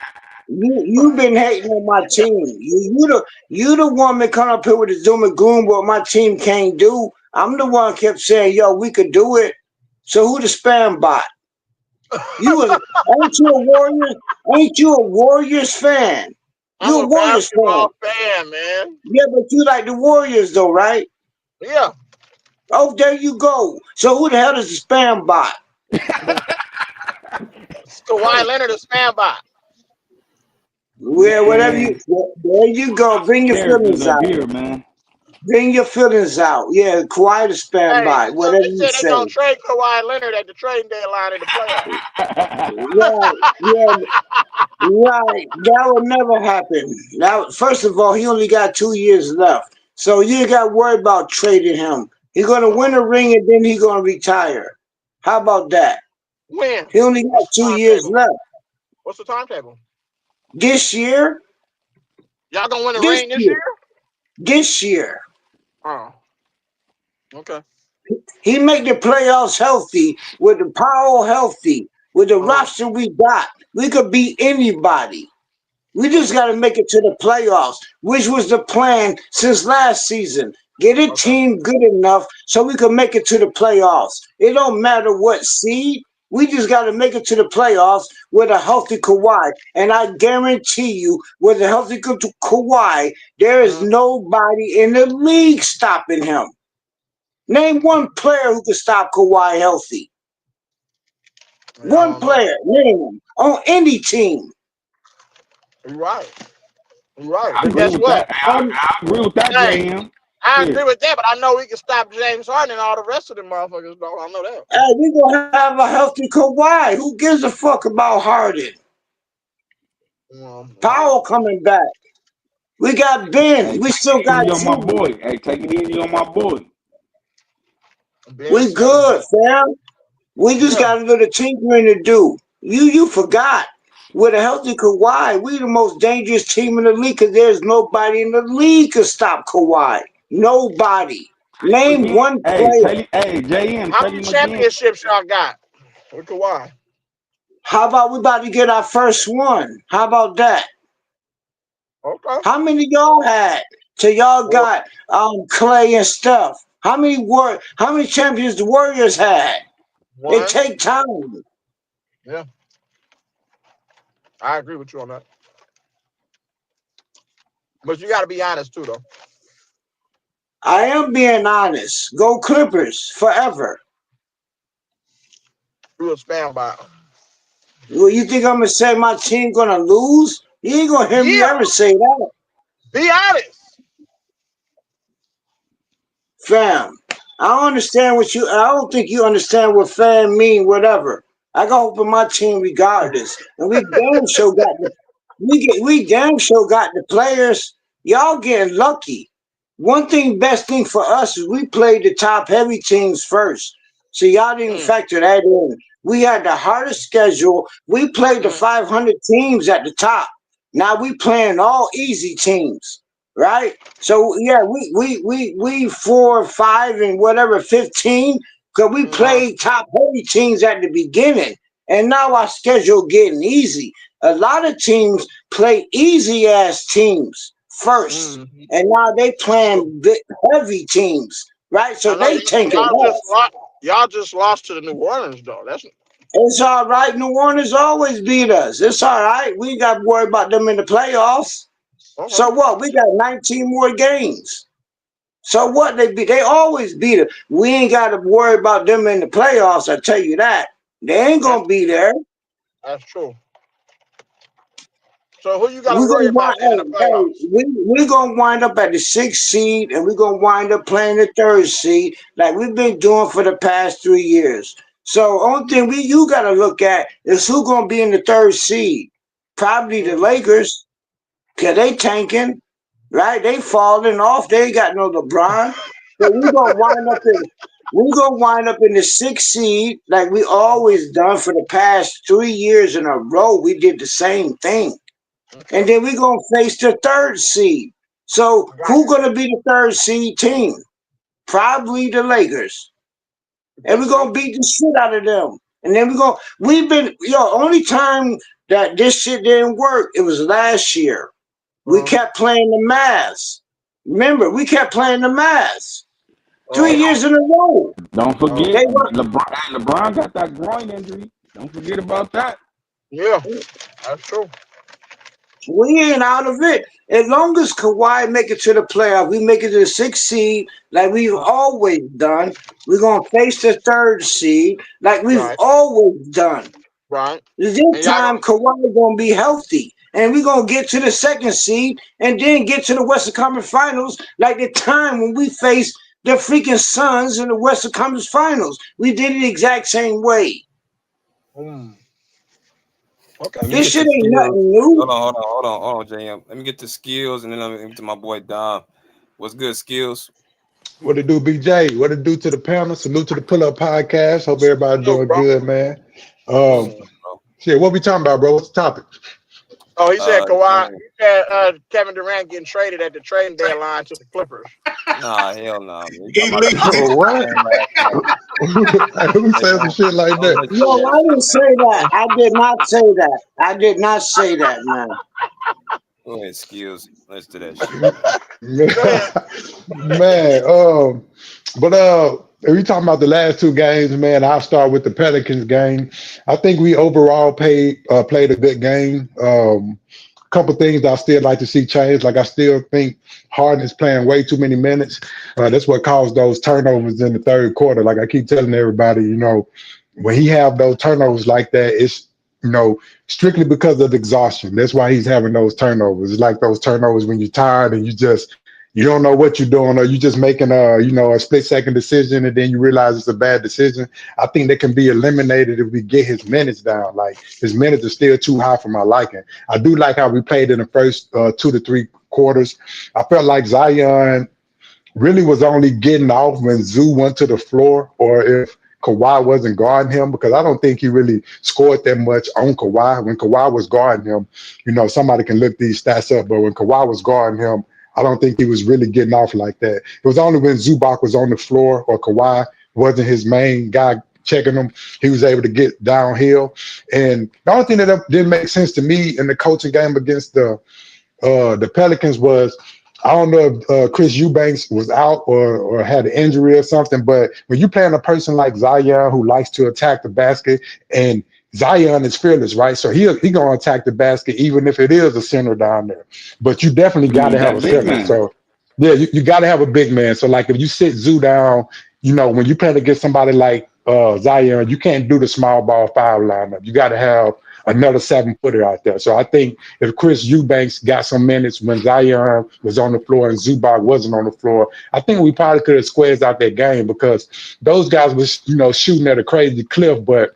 You've been hating on my team. You the one that come up here with the doom and gloom what my team can't do. I'm the one kept saying, yo, we could do it. So who the spam bot? Ain't you a Warriors? Ain't you a Warriors fan? I'm You a a Warriors fan. basketball fan, man. Yeah, but you like the Warriors though, right? Yeah. Oh, there you go. So who the hell is the spam bot? It's Kawhi Leonard, a standby. Well, whatever you. There you go. Bring your Characters feelings up out. here, man. Bring your feelings out. Yeah, Kawhi to spam Hey, by. Whatever they you said they're say. gonna trade Kawhi Leonard at the trading deadline in the playoffs. Right. Yeah. Right. That will never happen. Now, first of all, he only got 2 years left, so you ain't got to worry about trading him. He's gonna win a ring and then he's gonna retire. How about that? When? He only got What's the 2 years timetable? left. What's the timetable? This year. Y'all gonna win a This ring this year. year? This year. Oh, okay. He make the playoffs healthy with the power healthy with the roster we got. We could beat anybody. We just got to make it to the playoffs, which was the plan since last season. Get a team good enough so we can make it to the playoffs. It don't matter what seed. We just got to make it to the playoffs with a healthy Kawhi. And I guarantee you, with a healthy Kawhi, there is nobody in the league stopping him. Name one player who can stop Kawhi healthy. One player, name him, on any team. You're right. You're right. I But agree guess with what? that. I agree with that, Hey, JM. I agree with that, but I know we can stop James Harden and all the rest of them motherfuckers, though. I know that. Hey, we gonna have a healthy Kawhi. Who gives a fuck about Harden? Powell coming back. We got Ben. Hey, We take still it got easy on my Zubac. boy. Hey, take it easy on my boy. We good, fam. We just got a little tinkering to do. You forgot. With a healthy Kawhi, we the most dangerous team in the league because there's nobody in the league can stop Kawhi. Nobody. Name Again, one hey, player. JM, How tell many him again. championships y'all got with Kawhi? How about we about to get our first one? How about that? Okay. How many y'all had till y'all got Clay and stuff? How many champions the Warriors had? It One. take time. Yeah. I agree with you on that. But you got to be honest, too, though. I am being honest. Go Clippers forever. You a spam bot. Well, you think I'm gonna say my team gonna lose? You ain't gonna hear me ever say that. Be honest. Fam, I don't understand what you. I don't think you understand what fan mean. Whatever. I got hope in my team regardless, and we damn sure got the. We damn sure got the players. Y'all getting lucky. One thing, best thing for us is we played the top heavy teams first, so y'all didn't factor that in. We had the hardest schedule. We played the 500 teams at the top. Now we playing all easy teams, right? So yeah, we 4, 5, and whatever 15 because we played top heavy teams at the beginning, and now our schedule getting easy. A lot of teams play easy ass teams first, and now they playing heavy teams, right? So they tanking off. Y'all just lost to the New Orleans, though. It's all right. New Orleans always beat us. It's all right. We got to worry about them in the playoffs. So what? We got 19 more games. So what? They always beat us. We ain't got to worry about them in the playoffs. I tell you that. They ain't gonna be there. That's true. So who you got to We're worry gonna about in the playoffs? we're gonna wind up at the 6th seed, and we're gonna wind up playing the 3rd seed, like we've been doing for the past 3 years. So only thing you gotta look at is who gonna be in the 3rd seed. Probably the Lakers, cause they tanking, right? They falling off. They ain't got no LeBron. So we're gonna wind up in the 6th seed, like we always done for the past 3 years in a row. We did the same thing. And Okay. then we're gonna face the 3rd seed. So Got who gonna be the 3rd seed team? Probably the Lakers. you. And Think we're so? gonna beat the shit out of them. And then only time that this shit didn't work, it was last year. We Uh, kept playing the Mavs. Remember, we kept playing the Mavs. three uh, years in a row. Don't uh, forget They were LeBron got that groin injury. Don't forget about that. yeah, that's true. We ain't out of it. As long as Kawhi make it to the playoff, we make it to the 6th seed like we've always done. We're gonna face the 3rd seed like we've Right, always done. right. This And y'all time Kawhi gonna be healthy. And we're gonna get to the 2nd seed and then get to the Western Conference Finals like the time when we faced the freaking Suns in the Western Conference Finals. We did it the exact same way. gonna. Okay. Let me This get shit the ain't skills. nothing new. Hold on, JM. Let me get the skills, and then I'm into my boy Dom. What's good, skills? What it do, BJ? What it do to the panel? Salute to the Pull Up Podcast. Hope everybody Yo, doing bro. good, man. What's Um, good, bro? shit, what we talking about, bro? What's the topic? Oh, he said Kawhi. JM. He said Kevin Durant getting traded at the trading deadline to the Clippers. Nah, hell no, man. You talking He about the leaked Pelicans it. What? game last night? Who Hey, said some shit like don't that? let Yo, you. I didn't say that. I did not say that. I did not say that, man. Go ahead, skills. Let's do that shit. Man, Go ahead. man, but if we talking about the last two games, man, I'll start with the Pelicans game. I think we overall played a good game. Couple things that I still like to see change. Like I still think Harden is playing way too many minutes. That's what caused those turnovers in the 3rd quarter. Like I keep telling everybody, when he have those turnovers like that, it's strictly because of exhaustion. That's why he's having those turnovers. It's like those turnovers when you're tired and you don't know what you're doing, or you just making a split-second decision and then you realize it's a bad decision. I think that can be eliminated if we get his minutes down. Like his minutes are still too high for my liking. I do like how we played in the first 2 to 3 quarters. I felt like Zion really was only getting off when Zoo went to the floor, or if Kawhi wasn't guarding him, because I don't think he really scored that much on Kawhi. When Kawhi was guarding him, somebody can look these stats up, but when Kawhi was guarding him, I don't think he was really getting off like that. It was only when Zubac was on the floor or Kawhi wasn't his main guy checking him, he was able to get downhill. And the only thing that didn't make sense to me in the coaching game against the Pelicans was, I don't know if Chris Eubanks was out or had an injury or something, but when you playing a person like Zion who likes to attack the basket, and Zion is fearless, right? So he gonna attack the basket even if it is a center down there. But you definitely You got to need have a that big center. man. So yeah, you got to have a big man. So like if you sit Zoo down, when you play against somebody like Zion, you can't do the small ball foul lineup. You got to have another 7-footer out there. So I think if Chris Eubanks got some minutes when Zion was on the floor and Zubac wasn't on the floor, I think we probably could have squeezed out that game, because those guys was, shooting at a crazy clip, but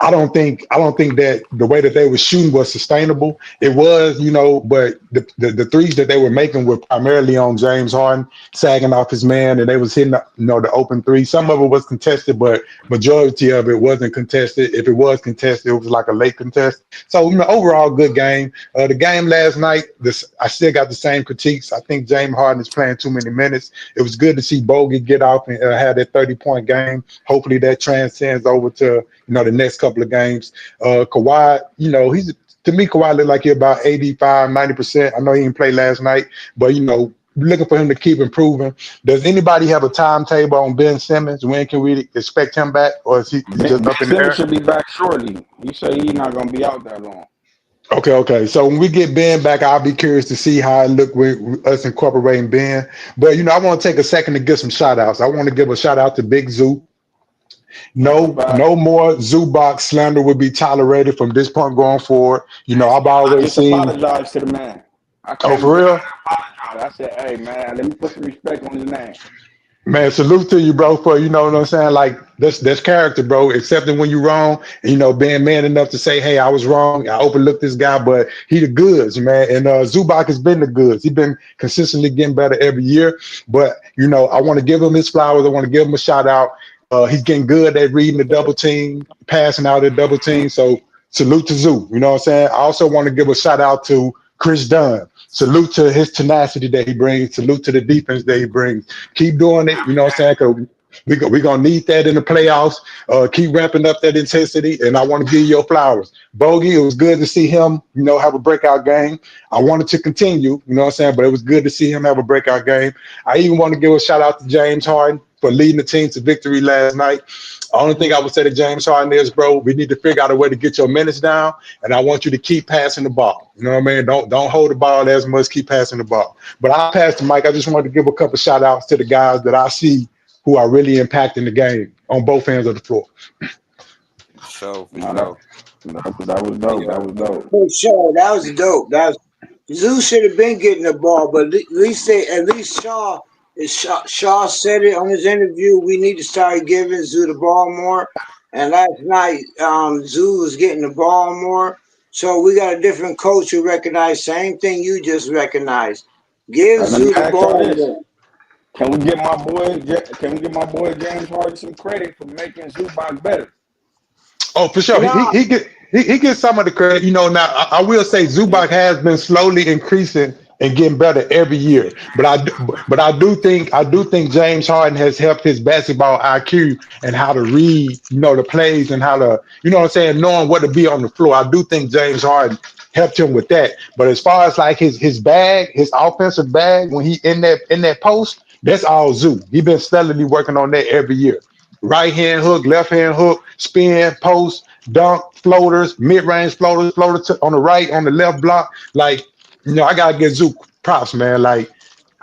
I don't think that the way that they were shooting was sustainable. It was, but the threes that they were making were primarily on James Harden sagging off his man, and they was hitting the open three. Some of it was contested, but majority of it wasn't contested. If it was contested, it was like a late contest. So overall, good game. The game last night, I still got the same critiques. I think James Harden is playing too many minutes. It was good to see Bogey get off and have that 30-point game. Hopefully that transcends over to the next couple of games. Kawhi, to me, Kawhi looked like he about 85, 90%. I know he didn't play last night, but looking for him to keep improving. Does anybody have a timetable on Ben Simmons? When can we expect him back, or is he just Ben up in the Simmons air? should be back shortly. He say he's not gonna be out that long. Okay. So when we get Ben back, I'll be curious to see how it look with us incorporating Ben. But I want to take a second to give some shout outs. I want to give a shout out to Big Zoo. No more Zubac slander would be tolerated from this point going forward. You know, I've I always just seen. apologized to the man. I Oh, came for to real? apologize. I said, hey man, let me put some respect on his name. Man, salute to you, bro, for you know what I'm saying. Like that's character, bro. Accepting when you're wrong, and, you know, being man enough to say, "Hey, I was wrong. I overlooked this guy, but he the goods, man." And Zubac has been the goods. He's been consistently getting better every year. But you know, I want to give him his flowers. I want to give him a shout out. He's getting good at reading the double team, passing out the double team. So salute to Zoo. You know what I'm saying. I also want to give a shout out to Chris Dunn. Salute to his tenacity that he brings. Salute to the defense that he brings. Keep doing it. You know what I'm saying? Because we're going to need that in the playoffs. Keep ramping up that intensity. And I want to give you your flowers. Bogey, it was good to see him, you know, have a breakout game. I wanted to continue, you know what I'm saying? But it was good to see him have a breakout game. I even want to give a shout out to James Harden for leading the team to victory last night. The only thing I would say to James Harden is, bro, we need to figure out a way to get your minutes down, and I want you to keep passing the ball. You know what I mean? Don't hold the ball as much. Keep passing the ball. But I'll pass the mic. I just wanted to give a couple shout outs to the guys that I see who are really impacting the game on both ends of the floor. So for No, sure. that was dope. That was dope. For sure, that was dope. That was Zoo should have been getting the ball, but at least Shaw said it on his interview. We need to start giving Zoo the ball more. And last night, Zoo was getting the ball more. So we got a different coach who recognized same thing you just recognized. Give Let Zoo me the ask y'all ball this: more. Can we get my boy James Harden some credit for making Zubac better? Oh, for sure. No, He gets some of the credit. You know, now I will say Zubac has been slowly increasing and getting better every year. But I do think James Harden has helped his basketball IQ and how to read, you know, the plays and how to, you know what I'm saying, knowing what to be on the floor. I do think James Harden helped him with that. But as far as like his bag, his offensive bag, when he in that post, that's all Zoo. He's been steadily working on that every year. Right hand hook, left hand hook, spin, post, dunk, floaters, mid range floaters, on the right, on the left block. Like, you know, I gotta give Zoo props, man. Like,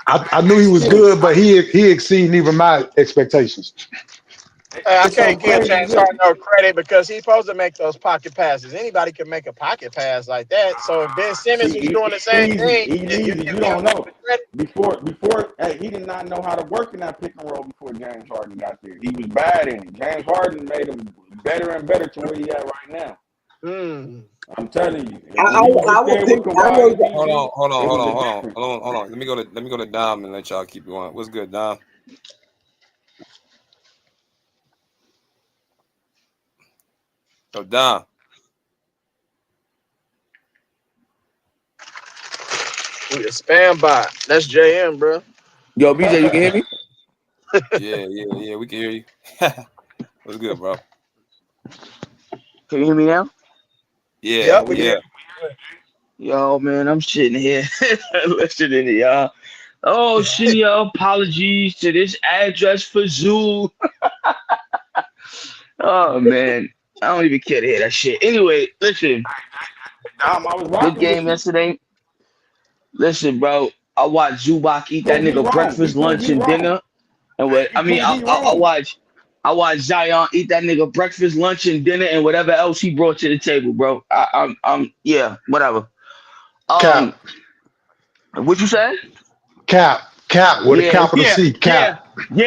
I knew he was good, but he exceeded even my expectations. I It's so can't give crazy. James Harden no credit because he's supposed to make those pocket passes. Anybody can make a pocket pass like that. So if Ben Simmons was doing the same thing, you Easy. give You him don't know. the credit. Before, hey, he did not know how to work in that pick and roll before James Harden got there. He was bad in it. James Harden made him better and better to where he at right now. I'm telling you. And when he I was would there with think. I Kawhi know and that. PG, Hold it was a on. difference. Hold on. Let me go to Dom and let y'all keep going. What's good, Dom? Oh, Dom. He a spam bot. That's JM, bro. Yo, BJ, you can hear me? Yeah, we can hear you. What's good, bro? Can you hear me now? Yeah, Yep, we can yeah. hear Yo, man, I'm sitting here listening to y'all. Oh, send your apologies to this address for Zoo. Oh, man. I don't even care to hear that shit. Anyway, listen. I was Good rocking with game you. yesterday. Listen, bro. I watched Zubac eat that Prove me nigga wrong. He breakfast, proved lunch, me and wrong. dinner. And what He I mean, proved me I wrong. watched Zion eat that nigga breakfast, lunch, and dinner, and whatever else he brought to the table, bro. Yeah, whatever. Um, Cap, what you said? cap with a Yeah, capital C, cap.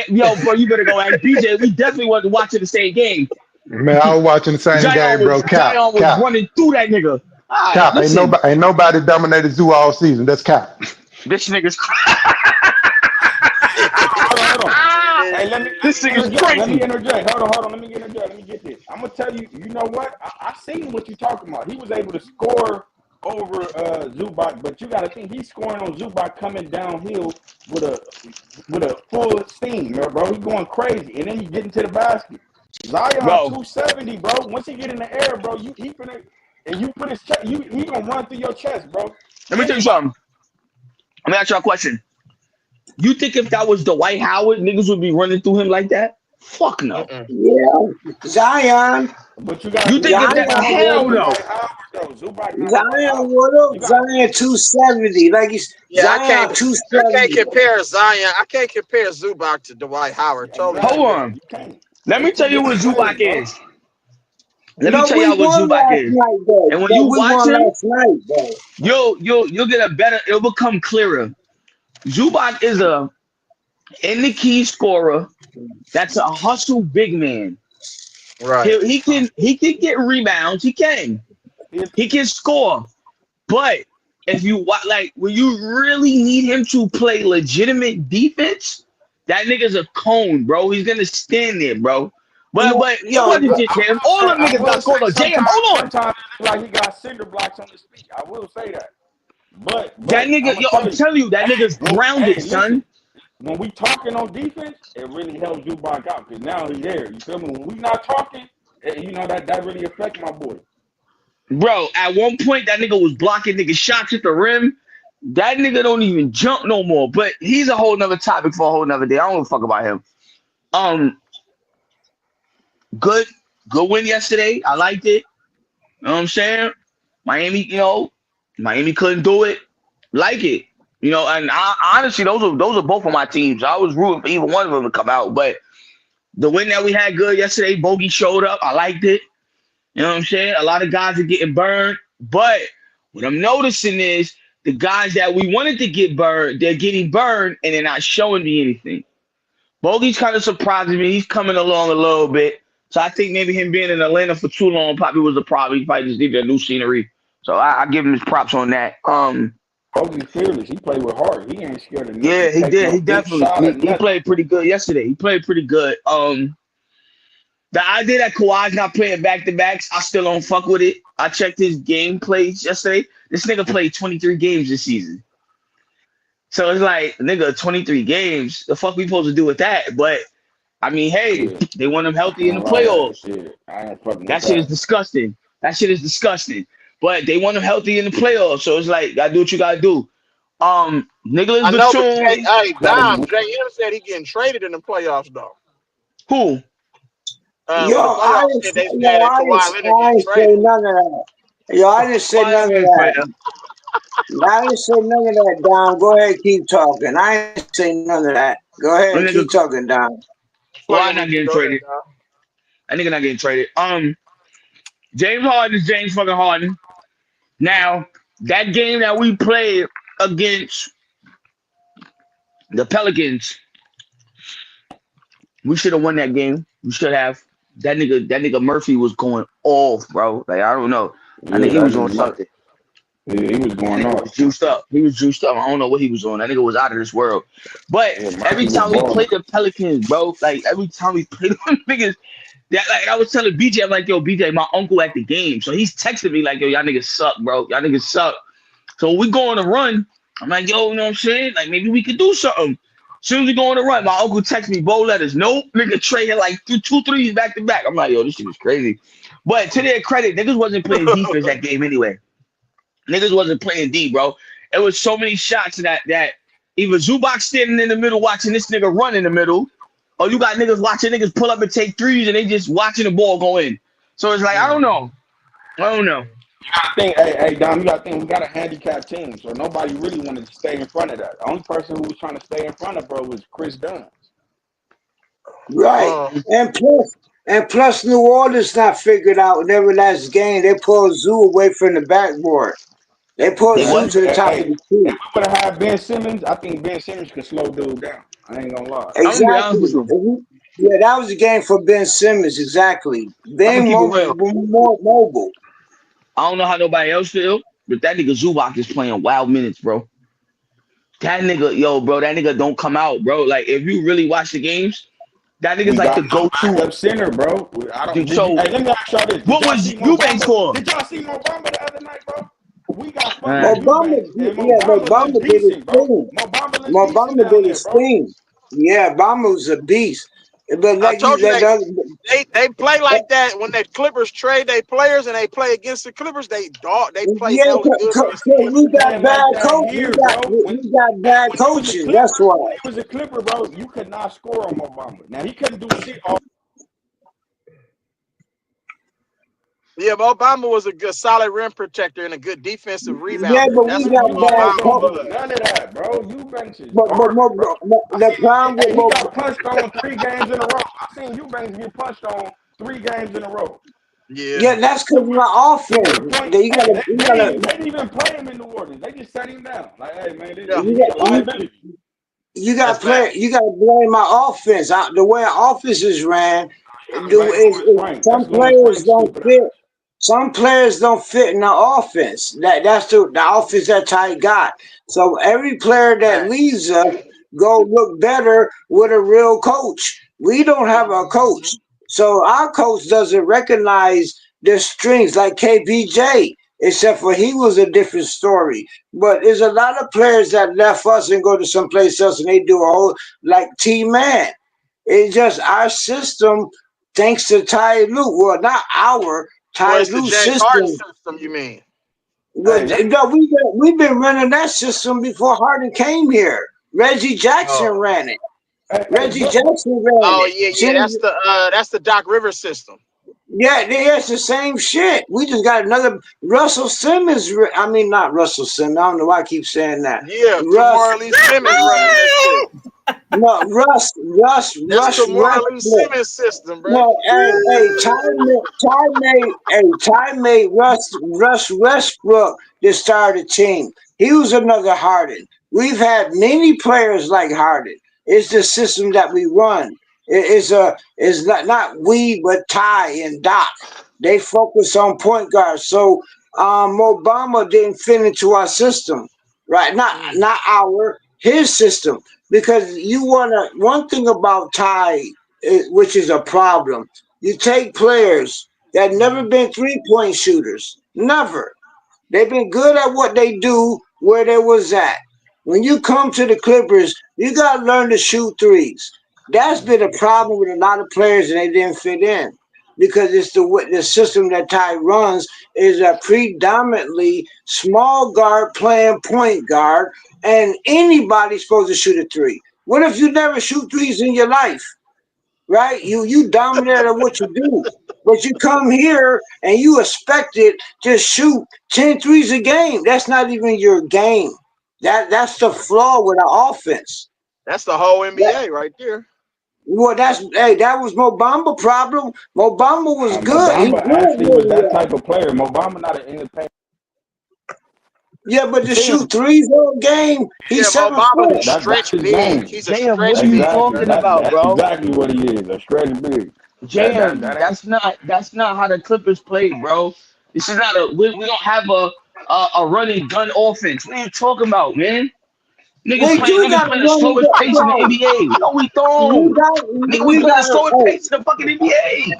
Yo, bro, you better go ask BJ. We definitely wasn't watching the same game. Man, I was watching the same game, bro. Zion was running through that nigga. All right, Cap. listen, Ain't nobody dominated Zoo all season. That's cap. this nigga's Hold on. Hey, let me this nigga's interject. Let me crazy. interject. Hold on. Let me interject. Let me get this. I'm gonna tell you. You know what? I seen what you're talking about. He was able to score over Zubac, but you got to think he's scoring on Zubac coming downhill with a full steam, bro. He's going crazy, and then you get into the basket. Zion Bro, 270, bro. Once he get in the air, bro, he finna and you put his chest. He gonna run through your chest, bro. let me tell you something. Let me ask you a question. You think if that was Dwight Howard, niggas would be running through him like that? Fuck no. Yeah, Zion. But you got You to think think if Zion that? Zubac ain't Hell would no. Dwight Howard though. Zubac not Dwight Zion Howard. would You have. got Zion 270. Like he's Yeah, Zion I can't 270. compare Zion. I can't compare Zubac to Dwight Howard. Totally Hold exactly. compare. on. You can't. Let They me two tell you what different Zubac players, bro. is. Let me No, tell we y'all what won Zubac last is. night, though. And when But you we watch won him, last night, though. you'll get a better. It'll become clearer. Zubac is a in the key scorer. That's a hustle big man. Right. He can get rebounds. He can score. But if you like when you really need him to play legitimate defense, that nigga's a cone, bro. He's gonna stand there, bro. But it Yo, wasn't just him. All them I niggas will got say scored on. JM, hold on. sometimes it's like he got cinder blocks on his feet. I will say that. But That I'm nigga, gonna yo, I'm tell you, telling you, that nigga's grounded, hey, listen, son. when we talking on defense, it really helps Zubac out because now he's there. You feel me? When we not talking, you know that really affect my boy. Bro, at one point that nigga was blocking nigga shots at the rim. That nigga don't even jump no more. But he's a whole nother topic for a whole nother day. I don't give a fuck about him. Um, good, good win yesterday. I liked it. You know what I'm saying? Miami, Miami couldn't do it. Like it. And honestly, those are both of my teams. I was rooting for either one of them to come out. But the win that we had good yesterday, Bogey showed up. I liked it. You know what I'm saying? A lot of guys are getting burned. But what I'm noticing is the guys that we wanted to get burned, they're getting burned and they're not showing me anything. Bogey's kind of surprising me. He's coming along a little bit. So I think maybe him being in Atlanta for too long probably was a problem. He probably just needed a new scenery. So I give him his props on that. Bogey's fearless. He played with heart. He ain't scared of nothing Yeah, to he take did. no He big definitely shot or he nothing. played pretty good yesterday. He played pretty good. The idea that Kawhi's not playing back to backs, I still don't fuck with it. I checked his game plays yesterday. This nigga played 23 games this season. So it's like, nigga, 23 games. The fuck we supposed to do with that? But I mean, hey, Shit, they want him I healthy ain't in the gonna lie to that. playoffs. Shit, I ain't fucking with That shit is that. disgusting. That shit is disgusting. But they want him healthy in the playoffs. So it's like, gotta do what you gotta do. Nicholas I know, but Batum, hey, Gotta be Dom, with JM said he getting traded in the playoffs though. who? When the yo, playoffs hit, they said that Kawhi Leonard I getting didn't say traded. none of that. Yo, I didn't say Kawhi none of getting traded. that. I didn't say none of that, Don. Go ahead, keep talking. I didn't say none of that. Go That ahead, nigga, keep talking, Don. Kawhi Fucking not with you. getting Go ahead, traded. Dom. That nigga not getting traded. James Harden is James fucking Harden. Now, that game that we played against the Pelicans, we should have won that game. We should have. That nigga Murphy was going off, bro. Like, I don't know. I think yeah, he that was on nigga Murray. something. Yeah, he was That going nigga was off. juiced up. He was juiced up. I don't know what he was on. That nigga was out of this world. But Yeah, every Murphy was time we balling. played the Pelicans, bro, like every time we played them niggas, that like I was telling BJ, I'm like, yo, BJ, my uncle at the game. So he's texting me like, yo, y'all niggas suck, bro. Y'all niggas suck. So when we go on a run, I'm like, yo, you know what I'm saying? Like maybe we could do something. As soon as we go on a run, my uncle texts me bold letters. Nope, nigga Trey had like two threes back to back. I'm like, yo, this shit is crazy. But to their credit, niggas wasn't playing defense that game anyway. Niggas wasn't playing D, bro. It was so many shots that either Zubac standing in the middle watching this nigga run in the middle, or you got niggas watching niggas pull up and take threes and they just watching the ball go in. So it's like, I don't know. I don't know. I think, hey, Dom, you gotta think we got a handicapped team, so nobody really wanted to stay in front of that. The only person who was trying to stay in front of, bro, was Chris Dunn. Right. Um, And plus New Orleans not figured out in every last game. They pulled Zoo away from the backboard. They pulled They Man, Zoo what? to the top of hey, the if key. we would have had Ben Simmons, I think Ben Simmons could slow dude down. I ain't gonna lie. I'm gonna be honest with Exactly. you. Yeah, that was a game for Ben Simmons. Exactly. I'm gonna Being keep it more, real. more mobile. I don't know how nobody else feel, but that nigga Zubac is playing wild minutes, bro. That nigga, yo, bro, that nigga don't come out, bro. Like if you really watch the games, that nigga's We like the got no go-to. backup center, bro. I don't. Dude, Did you? so Hey, let me ask y'all this: Did what y'all was see Mo Eubanks Bamba? for? Did y'all see Mo Bamba the other night, bro? We got fucked Uh, with Obama, Eubanks, and Mo yeah, Bamba looked Obama did his decent, bro. thing. Mo Bamba looked decent Obama down did there, his bro. thing. Yeah, Obama was a beast. But I like you, told you that other, they play like that when the Clippers trade their players and they play against the Clippers. They play yeah, hella good against the we Wasn't Clippers. got playing bad like that coach. here, bro. We got Hey, bad when he was a coaching. Clipper, That's why. when he was a Clipper, bro, you could not score on Mo Bamba. Now he couldn't do shit all. Yeah, but Obama was a good, solid rim protector and a good defensive Yeah, rebounder. but That's we what got Mo bad Bamba coach. was. None of that, bro. Eubanks is But garbage, bro. the problem with He Mo, got punched on 3 games in a row. I seen Eubanks get punched on 3 games in a row. Yeah. yeah, that's because of the To the offense. point, You gotta, you gotta, they didn't even play him in New Orleans. They just sat him down. Like, hey man, Yeah. you he need a got, liability. you got That's to play. fact. You got to blame my offense. The way our offense is ran, Blame Louis Frank. That's some Louis players Frank don't stupid fit. ass. Some players don't fit in the offense. That's the offense that Ty got. So every player that Facts. leaves us go look better with a real coach. We don't have a coach, so our coach doesn't recognize the strengths like KBJ. Except for he was a different story. But there's a lot of players that left us and go to someplace else and they do a whole like T-Man. It's just our system, thanks to Ty Lue. Well, not our Well, Ty it's the Lue James Harden system. system, you mean? But Hey, that, no, we've been running that system before Harden came here. Reggie Jackson Oh. ran it. hey, Reggie Jackson ran Oh it. yeah, yeah. Since, That's the Doc Rivers system. yeah, it's the same shit. We just got another Russell Simmons. I mean, not Russell Simmons. I don't know why I keep saying that. Yeah, Russ. Tamara Lee Simmons running that shit. No, That's Tamara Lee Russ. Simmons system, bro. No, Ty made Russ Westbrook to start a team. He was another Harden. We've had many players like Harden. It's the system that we run. It's not we but Ty and Doc. They focus on point guards. So Obama didn't fit into our system, right? Not our his system because you wanna one thing about Ty which is a problem. You take players that never been 3-point shooters, never. They've been good at what they do where they was at. When you come to the Clippers, you got to learn to shoot threes. That's been a problem with a lot of players, and they didn't fit in because it's the system that Ty runs is a predominantly small guard playing point guard, and anybody's supposed to shoot a three. What if you never shoot threes in your life? Right? You dominate at what you do. But you come here and you expected to shoot 10 threes a game. That's not even your game. That's the flaw with the offense. That's the whole That, NBA right there. well, that was Mobamba problem. Mobamba was good. He Mobamba good actually was really that well. type of player. Mobamba not an independent. Yeah, but I'm to saying, shoot threes all game, Yeah, he's Mo 7 foot. Bamba's a That's stretch his big. game. He's a JM, what stretch are you big, Exactly. bro. talking about, That's bro? exactly what he is. A stretch big. JM, That ain't. that's not how the Clippers play, bro. This is not we don't have a running gun offense. What are you talking about, man? We do Niggas got play a the running slowest pace in the bro. NBA. No, we We don't. got Nigga, we we play the got slowest a pace in the fucking NBA. Hey,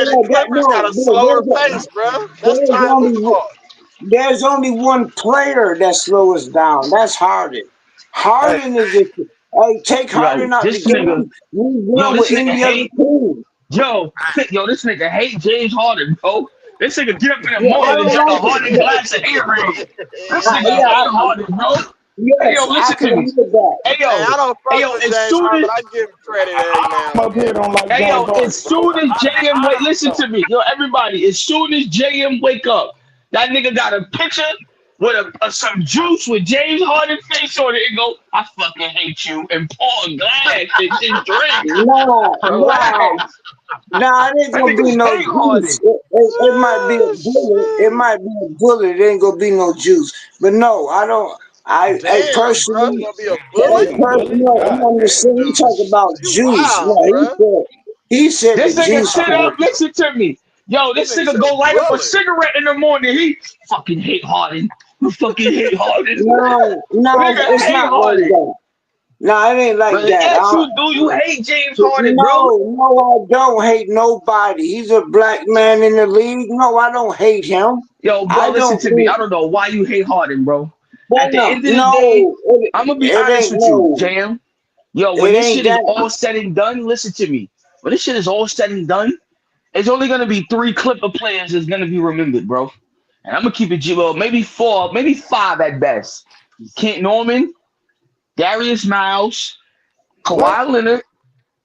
the that Clippers got a no, slower pace, bro. That's there's Ty Lue only fault. there's only one player that slows us down. That's Harden. Hey, Harden is a take Yo, Harden out the this nigga, game. We yo, win with this nigga any other hate, team. this nigga hate James Harden, bro. This nigga get up in the Yeah, I morning and don't drink a like Harden it. glass of Haterade. This Yeah, nigga hate Harden, bro. Hey, yo, yes, I listen can to me. admit that. Hey, Hey, I don't hey, fuck yo, with as James soon Harden, as but I give him credit every now I'm and up here then. don't like Hey James yo, Harden, as bro. soon as JM wait, listen to me, yo, everybody. As soon as JM wake up, that nigga got a picture with some juice with James Harden face on it and go, I fucking hate you, and pour a glass and just drink. Nah, nah, Relax. nah. It ain't That gonna be nigga's no hate juice. Harden. It might be a Oh bullet. It shit! might be a bullet. It ain't gonna be no juice. But no, I don't. I Damn, bro, it's personally. gonna be a Hey, bullet. Damn, Bully. God no, damn. listen, he talk about You juice. wild, No, bro. he said the This nigga juice sit part. up, listen to me. Yo, This this nigga nigga said go light up a bullet. cigarette in the morning. He fucking hate Harden. You fucking hate Harden. No, no, Nigga it's hate not like Harden. that. No, it ain't like But that. yes, you do. You hate James Harden, bro. No, I don't hate nobody. He's a black man in the league. No, I don't hate him. Yo, bro, I listen don't to me. think. I don't know why you hate Harden, bro. At the end of the day, No, I'm gonna be it honest ain't with you, no. Jam. Yo, when It this ain't shit is that. all said and done, listen to me. When this shit is all said and done, it's only gonna be 3 Clipper players that's gonna be remembered, bro. And I'm gonna keep it G. Well, maybe 4, maybe 5 at best. Kent Norman, Darius Miles, What? Kawhi Leonard,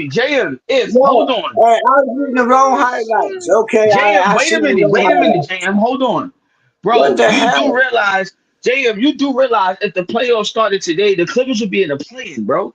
me. JM, if hold No, on. I was reading the wrong highlights. Okay, JM, I wait a seen the minute. wrong Wait a minute, highlights. JM. Hold on. What Bro, the you do hell? realize, JM, you do realize if the playoffs started today, the Clippers would be in the play-in, bro.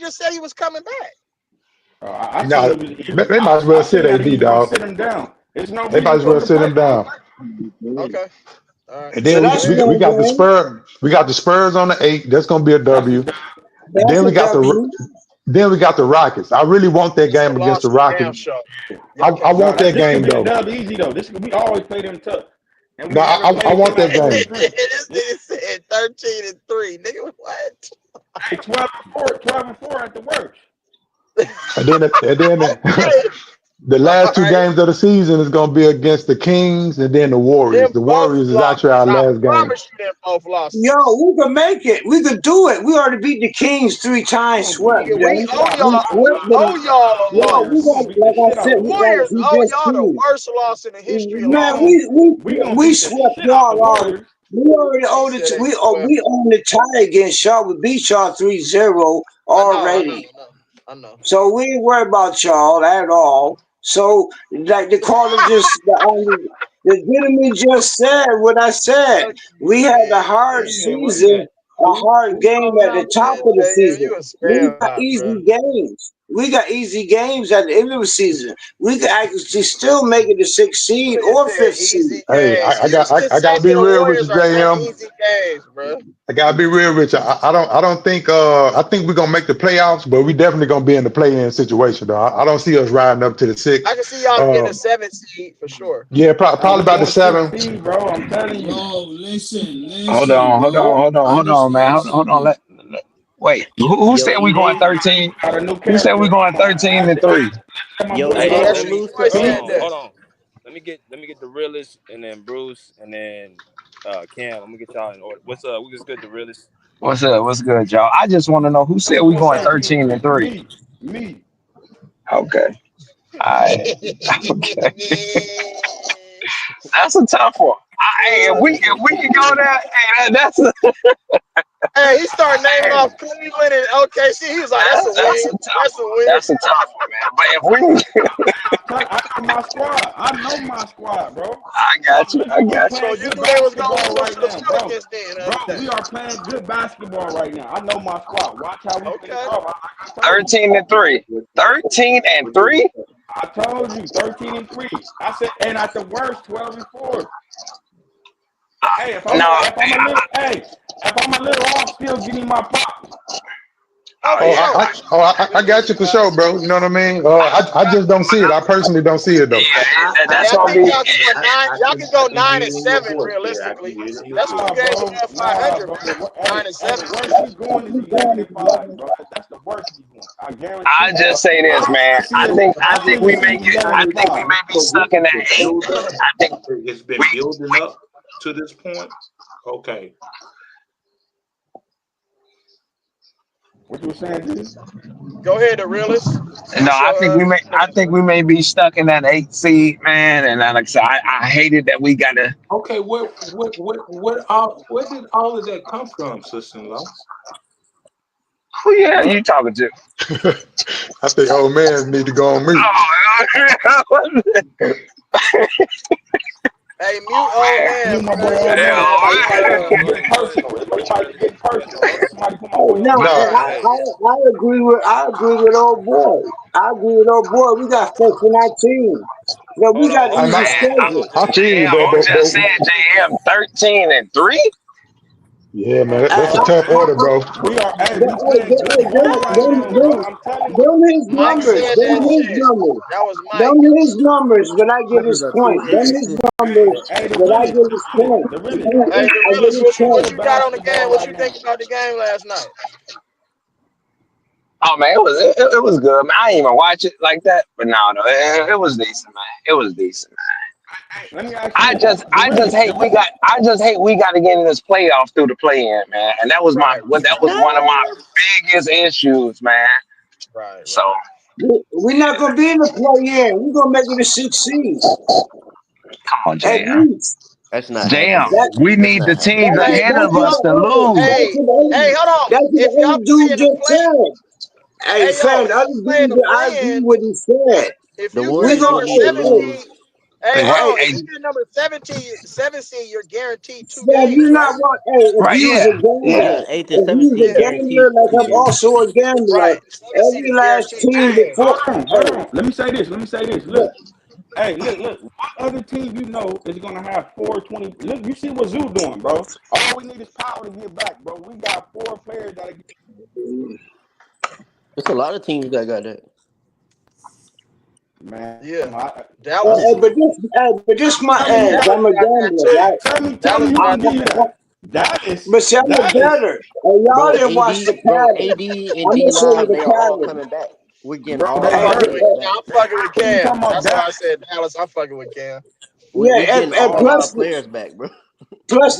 just said he was coming back. I Nah, seen he was, they might as well I sit seen that he AD, was gonna dog. sit him down. There's no They might reason as for well him to sit play. him down. Okay. All right. And So then that's we one got the game. Spurs. We got the Spurs on the 8. That's gonna be a That's a W. dub. And That's a W. then we got the Rockets. I really want that It's a game against loss the for damn Rockets. sure. I Y'all can't No, want lose. that this could game be a though. dub easy though. We always play them tough, and No, we never I played want them that at game. 23. This nigga said 13-3. Nigga, what? Hey, 12-4 at the worst. And then Okay. the All last two right. games of the season is gonna be against the Kings and then the Warriors. Them The both Warriors is actually our losses. I last game. promise you them both Yo, losses. we can make it. We could do it. We already beat the Kings 3 times, We swept Yeah, we them. gonna owe beat We y'all. the We swept shit them. owe y'all a Yo, we loss. got, like I out of said, The them. we got Warriors we owe just y'all the two. worst loss in the history of Man, losses. We gonna we beat the swept shit out the y'all already. Warriors. We already He own said it. they We swept. own the tie against y'all. We beat y'all 3-0 already. I know. So we ain't worried about y'all at all. So like the caller the gentleman just said what I said. We had a hard Man, where you season, at? a hard Who game calling at the out top there? of the JM, season. you a We spam got bot, bro. easy games. We got easy games at the end of the season. We could actually still make it the 6th seed Nigga or said 5th seed. easy Hey, games. I Houston, gotta St. be Louis real with you, Warriors are not JM. easy games, bro. I gotta be real with you. I don't think I think we're gonna make the playoffs, but we definitely gonna be in the play-in situation though. I don't see us riding up to the I 6. can see y'all getting a 7th seed for sure. Yeah, Now probably we about the going 7. 16, bro. I'm telling you. Yo, listen, Hold listen, on, hold on, bro. hold on, hold on, man. Hold on. Something. Wait. Yo, Who yo, said we going EJ. 13? Got a new Who said character. we going Come on. 13 and 3? Let my Yo, boy EJ, Hey, go. let don't me lose to Boy said that. hold Pelicans. on. Let me get the realist and then Bruce and then Cam. I'm gonna get y'all in order. What's up? What's good, the realist? What's up? What's good, y'all? I just want to know who said Who we going going 13 13 and 3. Me. Okay. I okay. That's a tough one. If we can go there, hey, that's a Hey, he started naming hey, off Cleveland and OKC. He was like, "That's a that's win. a tough That's a one. win." That's a tough one, man. But if we I know my squad. Bro. I got you. I We got you. So playing you good knew they was gonna basketball lose right to the now, bro. Pelicans then the Bro, other day. we are playing good basketball right now. I know my squad. Watch how we finish Okay. off. Like I told you. 13 and 3. 13 and 3? I told you 13 and 3. I said, and at the worst, 12 and 4. Hey, if I'm No. a little off, still give me my props. Oh, Oh for yeah. sure. I got you for sure, bro. You know what I mean? I just don't see it. I personally don't see it though. Hey, That's I gonna think be y'all can go nine. Y'all can go I can give 9-7 you a report. Yeah, I realistically. can give you That's a two Nah, report. games bro. above Nah, 500, bro. bro. 9-7. The worst we going is 11 and 5, bro. That's the worst we going. I guarantee I you. just say this, man. I I think see we us make it. 11 I and think we 5. may be stuck in that The 8. build up. I think It's been we building up to this point. Okay. What you were saying, dude? Go ahead, the realist. no, What's your I think we may be stuck in that 8 seed, man. And like I said, I hated that we gotta. Okay. Where did all of that come from, sister-in-law? Who yeah What? you talking to? I think old man need to go on mute. Oh, Hey, mute old man. Me man, and my bro. boy He old ain't man. saying Yeah, what It he look like saying, this is bro. getting personal. It look like it's getting personal. Somebody put my Oh boy no, on No, and blast. I agree with old boy. I agree with old boy. We got first in our team. So we got I'm easy not. Man, schedule. I feel you, I was just but saying, JM 13 and 3. yeah, man, I, that's a I, tough I, order, I, bro. We playing good ball right now, bro. I'm telling you. them his Mike numbers. said Them that his shit. numbers. That was Them Mike. his numbers, but I give his point. Them his numbers, Hey, but I give his point. the realest. Hey, the I give realist, his what point. you Good got on the basketball game? What right you now. think about the game last night? Oh man, it was good. Man, I didn't even watch it like that, but no, it was decent, man. It was decent. Let me ask you this. I just hate we got to get in this playoff through the play-in, man. And that was Right, that was one of my biggest issues, man. right, So right. We're not gonna be in the play-in. We're gonna make it a 6 seed come on, at JM. least. That's not JM, happening. That, we That's need not the teams happening. Hey, ahead that's of what us hold to on. lose. Hey, hey, hold on. that's what If the y'all other dude play in the just play, said. Hey, hey yo, fam, if the other you play in dude, the I agree play-in, with what he said. if The you We finish Warriors gonna, number need to hey, 17, lose. hey, Hey, hold what? on. If Hey, you get number 17, 7 seed, you're guaranteed 2 Fam, games, you not right? want. Hey, if right? you was a Yeah, gambler, Yeah, 8th and if you 7th was a seed Yeah, gambler, guaranteed like 2 I'm games. also a gambler, right. 7 seed every is last guaranteed 2 team games. before. Hold Hey, on. Let me say this. but Look. Hey, look. What other team you know is gonna have 420? Look, you see what Zoo doing, bro. All we need is power to get back, bro. We got 4 players that. It's a lot of teams that got that. Man, Yeah, Dallas. But this my tell me who edge. got I'm a Dallas got that gambler, too. right? Tell me Dallas who got can I'm, give you that. that. Dallas. but see, I'm a better. And y'all Bro, didn't watch the pattern. AD and I'm D gonna show you Love, the they are all pattern. coming back. We're getting Bro, all they I'm our Uh, fucking hurt. with. players uh, back. I'm fucking with You Cam. talking about That's why I Dallas? said Dallas. I'm fucking with Cam. We're yeah, getting and all our plus, players back, bro.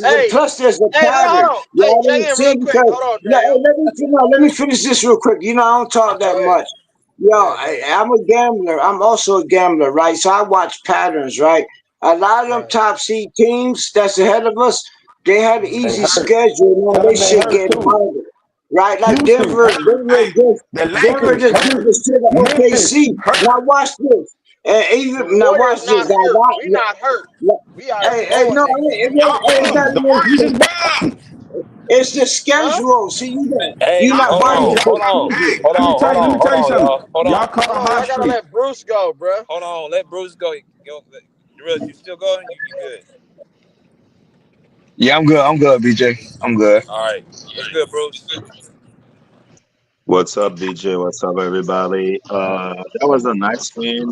Hey, plus there's a hey, hold pattern. on. Hey, Y'all didn't JM, see real it quick. because Hold on, yeah. JM. Let me finish this real quick. You know, I don't talk that Go ahead. much. Yo, Go ahead. Go ahead. I'm a gambler. I'm also a gambler, right? So I watch patterns, right? A lot of them Right. top seed teams that's ahead of us, they had an Mhm. They easy hurt. schedule. Man, Tell they them they shit hurt getting too. harder, right? Like Houston Denver, hurt. Hey, the Denver Lakers just beat hurt. the shit of Memphis OKC. Now hurt. watch this. And The even now Warriors watch not this. hurt. We not hurt. We are Hey, blowing no, niggas. Y'all it's not bums. The Warriors is bums. it's the Huh? schedule. See, Hey, you're not hold watching on, the hold on, schedule. hold Let me on, tell hold you. Let me on, hold tell you on, something. y'all. Hold Y'all on, caught a Hold on. hot Y'all gotta streak. let Bruce go, bruh. hold on. Let Bruce go. You still going? You good? Yeah, I'm good. I'm good, BJ. I'm good. All right. What's good, Bruce? What's up, DJ? What's up, everybody? That was a nice win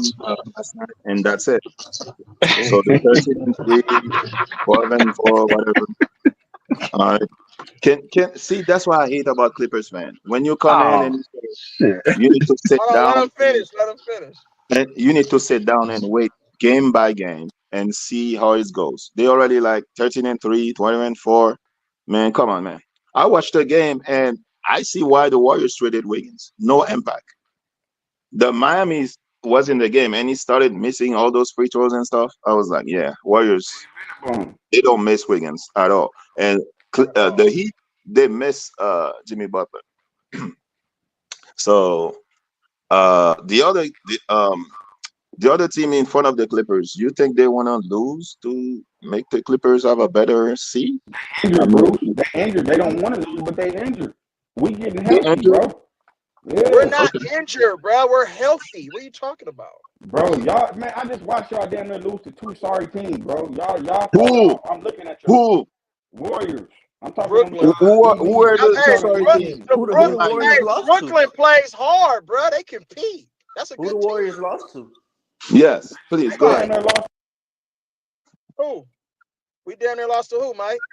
last night, and that's it. So the 13-3, 12-4, whatever. Uh, can see that's what I hate about Clippers, man. When you come in Oh and shit. you need to sit Hold on. Let down, him finish. Let him finish. and you need to sit down and wait game by game and see how it goes. They already like 13-3, 20-4. Man, come on, man. I watched the game and I see why the Warriors traded Wiggins. No impact. The Miami was in the game and he started missing all those free throws and stuff. I was like, yeah, Warriors, Boom. they don't miss Wiggins at all. And At the all. Heat, they miss Jimmy Butler. So the other team in front of the Clippers, you think they want to lose to make the Clippers have a better seed? I Injured, mean, Bruce. They injured. They don't want to lose, but they injured. We getting they healthy, injured. bro. We're Yeah, not Okay. injured, bruh. We're healthy. What are you talking about? bro. Y'all, man. I just watched y'all damn near lose to 2 sorry teams, bro. Y'all falling Who? off. I'm looking at your Who? Warriors. I'm talking on Brooklyn. Who are EB. the I'm two Hey, talking sorry EB. teams? Who the Remind me. Warriors Hey, lost to? Brooklyn plays hard, bruh. They compete. That's a Who the good team. Warriors lost to? Yes, please We go damn Mike, ahead. near lost. who? We damn near lost to who, Mike?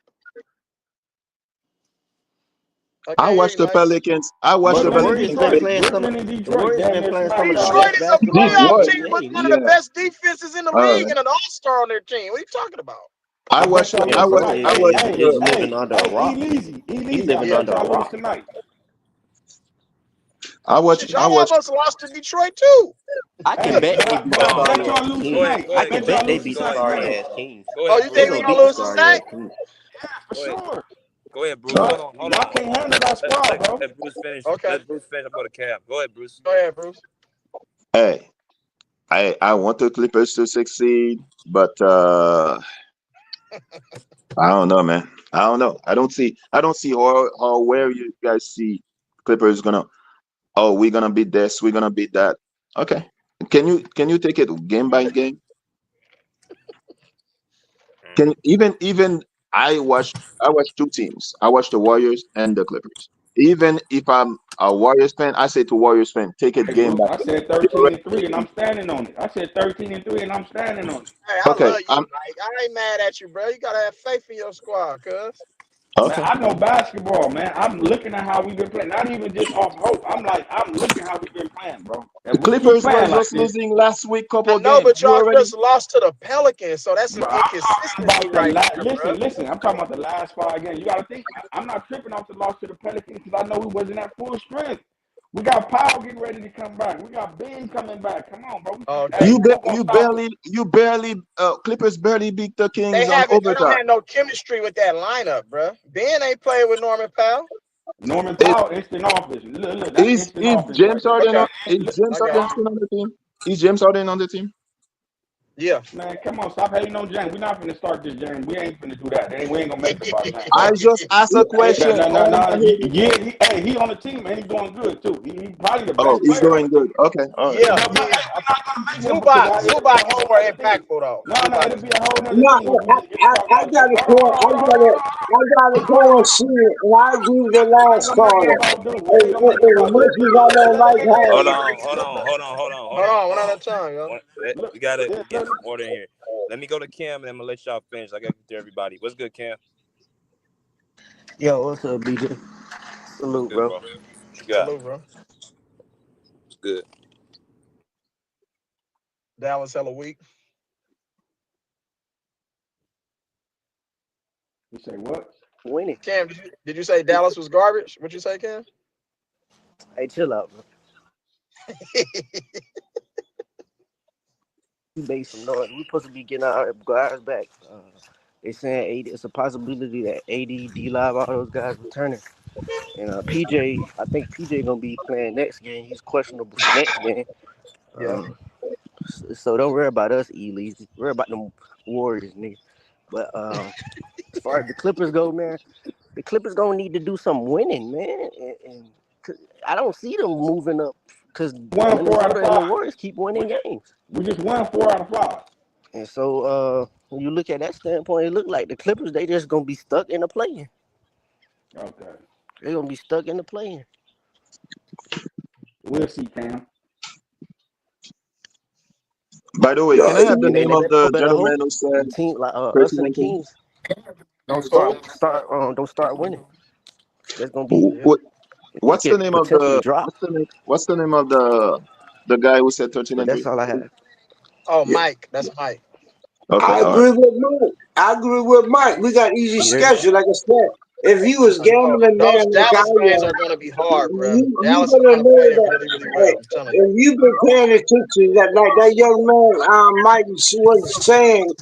I I can't hear watched you, the Mike. Pelicans. I watched But the the look, Warriors Pelicans been play. playing some. Brooklyn and The Detroit Warriors damn been near playing some smacked of the y'all. Detroit best is a basketball in the playoff Detroit. team with NBA. one of the Yeah. best defenses in the All league right. and an all-star on their team. What are you talking about? I I bet watched. y'all Yeah, lose Brooklyn tonight. I Hey, watched is, hey, is the. living hey, under a hey, rock. He's Easy. I living Yeah. bet under a y'all lose rock. tonight. I watched. Shit, I y'all watched. almost lost to Detroit, too. I can Hey, bet but they I, beat but the I Hold on, bet sorry hold on. y'all ass lose Go Kings. ahead, tonight. go I I ahead, can bet Bruce. y'all bet they lose beat Go the tonight, ahead. sorry man. ass Kings. Go Oh, ahead, you They think Bruce. we gonna going beat to the lose sorry tonight? ass Kings. For Go ahead. sure. Go ahead, Bruce. Y'all, Hold y'all on. can't handle that squad, bro. Let Bruce finish. Okay. Let Bruce finish. I'm going to Cam. Go ahead, Bruce. Go ahead, Bruce. Hey, I want the Clippers to succeed, but I don't know, man. I don't know. I don't see. I don't see how where you guys see Clippers gonna. Oh, we're gonna beat this. We're gonna beat that. Okay. Can you take it game by game? Can even I watched two teams. I watched the Warriors and the Clippers. Even if I'm a Warriors fan, I say to Warriors fan, take it Hey, game Bruce, by I game. said They 13 already and 3, and I'm beat standing on it. I said 13 and 3, and I'm standing on it. Hey, you. I Okay, love you, Mike. I ain't mad at you, bro. You got to have faith in your squad, cuz. Man, okay. I know basketball, man. I'm looking at how we've been playing. Not even just off hope. I'm looking how we've been playing, bro. If The we keep Clippers were playing like just this, losing last week, I couple know, games. but You y'all already. just lost to the Pelicans, so that's some bro, I'm talking inconsistency about the right there, bro. listen. I'm talking about the last 5 games. You got to think. I'm not tripping off the loss to the Pelicans because I know we wasn't at full strength. We got Powell getting ready to come back. We got Ben coming back. Come on, bro. Hey, Okay. who gonna stop us? Clippers barely beat the They Kings on haven't. They don't overtime. have no chemistry with that lineup, bro. Ben ain't playing with Norman Powell. Norman It Powell, instant office. Look, that's is instant is offense right James there. Harden Okay, on is Look, James I got Harden you. still on the team? Is James Harden on the team? Yeah. Man, come on, stop hating on James. We're not finna start this game. We ain't finna do that. We ain't gonna make it about James I Harden. just asked a No, question. no, no, And no. He on the team and he's doing good too. He probably the oh, best he's player on doing the good. team. Okay, all right. Yeah, But he hey, is. we're not gonna make him because it'll be Zubac a is whole more nother team. impactful though. No, Zubac it'll is be more a whole impactful. nother No, team if we start I watching. got a point. I got to go and see it, and I agree with the What they last gonna make it caller. about dude? What they gonna make it As about much dude? as I don't like Hold Harden, on, hold on, hold on, hold on, hold Hold on, on, one hold at on. a time, yo. We gotta get Look, some order in here. Let me go to Cam and I'm gonna let y'all finish. I gotta get to everybody. What's good, Cam? Yo, what's up, BJ? What's Salute, good, bro. bro? What you got? Salute, bro. What's good? Dallas hella weak. You say what? Winning. Cam, did you say Dallas was garbage? What you say, Cam? Hey, chill out, bro. Make some noise. We supposed to be getting our guys back. They saying 80, it's a possibility that AD, D-Live, all those guys returning. And PJ, I think PJ gonna be playing next game. He's questionable for next game. Yeah. So don't worry about us, Ely. Worry about them Warriors, nigga. But as far as the Clippers go, man, the Clippers gonna need to do some winning, man. And I don't see them moving up because Won 4 out of Minnesota and the 5. Warriors keep winning games. We just won 4 out of 5. And so when you look at that standpoint, it look like the Clippers, they just gonna be stuck in the play-in. Okay. They're gonna be stuck in the play-in. We'll see, Cam. By the way, yo, can I have the And then name they of the better hope gentleman who the said team like us and the 13 Kings don't Who? don't start winning. That's gonna be Who? Yeah. they What's the could name of potentially the drop. what's the name of the guy who said 13 But and that's 3? all I have. Oh, Yeah. Mike. That's Mike. Okay, I all right. agree with Mike. I agree with Mike. We got easy You hear me? schedule, like I said. If he was Bro, gambling those man like I Dallas games am, are going to be hard, bro. you Dallas is better going to know play them that. really, really Hey, well. I'm telling you. if you've been paying attention, that like that young man, Mike was saying,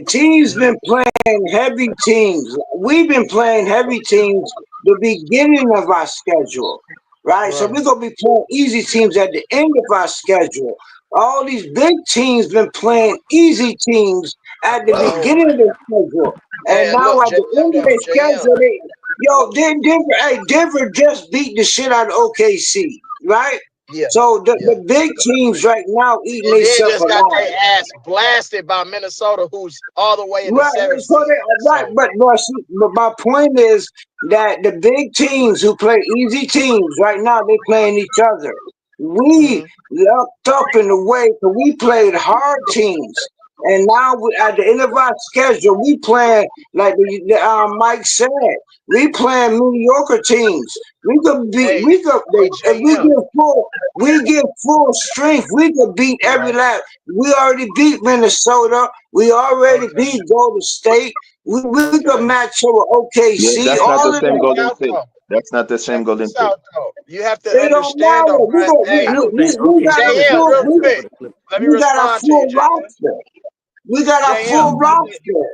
teams Mhm. been playing heavy teams. We've been playing heavy teams the beginning of our schedule, right? So Right. we're gonna be playing easy teams at the end of our schedule. All these big teams been playing easy teams at the No, beginning of the schedule, and man. now Look, at the JM end of though. the JM. schedule, Denver, hey, Denver just beat the shit out of OKC, right? Yeah. So Yeah. the big teams right now eating And then themselves just got alive. their ass blasted by Minnesota, who's all the way in the Right, seventh so seed. right, So, but my point is that the big teams who play easy teams right now they playing each other. We mhm. lucked up in the way, so we played hard teams, and now at the end of our schedule, we playing like Mike said, we playing mediocre teams. We could beat, Hey, we could hey, if JM. we give full strength, we could beat every Right. last. We already beat Minnesota. We already Okay. beat Golden State. We could Okay. match up with Yeah, OKC. that's Hey, not All the of check same this that. Golden out State. though. That's not the Check same Golden this State. out though. You have to It don't understand though, matter. bro. I Hey, don't think We got a OKC is JM, full that real good quick. for the Clippers. Let me we got a respond to you, full JM. roster. We got a JM, full roster.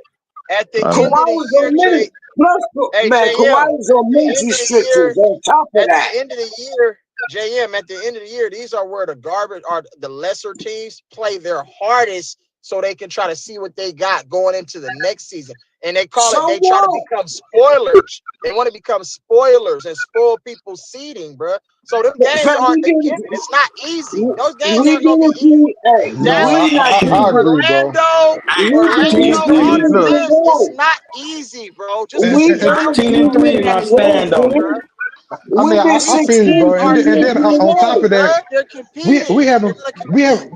at the I Kawhi mean, end of the was year, on minute. Plus, Hey, man, Kawhi JM, was on at the minute end of the restrictions year, on top of at the that. end of the year, JM, at the end of the year, these are where the garbage are the lesser teams play their hardest so they can try to see what they got going into the next season. And they call it, So they try to what? become spoilers. They want to become spoilers and spoil people's seeding, bro. So them games Fam, aren't the given. It's not easy. Those games we aren't gonna be give it to easy. you. Hey, No, we Dallas, not I giving agree, bro. Orlando, we giving 13 it and to all 3. you them in Look, the games, it's road. not easy, bro. Just And, We and, and giving it to 13 and you 3 in is the our understand road, stand this, on. bro. man. I We've mean, been I feel These you, 16 bro. teams And are then, and then games in a on top row. of bro. that, They're we competing. They're haven't gonna we compete. have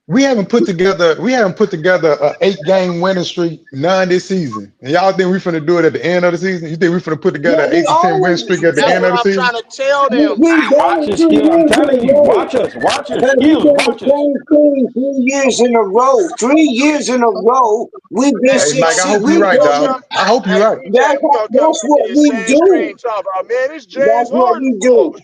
we haven't put together a 8 game winning streak none this season. And y'all think we finna do it at the end of the season? You think we finna put Yeah, together an we 8 to 10 win always streak at the That's end what of the I'm season? trying to tell them. we Hey, done watch it your 2 skill. I'm years in a telling you, row. watch us. Watch your And we skills. done the Watch us. same thing 3 years in a row. 3 years in a row, we've been Hey, Hey, Mike, I 16. hope you're we right, gonna dog. come. That's I hope you're Hey, right. BJ, we gonna come that's back to what this we same do. screen talk about, man. It's James That's what Harden we fault. do.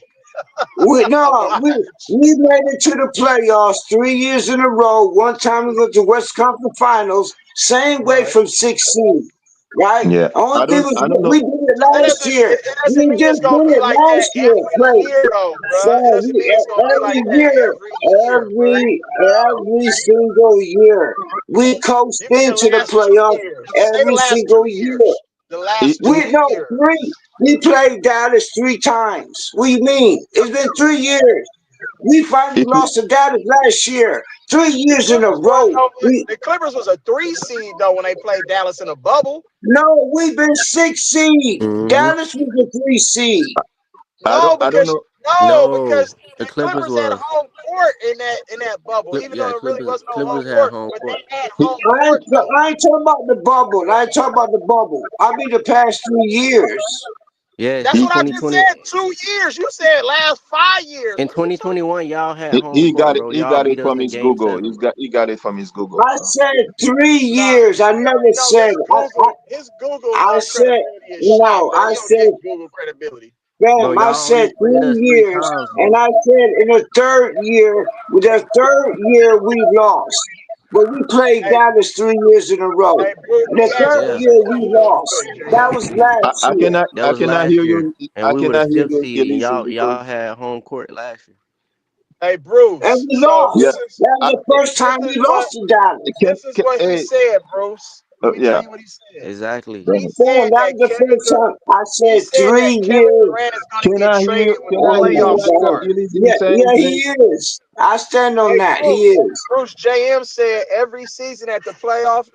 We no, Watch. we made it to the playoffs 3 years in a row. One time we went to West Conference Finals, same way Right. from 16. right? Yeah, Only I thing don't. was I don't know. we did it last year. It doesn't We mean it's just gonna did be it like that last year, every Clay. year, though, bro. It So doesn't mean it's gonna be like every that year, every year, bro. every single year, we coast Give me the into the last 2 playoff years. Say the every last single 2 years. year. The last We 2 years. three. We played Dallas 3 times. What do you mean? It's been 3 years. We finally If you, lost to Dallas last year. 3 years in a Clippers was row. the Clippers was a 3 seed though when they played Dallas in a bubble. No, we've been 6 seed. Mm-hmm. Dallas was a 3 seed. No, I don't because know. No, the the Clippers Clippers had was home court in that bubble, even yeah. though it really wasn't no home Clippers had court, home but court. they had home I court ain't, though. I ain't talking about the bubble. I ain't talking about the bubble. I mean the past 3 years. Yeah, That's in He, what I just 2020, said. 2 years. You said last 5 years. in What are we talking? 2021, y'all had he home he court, got it. bro. He Y'all got it beat us from in his Game Google. 7, bro. He got it from his Google. I said 3 years. Nah, I you never already know said. His Google I said credibility is shot, no. bro. I He don't said, get Google credibility. Bro, bam. I y'all said only played us 3 years, 3 times, and bro. I said in the third year, with the third year we lost, but we played Hey, Dallas 3 years in a row. hey, Bruce, And let me the ask you third Yeah, this year we real lost. quick, That JM. was last year. that I was cannot last hear year, you. and I we were the cannot hear fifth you, seed, and Elise, y'all because had home court last year. Hey, And Bruce. we So yeah. lost. That was the first time we lost to Dallas. Can, this is can what he hey said, Bruce. Let me tell yeah. you what he said. Exactly. Go He ahead. Man, said that that was the first time. I He said said that 3 years. Kevin Durant is going to Can get I hear? traded when Can the I hear playoffs Dr. start. Elise Yeah, saying yeah, he anything? is. I stand on Hey, that. He Bruce. is. Bruce, JM said every season at the playoff,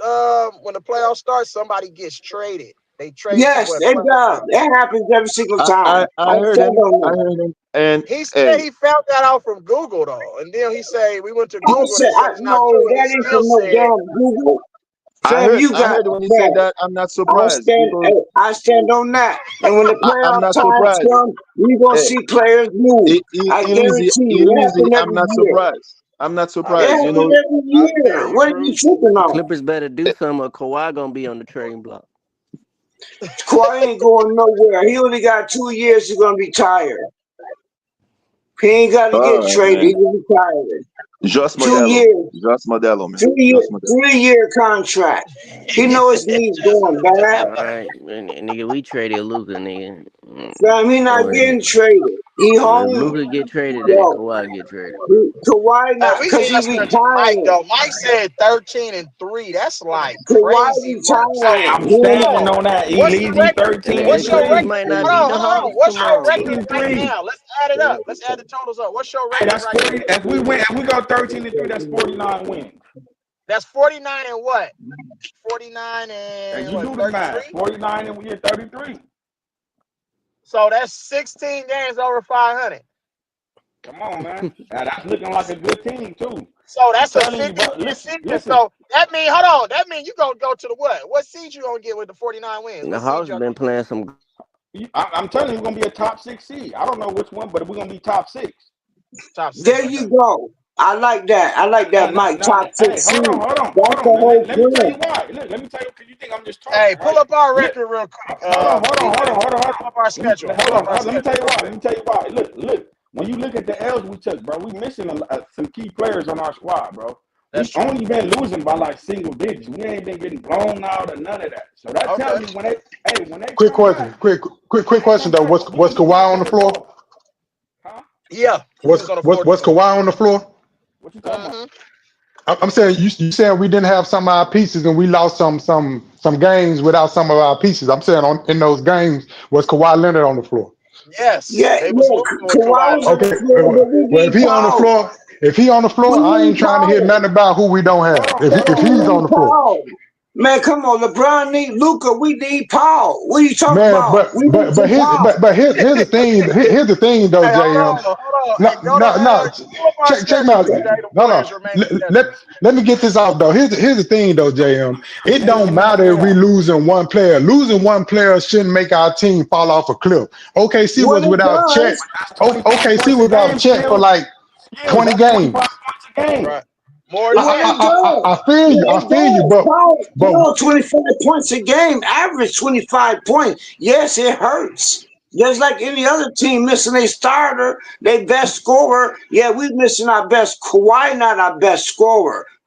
when the playoffs start, somebody gets traded. They trade Yes, people at it playoff does. time. It happens every single I time. I heard stand him. on I that. heard him. And He said hey, he found that out from Google though, and then he said we went to I Google. said, They said it's not no, true, and he that ain't still from no said, damn Google. Fam, you I got heard when he said that. that. I'm not surprised because I stand on that. And when the I'm playoff not times surprised. come, we gonna Hey, see players move. I guarantee you, it Elise, happens I'm every not year. surprised. I'm not I It surprised. feel You happens know, you. every I feel year. you, What are you Bruce. tripping The on? Clippers better do something, or Kawhi gonna be on the trading block. Kawhi ain't going nowhere. He only got 2 years. He's gonna be tired. He ain't got to all get right, traded. man. He will be tired. Just Two Modelo. years, Just Modelo, man. 3 year, Just Modelo. 3 year contract. He He know his said knees just going bad. All right, and nigga, we traded Luca, nigga. Fam, he not Or getting traded. He so if home. Luca get traded, then Yo, Kawhi get traded. Kawhi Hey, not we because he listening to Mike retiring. though. Mike said 13-3. That's like Kawhi crazy work. So retiring. I'm He ain't hold standing on. on that. He What's the leads he record? And 13 the and What's your Clippers 3. record? might not Hold beat on, the hold on. Hawks What's your tomorrow, 13 record bro. and right 3. now? Let's add it up. Let's add the totals up. What's your Hey, record that's right 40. now? If we go 13 and 3, that's 49 wins. That's 49 and what? 49 and You what? do the math. 33. 49 and we at 33. So that's 16 games over 500. Come on, man. Now, that's looking like a good team too. So I'm that's a telling you, 50 bro. 50 season. Listen. So that means, hold on. That means you gonna go to the what? What seed you gonna get with the 49 wins? The What seed Hawks y'all been gonna playing some. I'm telling you, we're gonna be a top 6 seed. I don't know which one, but we're gonna be top 6. top there 6? Okay. you go. I like that. I like that, Mike. Now, Top hey, six seed. hold That's the on. whole Let me tell you plan. why. Look, let me tell you, because you think I'm just Hey, talking, pull right? up our Look, record real quick. hold BJ. on. Pull up our schedule. Pull up our Let me tell schedule you real why. quick. Look. When you look at the L's we took, bro, we missing some key players on our squad, bro. That's We true. only been losing by like single digits. We ain't been getting blown out or none of that. So that Okay. tells me when they Quick come question. back, Quick question though. What's we can get to the Kawhi on the playoff floor? ball. Huh? Yeah, he was on the floor What's too. Kawhi on the floor? What you talking about? Mm-hmm. I'm saying you saying we didn't have some of our pieces and we lost some games without some of our pieces. I'm saying in those games was Kawhi Leonard on the floor. Yes, Yeah, they was yeah. losing with Kawhi Kawhi was on Leonard. the Okay, floor, but we well need Paul. if he on the floor, We I need ain't trying to hear Paul. nothing about who we don't have. Man, If we he's on need the floor. Paul. Man, come on. LeBron need Luca. We need Paul. What are you talking Man, about? We need some Paul. here's the thing though, Hey, JM. hold on. No, Hey, go to no, no. pull up our Check me schedule, out. BJ. The No. Warriors remaining schedule. Let me get this out though. Here's the thing though, JM. It Nigga, don't give me the matter if we playoff. losing one player. Losing one player shouldn't make our team fall off a cliff. OKC What was it without Chet. does, That's 25 OKC points a without game, Chet for skills. like 20 That's 25 games. points a game. Right. More than what that. it does. I feel you. Yeah, I it feel you. does. But Paul, 25 points a game, average 25 points. Yes, it hurts. Just like any other team missing a starter, their best scorer. Yeah, we missing our best. Kawhi not our best scorer.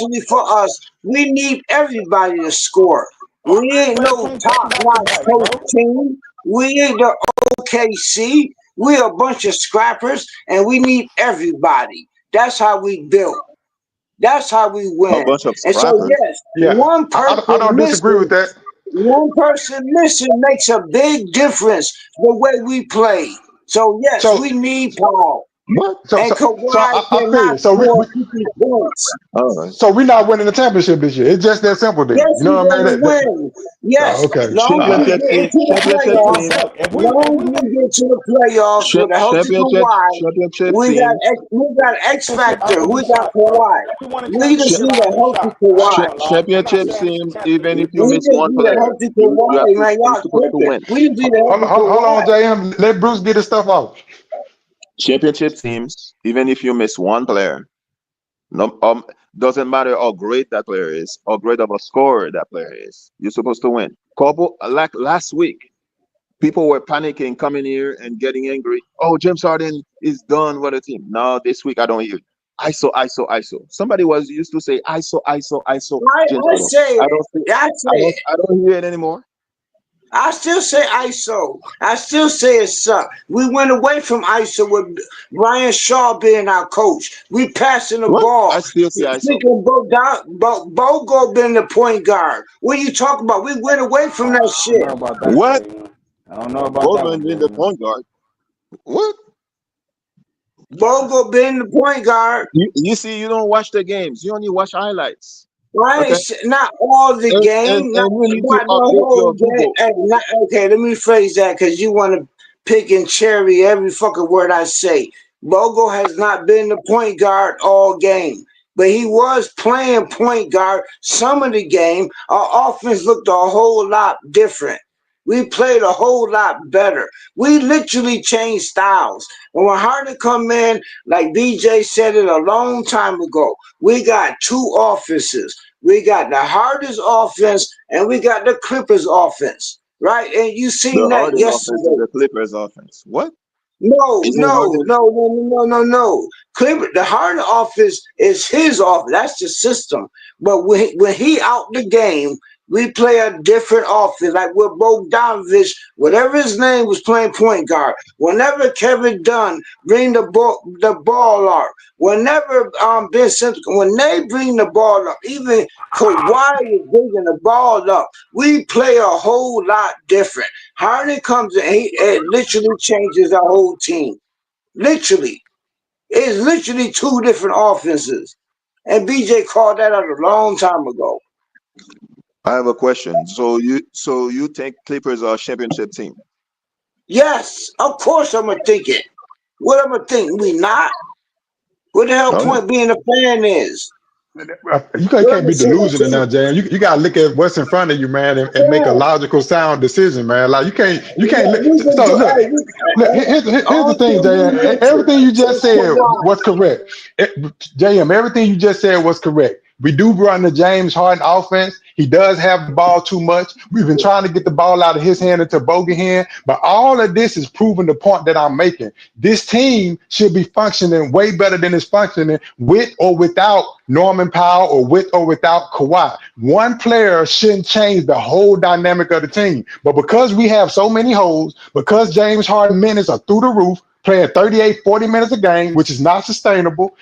especially for us, we need everybody to score. We ain't no top-notch coach team. We ain't the OKC. We a bunch of scrappers, and we need everybody. That's how we built. That's how we A win. bunch of And so, scrappers. yes, Yeah, one I person don't disagree with missing, that. one person missing makes a big difference the way we play. So, yes, So we need Paul. What? And Kawhi I feel cannot you. So score 50 points. All right. so we're not winning the championship this year. It's just that simple, then. Yes, You know we're what I gonna mean? win. Yes, Okay. long as we Championship get team. into the Championship playoffs, team. Look, long as we get to the playoffs with a healthy Championship. Kawhi, Championship we got team. X championship factor. after We we got shot, bro. Kawhi. We won a We just Cha- championship need a after we healthy shot. I ain't Kawhi. gonna lie. I'm not Championship saying it's a team. Even if championship. you We miss just one need a player, healthy you have Kawhi, to. man. You're Y'all supposed to tripping. win. We just need a Hold, healthy hold on, Kawhi. JM. Let Bruce get his stuff off. Championship teams. Even if you miss one player, no, doesn't matter how great that player is, how great of a scorer that player is. You're supposed to win. Couple like last week. People were panicking, coming here and getting angry. Oh, James Harden is done with the team. No, this week I don't hear it. ISO, ISO, ISO. Somebody was used to say ISO, ISO, ISO. James I Harden. say I it. don't see. I say it. I don't hear it anymore. I still say ISO. I still say it sucked. We went away from ISO with Ryan Shaw being our coach. We passing the What? ball. I still see ISO. Thinking Bogo being the point guard. What are you talking about? We went away from that I don't know shit. about that, What? JM. I don't know about that one, Bogan being the JM. point guard. What? Bogo being the point guard. You see, you don't watch the games. You only watch highlights. Right? Okay. Not all the game, And you need to not the update whole your game. Google. Okay, let me phrase that because you want to pick and cherry every fucking word I say. Bogo has not been the point guard all game, but he was playing point guard some of the game. Our offense looked a whole lot different. We played a whole lot better. We literally changed styles. And when Harden come in, like BJ said it a long time ago, we got two offenses. We got the hardest offense and we got the Clippers offense, right? And you seen The that Harden offense is yesterday. the Clippers offense. What? No, Is it no, Harden? no, no, no, no, no. Clipper, the Harden office is his office. That's the system. But when he out the game, we play a different offense. Like with Bogdanovic, whatever his name was playing point guard. Whenever Kevin Dunn bring the ball up, whenever Ben Simmons, when they bring the ball up, even Kawhi is bringing the ball up, we play a whole lot different. Harden comes in, it literally changes our whole team. Literally. It's literally two different offenses. And BJ called that out a long time ago. I have a question. So you think Clippers are a championship team? Yes, of course I'm gonna think it. What I'm gonna think? We not? What the hell All right. point being a fan is? What Can't I'm be saying delusional to now, Jam. You got to look at what's in front of you, man, and make a yeah, logical, sound decision, man. Like you can't. yeah, we can So do look, here's the all thing, things JM. we mentioned. Everything you just Since said Kawhi. was correct. JM, everything you just said was correct. We do run the James Harden offense. He does have the ball too much. We've been trying to get the ball out of his hand into Bogey hand, but all of this is proving the point that I'm making. This team should be functioning way better than it's functioning with or without Norman Powell or with or without Kawhi. One player shouldn't change the whole dynamic of the team. But because we have so many holes, because James Harden minutes are through the roof, playing 38, 40 minutes a game, which is not sustainable,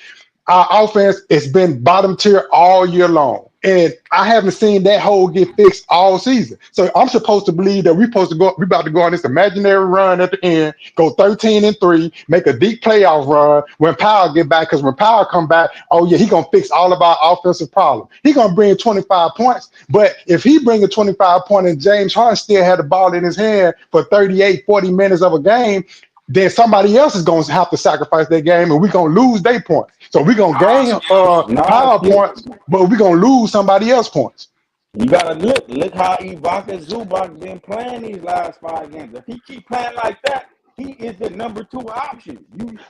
our offense has been bottom tier all year long. And I haven't seen that hole get fixed all season. So I'm supposed to believe that we're about to go on this imaginary run at the end, go 13-3, make a deep playoff run when Powell get back. Because when Powell come back, oh yeah, he gonna fix all of our offensive problems. He gonna bring 25 points. But if he bring a 25 point and James Harden still had the ball in his hand for 38, 40 minutes of a game, then somebody else is going to have to sacrifice their game and we're going to lose their points. So we're going to gain Nah, power Skip. points, but we're going to lose somebody else points. You gotta look how Ibaka Zubac been playing these last 5 games. If he keep playing like that, he is the number 2 option.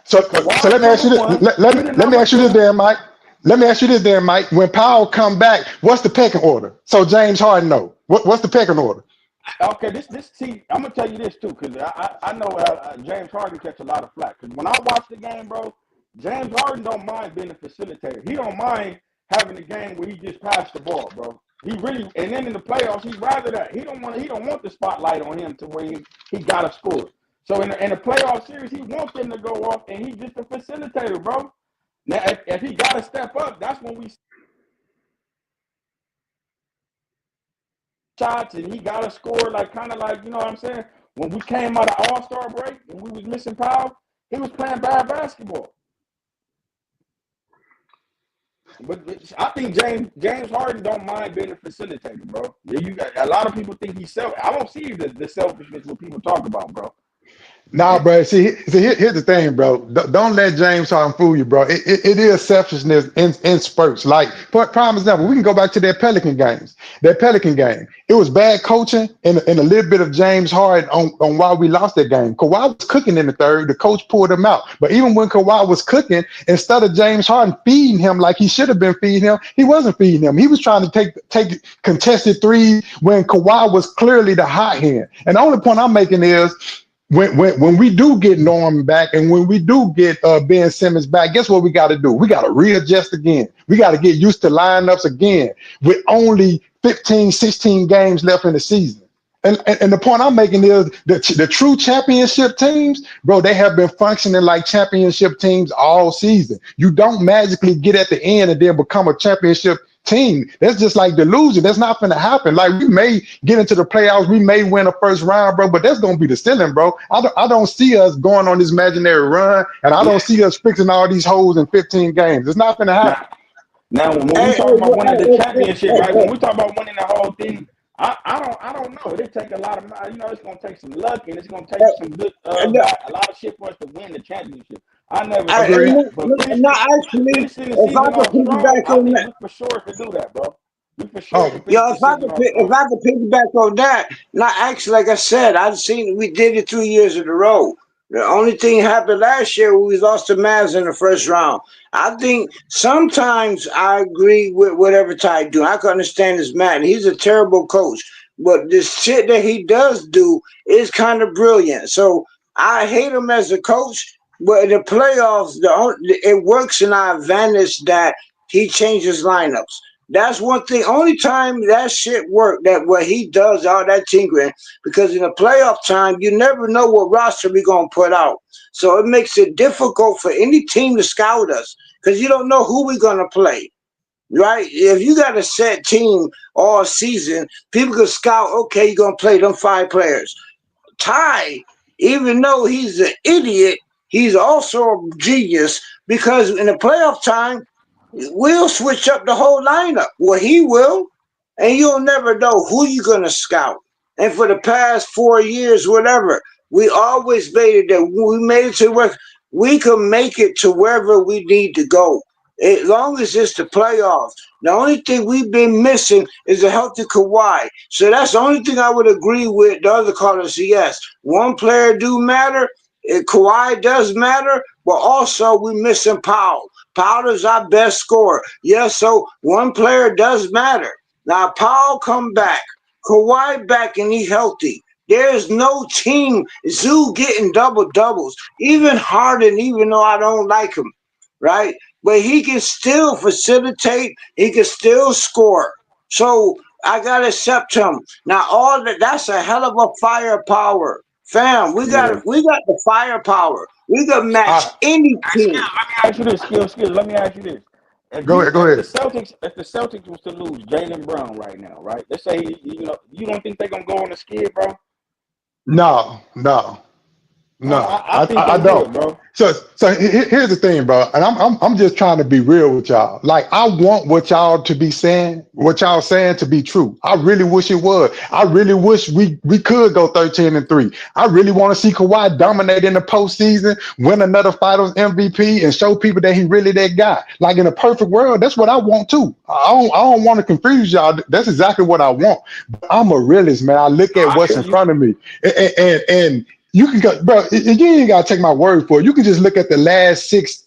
So let Kawhi's me ask you number this. 1, he the Let me number ask you this 2. then, Mike. Let me ask you this then, Mike. When Powell come back, what's the pecking order? So James Harden know. What's the pecking order? Okay, this see, I'm gonna tell you this too, because I know James Harden catch a lot of flack. Because when I watch the game, bro, James Harden don't mind being a facilitator. He don't mind having a game where he just passed the ball, bro. He really, and then in the playoffs, he'd rather that. He don't want the spotlight on him to where he gotta score. So in the playoff series, he wants them to go off, and he's just a facilitator, bro. Now, if he gotta step up, that's when we shots and he got to score, like kind of like, you know what I'm saying? When we came out of All-Star break and we was missing Powell, He was playing bad basketball. But I think James Harden don't mind being a facilitator, bro. Yeah, you got a lot of people think he's selfish. I don't see the selfishness what people talk about, bro. Nah, bro. Here's the thing, bro. Don't let James Harden fool you, bro. It is selfishness in spurts. Like, for prime example, we can go back to that Pelican games. That Pelican game, it was bad coaching and a little bit of James Harden on why we lost that game. Kawhi was cooking in the third. The coach pulled him out. But even when Kawhi was cooking, instead of James Harden feeding him like he should have been feeding him, he wasn't feeding him. He was trying to take contested threes when Kawhi was clearly the hot hand. And the only point I'm making is, when we do get Norman back and when we do get Ben Simmons back, guess what we got to do? We got to readjust again. We got to get used to lineups again with only 15, 16 games left in the season. And the point I'm making is the true championship teams, bro, they have been functioning like championship teams all season. You don't magically get at the end and then become a championship team. That's just like delusion. That's not going to happen. Like, we may get into the playoffs, we may win a first round, bro, but that's going to be the ceiling, bro. I don't see us going on this imaginary run, and I don't see us fixing all these holes in 15 games. It's not going to happen. Now, when we talk about winning the championship, right? When we talk about winning the whole thing, I don't know. It take a lot of, it's gonna take some luck and it's gonna take some good, a lot of shit for us to win the championship. I never say that, but finishing the season off strong, I think we for sure could do that, bro. We for sure could finish the season off strong. If I could piggyback on that, not actually, like I said, we did it 2 years in a row. The only thing happened last year, we lost to Mavs in the first round. I think sometimes I agree with whatever Ty do. I can understand this man. He's a terrible coach, but the shit that he does do is kind of brilliant. So I hate him as a coach, but in the playoffs, it works in our advantage that he changes lineups. That's one thing. Only time that shit worked, that what he does, all that tinkering, because in the playoff time, you never know what roster we're going to put out. So it makes it difficult for any team to scout us because you don't know who we're going to play, right? If you got a set team all season, people can scout, okay, you're going to play them 5 players. Ty, even though he's an idiot, he's also a genius because in the playoff time, we'll switch up the whole lineup. Well, he will, and you'll never know who you're going to scout. And for the past 4 years, whatever, we always made it that we made it to where we can make it to wherever we need to go. As long as it's the playoffs. The only thing we've been missing is a healthy Kawhi. So that's the only thing I would agree with the other callers. Yes, one player do matter. Kawhi does matter, but also we missing Powell. Powell is our best scorer. Yes, so one player does matter. Now Powell come back, Kawhi back, and he's healthy. There's no team. Zoo getting double doubles. Even Harden, even though I don't like him, right? But he can still facilitate. He can still score. So I gotta accept him. Now all that's a hell of a firepower. Fam, we got the firepower. We can match any team. Let me ask you this, skills. Let me ask you this. Go ahead. If the Celtics was to lose Jaylen Brown right now, right? Let's say you don't think they're gonna go on the skid, bro? No. I don't, bro. So here's the thing, bro, and I'm just trying to be real with y'all. Like, I want what y'all to be saying, what y'all saying to be true. I really wish it was. I really wish we could go 13-3. I really want to see Kawhi dominate in the postseason, win another Finals MVP, and show people that he really that guy. Like, in a perfect world, that's what I want too. I don't want to confuse y'all. That's exactly what I want. But I'm a realist, man. I look at what's in front of me, and you can go, bro. You ain't gotta take my word for it. You can just look at the last six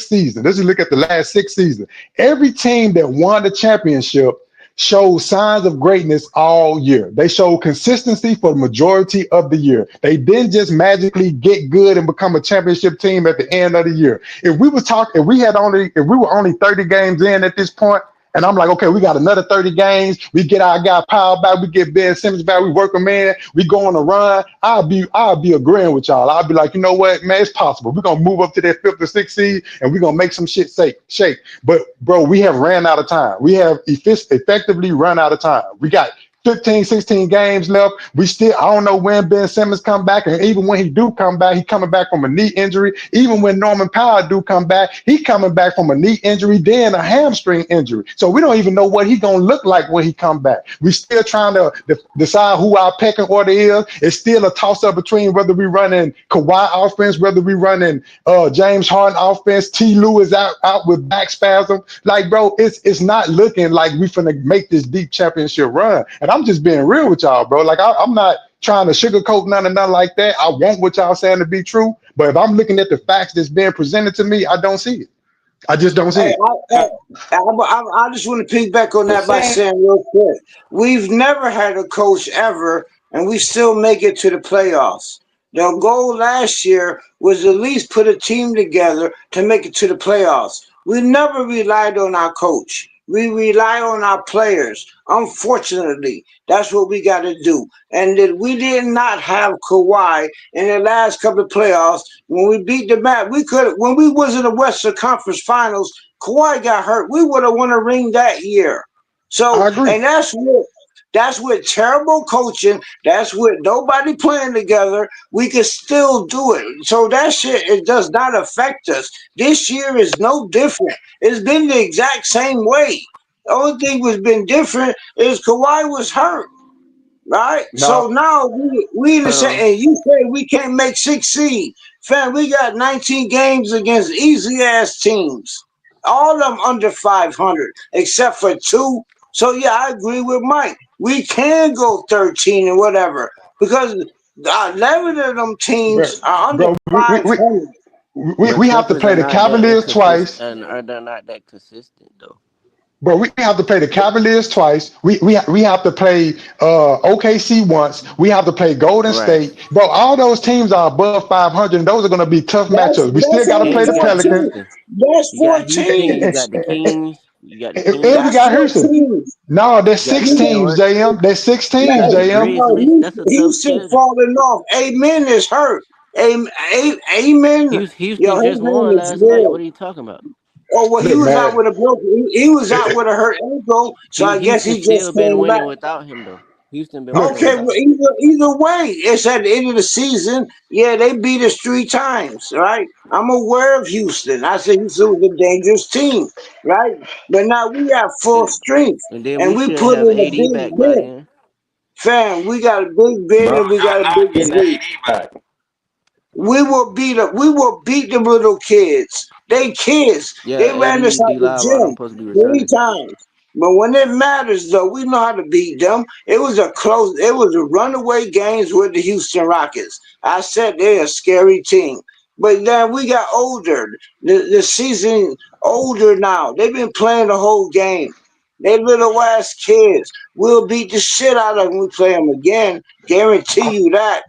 seasons. Let's just look at the last 6 seasons. Every team that won the championship showed signs of greatness all year. They showed consistency for the majority of the year. They didn't just magically get good and become a championship team at the end of the year. If we were only 30 games in at this point, and I'm like, okay, we got another 30 games. We get our guy Powell back. We get Ben Simmons back. We work him in. We go on a run. I'll be agreeing with y'all. I'll be like, you know what, man, it's possible. We're gonna move up to that 5th or 6th seed, and we're gonna make some shit shake. But bro, we have ran out of time. We have effectively run out of time. We got 15, 16 games left. I don't know when Ben Simmons come back, and even when he do come back, he coming back from a knee injury. Even when Norman Powell do come back, he coming back from a knee injury, then a hamstring injury. So we don't even know what he gonna look like when he come back. We still trying to decide who our pecking order is. It's still a toss up between whether we running Kawhi offense, whether we running James Harden offense. T. Lue is out with back spasm. Like, bro, it's not looking like we finna make this deep championship run. And I'm just being real with y'all, bro. Like, I'm not trying to sugarcoat nothing like that. I want what y'all saying to be true. But if I'm looking at the facts that's being presented to me, I don't see it. I just don't see Hey, it. I just want to piggyback on that by saying saying real quick, we've never had a coach ever, and we still make it to the playoffs. The goal last year was at least put a team together to make it to the playoffs. We never relied on our coach. We rely on our players. Unfortunately, that's what we got to do. And that we did not have Kawhi in the last couple of playoffs. When we beat the Mavs, we could. When we was in the Western Conference Finals, Kawhi got hurt. We would have won a ring that year. I So, agree. and that's with terrible coaching. That's with nobody playing together. We can still do it. So that shit, it does not affect us. This year is no different. It's been the exact same way. The only thing that's been different is Kawhi was hurt. Right? So No, now we in the Hold same, on. and you say we can't make 6 seed. Fam, we got 19 games against easy ass teams. All of them under 500, except for two. So yeah, I agree with Mike. We can go 13 and whatever because 11 of them bro, teams are under bro, 500. But we have to Clippers play are the not that Cavaliers inconsistent, twice. and are they not that consistent though? But we have to play the Cavaliers twice. We have to play OKC once. We have to play Golden Right. State. Bro, all those teams are above 500, and those are going to be tough matchups. We still That's got to only play And the you got 14. Pelicans, Houston. That's You got Houston. You and, 14. got the and, Kings. You got the and we That's Kings. got Houston. 14. No, there's You got six the New You teams, York. JM. There's six You teams, got the Man, JM. no, Grizzlies. That's a tough Houston schedule. falling off. Amen is hurt. Amen. Yo, Houston his just name won is last night. real. What are you talking about? Oh well, he Look, was out man. with a broken. He was out with a hurt ankle, so I guess Houston he just still been came back. winning without him though. Houston been Look, winning Okay, without well, him. either way, it's at the end of the season. Yeah, they beat us 3 times, right? I'm aware of Houston. I said Houston was a dangerous team, right? But now we have full And, strength, and then and we we should put have in a AD back big by bid. then. Fam, we got a big bid Bro, and we y'all got a not big getting the bid. AD back. We will beat them little kids. They kids. Yeah, They ran us AD out D the Live all them gym supposed to be three returning. times. But when it matters though, we know how to beat them. It was a runaway games with the Houston Rockets. I said they're a scary team. But then we got older. The season older now. They've been playing the whole game. They little ass kids. We'll beat the shit out of them when we play them again. Guarantee you that.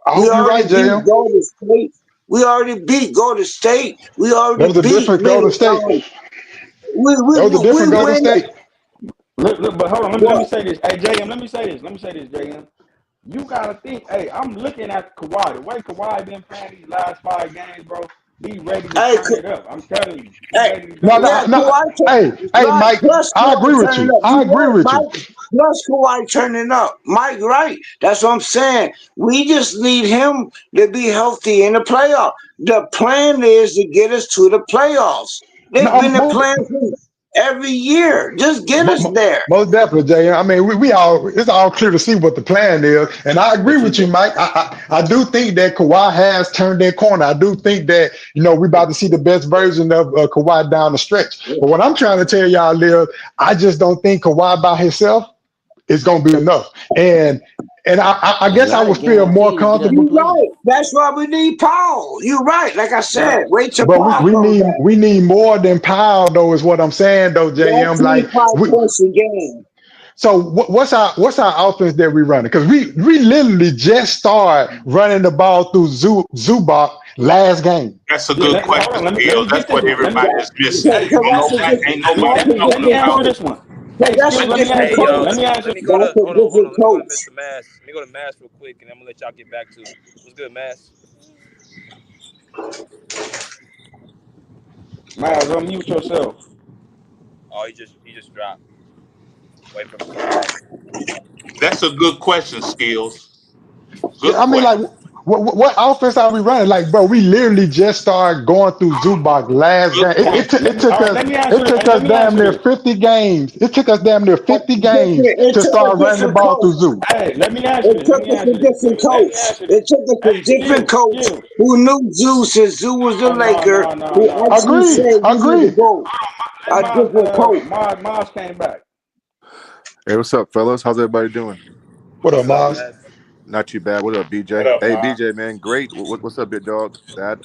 I We hope you're already right, beat JM. Golden State. We already beat Golden State. We That already was a beat different many. Golden State. That was a We different Golden win. State. Look, but hold on. Let me What? say this. Hey, JM, let me say this. JM. You gotta think. Hey, I'm looking at Kawhi. The way Kawhi been playing these last 5 games, bro. He ready to Hey, turn it up. I'm telling you, he hey, ready to No, go. yeah, no, no. Kawhi, Hey, right? Mike. Plus I Kawhi agree with turning you. up. I You agree right, with you. Mike. Plus Kawhi turning up. Mike, right? That's what I'm saying. We just need him to be healthy in the playoff. The plan is to get us to the playoffs. They've No, been the plan every year. Just get us there. most definitely, Jay. I mean, we all it's all clear to see what the plan is, and I agree But you with you, got Mike. I do think that Kawhi has turned that corner. I do think that we're about to see the best version of Kawhi down the stretch. But what I'm trying to tell y'all is, I just don't think Kawhi by himself is going to be enough. And I it's guess I not a would feel more guarantee to get out the comfortable. You play-in. right. That's why we need Paul. You right. Like I said, But wait till but Paul we comes need back. we need more than Powell though, is what I'm saying though, That's JM. Like 25 we. points a game. So what's our offense that we running? Because we literally just started running the ball through Zubac last game. That's a Yeah, good hold question, on. Let Bill. me That's get this what one. Let me everybody That, is missing. hey, because that's a Ain't different. nobody let talking me answer about. this one. Because Hey, that's a Skip, let me different answer Hey, this one. yo, coach. Let me let answer. me go That's to a hold on, hold on. different Let me go to coach. Mr. Mass. Let me go to Mass real quick, and I'm gonna let y'all get back to it. What's good, Mass? Miles, unmute yourself. Oh, he just dropped. Wait for him to come back. That's a good question, Skills. Good I mean, like, question. what offense are we running? Like, bro, we literally just started going through Zubac last Good game. question. All right, let me It answer. took Hey, let us me damn answer near this. 50 games. It took us damn near 50 games It to took a start running the different ball through coach. Zoo. Hey, let me answer It this. Let took me us a answer this. different Let me coach. answer It this. took us a Hey, different Skills, coach Skills. who knew Zoo since Zoo was a No, Laker, no, no, who no, no. actually Agreed. said we need to Agreed. go. Hey, A different coach. Miles came back. Hey, what's up, fellas? How's everybody doing? What up, What's up, Miles? man? Not too bad. What up, What BJ? up, Hey, Miles? BJ, man, great. What's up, big dog? That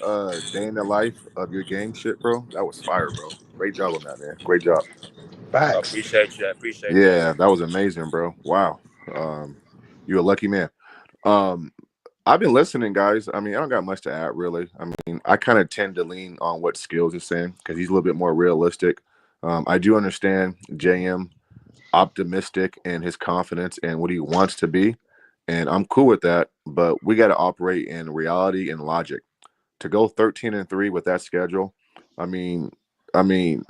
day in the life of your game shit, bro. That was fire, bro. Great job on that, man. Great job. Facts. Appreciate you. I appreciate that. Yeah, that was amazing, bro. Wow. Um, you're a lucky man. Um, I've been listening, guys. I mean, I don't got much to add, really. I mean, I kind of tend to lean on what Skills is saying because he's a little bit more realistic. I do understand JM optimistic in his confidence and what he wants to be, and I'm cool with that. But we got to operate in reality and logic. To go 13-3 with that schedule, I mean, I mean,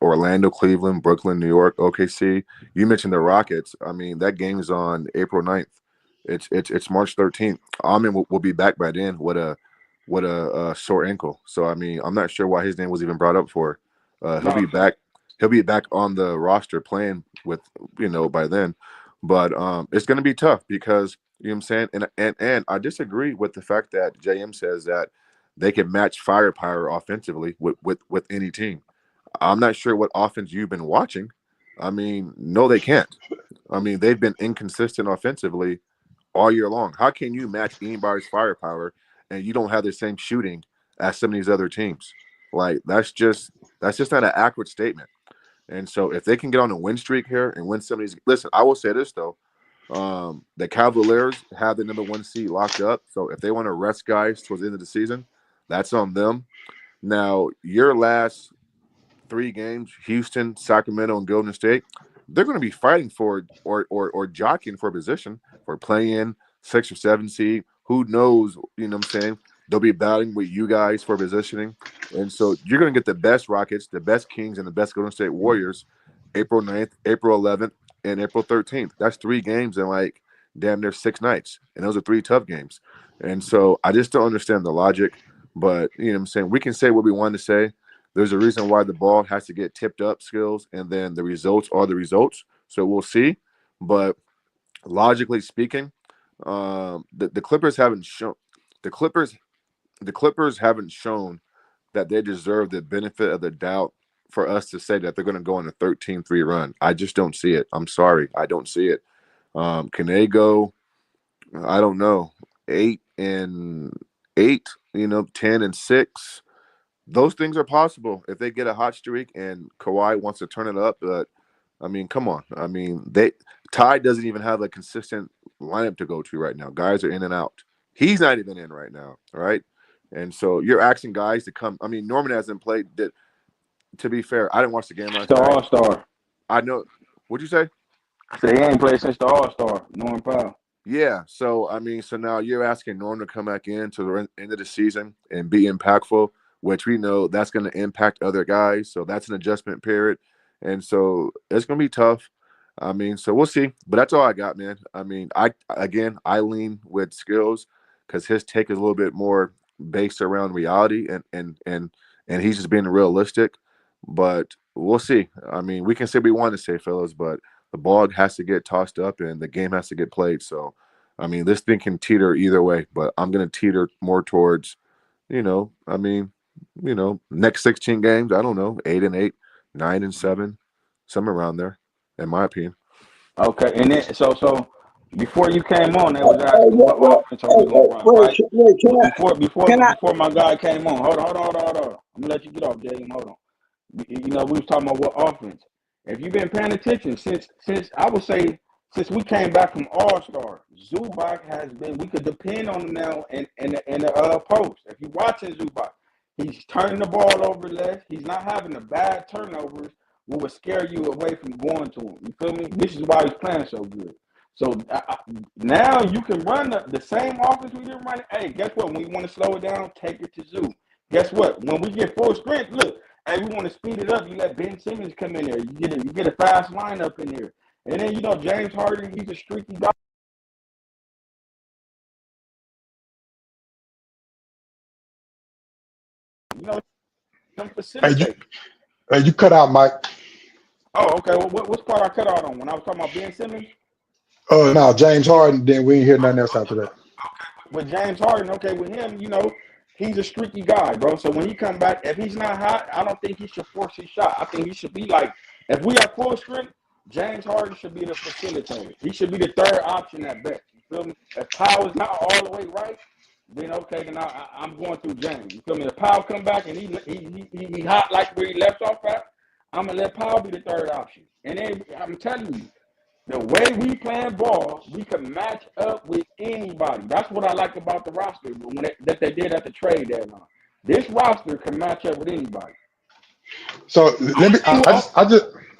Orlando, Cleveland, Brooklyn, New York, OKC. You mentioned the Rockets. I mean, that game's on April 9th. It's March 13th. Amin will be back by then with a sore ankle. So I mean, I'm not sure why his name was even brought up for. He'll No, be back. He'll be back on the roster playing with by then. But it's going to be tough because you know what I'm saying. And I disagree with the fact that JM says that they can match firepower offensively with any team. I'm not sure what offense you've been watching. I mean, no, they can't. I mean, they've been inconsistent offensively all year long. How can you match anybody's firepower and you don't have the same shooting as some of these other teams? Like that's just not an accurate statement. And so if they can get on a win streak here and win some of these, listen, I will say this though. The Cavaliers have the number 1 seed locked up. So if they want to rest guys towards the end of the season, that's on them. Now, your last 3 games, Houston, Sacramento, and Golden State, they're going to be fighting for or jockeying for a position for playing 6 or 7 seed. Who knows? You know what I'm saying? They'll be battling with you guys for positioning. And so you're going to get the best Rockets, the best Kings, and the best Golden State Warriors April 9th, April 11th, and April 13th. That's 3 games in like damn near 6 nights. And those are 3 tough games. And so I just don't understand the logic. But, you know what I'm saying? We can say what we want to say. There's a reason why the ball has to get tipped up, Skills, and then the results are the results. So we'll see. But logically speaking, the Clippers haven't shown the Clippers haven't shown that they deserve the benefit of the doubt for us to say that they're going to go on a 13-3 run. I just don't see it. I'm sorry, I don't see it. Can they go? I don't know, 8-8, 10-6. Those things are possible if they get a hot streak and Kawhi wants to turn it up. But I mean, come on. I mean, Ty doesn't even have a consistent lineup to go to right now. Guys are in and out. He's not even in right now. All right. And so you're asking guys to come. I mean, Norman hasn't played. To be fair, I didn't watch the game it's last the night. All Star. I know. What'd you say? So he ain't played since the All Star. Norman Powell. Yeah. So I mean, so now you're asking Norman to come back in to the end of the season and be impactful, which we know that's going to impact other guys. So that's an adjustment period, and so it's going to be tough. I mean, so we'll see. But that's all I got, man. I mean, I lean with Skills because his take is a little bit more based around reality and he's just being realistic. But we'll see. I mean, we can say what we want to say, fellas, but the ball has to get tossed up and the game has to get played. So, I mean, this thing can teeter either way, but I'm going to teeter more towards, I mean, next 16 games, I don't know, 8-8, 9-7, somewhere around there, in my opinion. Okay, and then so before you came on, they was asking what offense are we gonna run, right? Wait, can I? Before my guy came on, hold on. I'm gonna let you get off, Jay. Hold on. We was talking about what offense. If you've been paying attention since I would say since we came back from All Star, Zubac has been. We could depend on him now in the post. If you're watching Zubac, he's turning the ball over less. He's not having the bad turnovers. What would scare you away from going to him? You feel me? This is why he's playing so good. So now you can run the same offense we did running. Hey, guess what? When you want to slow it down, take it to Zoo. Guess what? When we get full strength, look. Hey, we want to speed it up. You let Ben Simmons come in there. You get a fast lineup in there. And then James Harden, he's a streaky guy. Them facilitate. You cut out, Mike. Oh, okay. Well, what part I cut out on when I was talking about Ben Simmons? No, James Harden. Then we didn't hear nothing else after that. With James Harden, okay, with him, he's a streaky guy, bro. So when he come back, if he's not hot, I don't think he should force his shot. I think he should be like, if we have full strength, James Harden should be the facilitator. He should be the third option at best. You feel me? If Powell is not all the way right, then okay, then I'm going through James. You feel me? If Powell come back and he hot like where he left off at, I'm gonna let Powell be the third option. And then I'm telling you, the way we playing ball, we can match up with anybody. That's what I like about the roster that they did at the trade deadline. This roster can match up with anybody. So let me.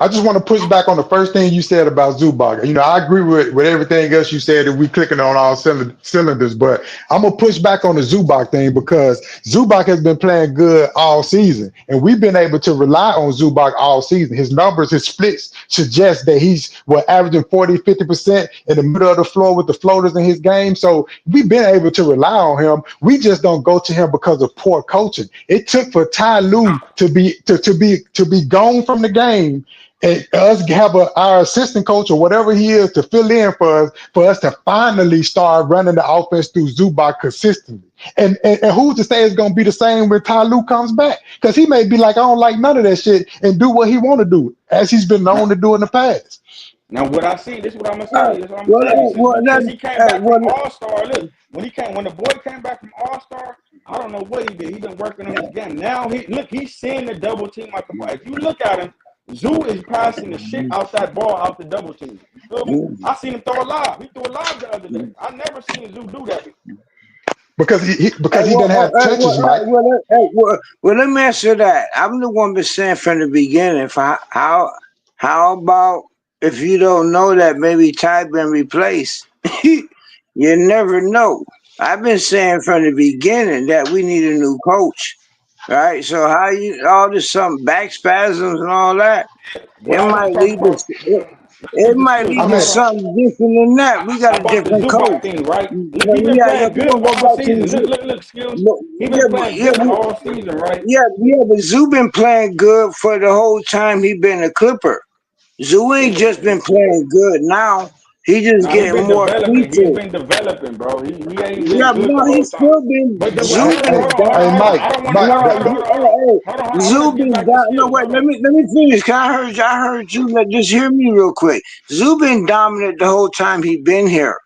I just want to push back on the first thing you said about Zubac. I agree with everything else you said, and we clicking on all cylinders. But I'm gonna push back on the Zubac thing because Zubac has been playing good all season, and we've been able to rely on Zubac all season. His numbers, his splits suggest that he's averaging 40-50% in the middle of the floor with the floaters in his game. So we've been able to rely on him. We just don't go to him because of poor coaching. It took for Ty Lue to be gone from the game, and us have our assistant coach or whatever he is to fill in for us to finally start running the offense through Zubac consistently. And who's to say it's going to be the same when Ty Lue comes back? Because he may be like, I don't like none of that shit, and do what he want to do, as he's been known to do in the past. Now, what I see, this is what I'm gonna say. This is what I'm gonna tell you. Since he came back from All-Star, look, when the boy came back from All-Star, I don't know what he did. He been working on his game. Now he's seeing the double team like a boy. If you look at him, Zoo is passing the shit out that ball out the double team. You feel me? I seen him throw a lob. He threw a lob the other day. I never seen Zoo do that before. Because he didn't have touches, Mike. Well, let me answer that. I'm the one been saying from the beginning. How about if you don't know that maybe Ty been replaced? You never know. I've been saying from the beginning that we need a new coach, right? So how you all this some back spasms and all that? But I want to talk about. It might lead to something different than that. We got a About the different Zubac coach. thing, right? Look, he been playing good all season. Look, skills. He been playing good all season, right? But Zoo been playing good for the whole time he been a Clipper. Zoo ain't just been playing good now. He just He getting been more developing. He's features. been developing, bro. He ain't been Yeah, good no, the whole he's time. still been But Zoo been Hey, Mike, I don't want Mike, to. Zoo Get been back to down. No, skills. wait, let me finish. I heard you. Just hear me real quick. Zoo been dominant the whole time he been here.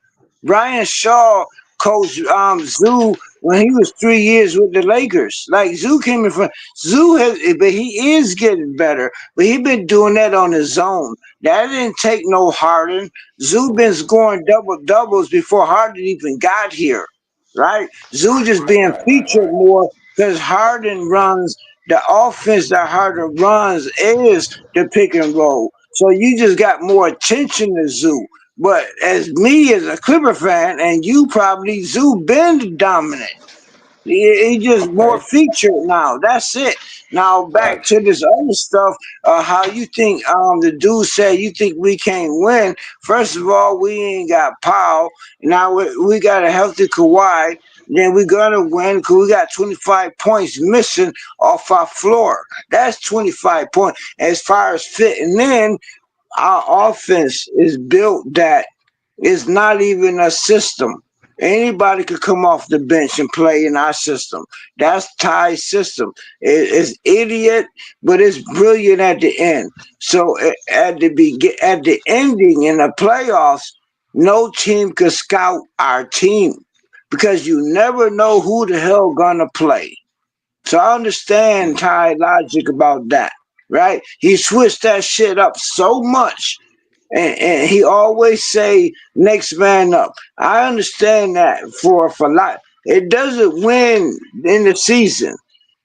Brian Shaw coached Zoo when he was 3 years with the Lakers. Like Zoo came in from Zoo has, but he is getting better. But he been doing that on his own. That didn't take no Harden. Zoo been scoring double doubles before Harden even got here. Right? Zoo just being featured more because Harden runs the offense that Harden runs is the pick and roll. So you just got more attention to Zoo. But as me as a Clipper fan, and you probably Zoo been dominant. He just more featured now. That's it. Now back to this other stuff. How you think the dude said you think we can't win? First of all, we ain't got Powell. Now we got a healthy Kawhi. Then we're gonna win because we got 25 points missing off our floor. That's 25 points. As far as fitting in, our offense is built that it's not even a system. Anybody could come off the bench and play in our system. That's Ty's system. It's idiot, but it's brilliant at the end. So at the ending in the playoffs, no team could scout our team because you never know who the hell gonna play. So I understand Ty logic about that, right? He switched that shit up so much and he always say next man up. I understand that for life. It doesn't win in the season,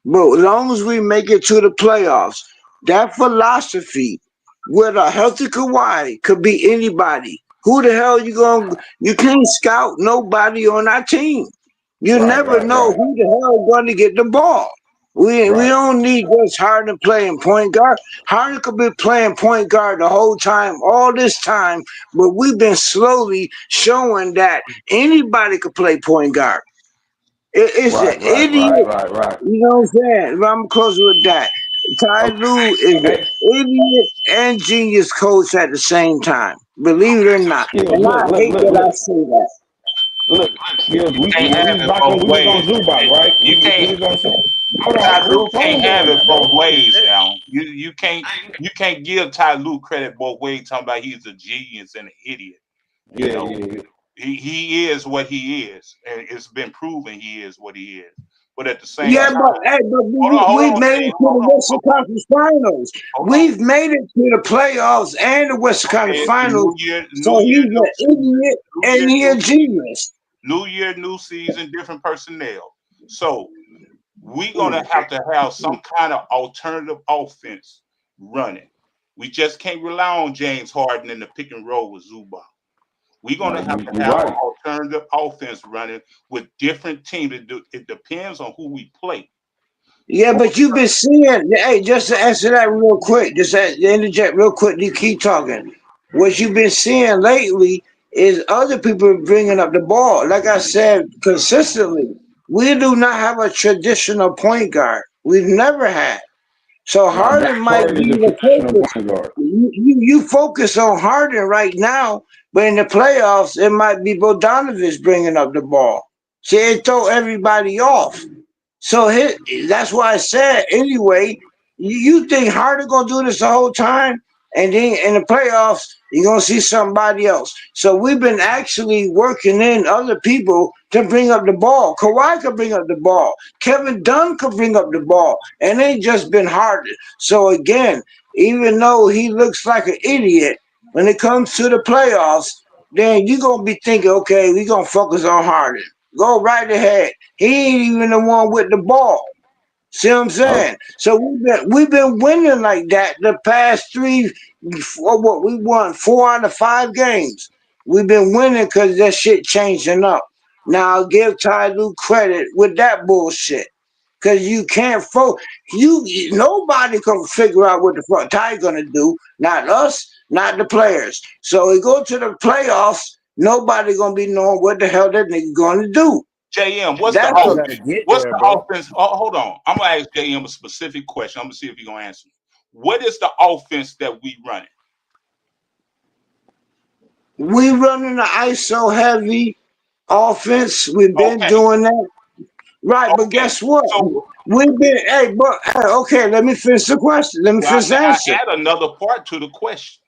but as long as we make it to the playoffs, that philosophy with a healthy Kawhi could be anybody. Who the hell you can't scout nobody on our team. You never know who the hell going to get the ball. We Right. don't need just Harden playing point guard. Harden could be playing point guard the whole time, all this time, but we've been slowly showing that anybody could play point guard. It's an Right. Right. Right. idiot. Right. Right. You know what I'm saying? But I'm close with that. Ty Okay. Lue is an Hey, idiot and genius coach at the same time. Believe it or not. Skills, And I look, look, hate look, that I look, say that. look, Skills. You We can't when we have was it watching, both we was on ways. Zubac, right? You We can't. was on Zubac. Hold Ty on, Lue who's can't phone have doing it that? That's both all I'm ways saying. now. You can't give Ty Lue credit both ways. Talking about he's a genius and an idiot. You Yeah, know, yeah, yeah. he is what he is, and it's been proven he is what he is. But at the same Yeah, Right. time, but hey, but hold we've on, made Jay, it to the Western Conference Finals. hold on. We've made it to the playoffs and the Western Conference Okay, Finals. new So year, he's new an season. idiot New and year, he a new season. genius. New year, new season, different personnel. So we're gonna have to have some kind of alternative offense running. We just can't rely on James Harden in the pick and roll with Zubac. We're No, gonna have to you're have an right. alternative offense running with different teams. It depends on who we play. Yeah, but you've been seeing. Hey, just to answer that real quick, just to interject real quick. You keep talking. What you've been seeing lately is other people bringing up the ball. Like I said, consistently, we do not have a traditional point guard. We've never had. So Now, Harden James might Harden is be a the traditional focus. point guard. You focus on Harden right now, but in the playoffs, it might be Bogdanovic bringing up the ball. See, it throw everybody off. So that's why I said anyway. You think Harden gonna do this the whole time, and then in the playoffs you're gonna see somebody else. So we've been actually working in other people to bring up the ball. Kawhi could bring up the ball. Kevin Dunn could bring up the ball, and it ain't just been Harden. So again, even though he looks like an idiot when it comes to the playoffs, then you're gonna be thinking, okay, we're gonna focus on Harden. Go right ahead. He ain't even the one with the ball. See what I'm Oh, saying? So we've been winning like that the past what we won 4 out of 5 games. We've been winning because that shit changing up. Now I'll give Ty Lue credit with that bullshit. Cause you can't nobody can figure out what the fuck Ty gonna do. Not us, not the players. So we go to the playoffs, nobody gonna be knowing what the hell that nigga gonna do. JM, what's the That's Ty what gotta get what's there, the bro. offense? Oh, hold on. I'm gonna ask JM a specific question. I'm gonna see if he's gonna answer. What is the offense that we running? we running the ISO heavy offense. We've been Okay, doing that. Right, but okay. guess what? So We've been okay, let me finish the question. Let me well, finish the I answer. add another part to the question.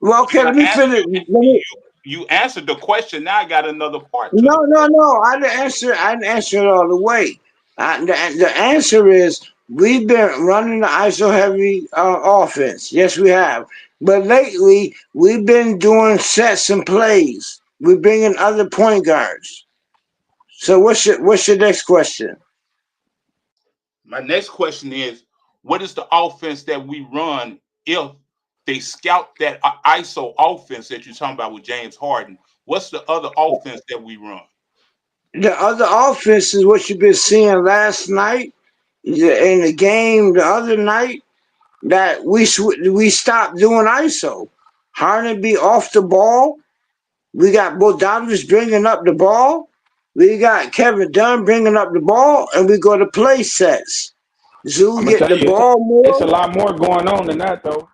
Well, You okay, let done me answer, finish. you answered the question. Now I got another part to the No. I didn't answer it all the way. The answer is we've been running the ISO heavy offense. Yes, we have. But lately, we've been doing sets and plays. We're bringing other point guards. So what's your next question? My next question is, what is the offense that we run if they scout that ISO offense that you're talking about with James Harden? What's the other offense that we run? The other offense is what you've been seeing last night in the game the other night that we stopped doing ISO. Harden be off the ball. We got Bogdanovic bringing up the ball. We got Kevin Dunn bringing up the ball, and we go to play sets. Zoo I'm gonna get tell the you, ball it's a more. lot more going on than that, though.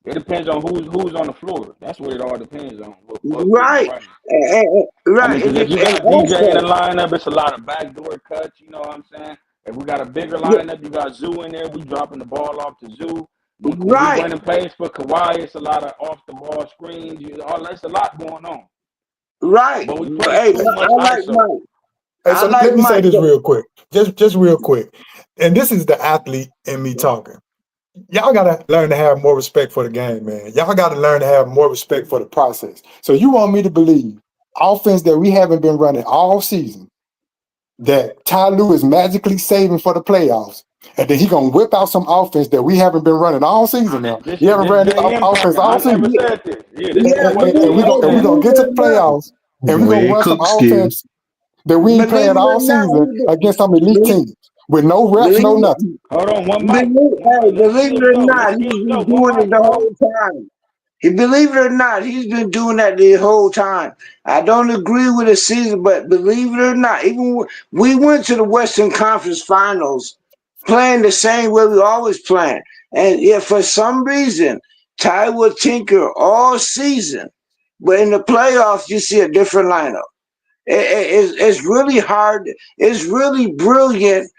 It depends on who's on the floor. That's what it all depends on. What we Right. running. I Right. mean, because if you And got DJ in the also, lineup, it's a lot of backdoor cuts. You know what I'm saying? If we got a bigger yeah, lineup, you got Zoo in there. We dropping the ball off to Zoo. When we right. running plays for Kawhi, it's a lot of off the ball screens. That's a lot going on. Right. But we play Hey, too much I like ISO. Mike. Hey, I so like let me say Mike. this real quick. Just real quick. And this is the athlete in me talking. Y'all gotta learn to have more respect for the game, man. Y'all gotta learn to have more respect for the process. So you want me to believe offense that we haven't been running all season, that Ty Lue is magically saving for the playoffs, and then he gonna whip out some offense that we haven't been running all season now. This You haven't this ran this JM offense talking. all I never season. said this. Yeah, this Yeah, is what And we but gonna we get to been the run. playoffs and we Go gonna ahead, run some cook skill. offense that we ain't Believe playing it or all not, season against some elite teams. with no reps, no nothing. Hold on, one mic. Believe it or not, he's been doing it the bro. whole time. Believe it or not, he's been doing that the whole time. I don't agree with the season, but believe it or not, even we went to the Western Conference Finals playing the same way we always playing. And if for some reason Ty would tinker all season, but in the playoffs you see a different lineup. It's really hard. It's really brilliant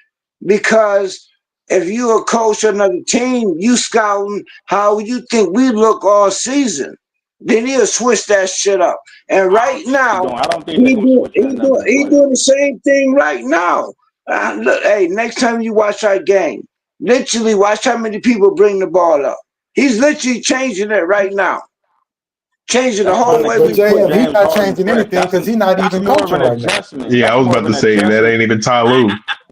because if you're a coach of another team, you scouting how you think we look all season. Then he'll switch that shit up. And right now, I don't think they're gonna switch that nothing. he doing the same thing right now. Look, hey, next time you watch our game, literally watch how many people bring the ball up. He's literally changing it right now. Changing the whole way But we play. JM, he's not changing anything because he's not even coaching right now. Yeah, I was about to say that ain't even Ty Lue.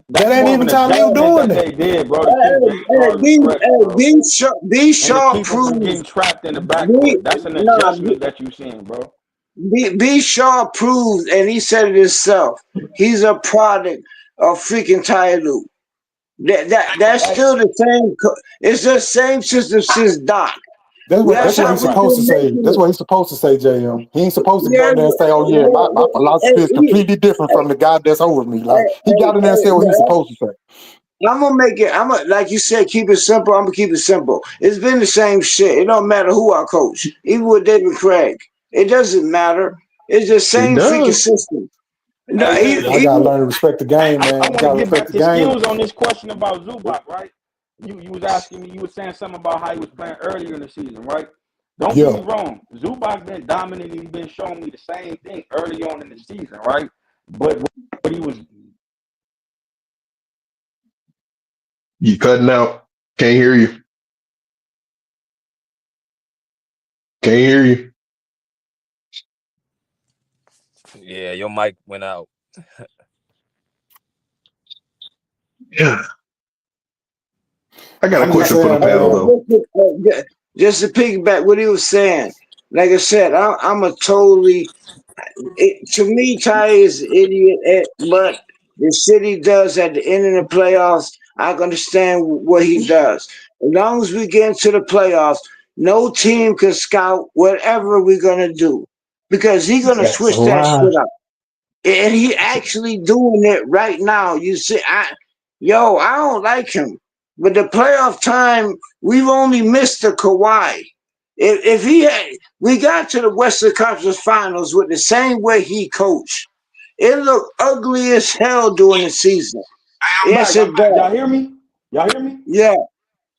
That ain't even Ty Lue doing it. They did, bro. To keep James Harden fresh, bro. B. Shaw and to keep him from getting proves. trapped in the backcourt. That's an adjustment that you're seeing, bro. B. Shaw proves, and he said it himself. He's a product of freaking Ty Lue. That's still the same. It's the same system since Doc. That's what he's supposed to say. That's what he's supposed to say, JM. He ain't supposed to go in there and say, "Oh yeah, my philosophy is completely different from the guy that's over me." Like he got in there and said what he's supposed to say. I'm gonna make it. Like you said, keep it simple. I'm gonna keep it simple. It's been the same shit. It don't matter who I coach, even with David Craig. It doesn't matter. It's the same freaking system. No, I gotta learn to respect the game, man. I want to get back to skills on this question about Zubac, right? You was asking me, you were saying something about how he was playing earlier in the season, right? Don't get me wrong. Zubac been dominating. He's been showing me the same thing early on in the season, right? But what he was. You cutting out. Can't hear you. Can't hear you. Yeah, your mic went out. Yeah. I got a question for the panel, though. Just to piggyback what he was saying, like I said, I'm a totally. To me, Ty is an idiot, but the shit he does at the end of the playoffs, I can understand what he does. As long as we get into the playoffs, no team can scout whatever we're gonna do because he's gonna switch that shit up. And he actually doing it right now. You see, I don't like him. But the playoff time, we've only missed the Kawhi. If he had, we got to the Western Conference Finals with the same way he coached. It looked ugly as hell during the season. Yes, it does. Y'all hear me? Y'all hear me? Yeah.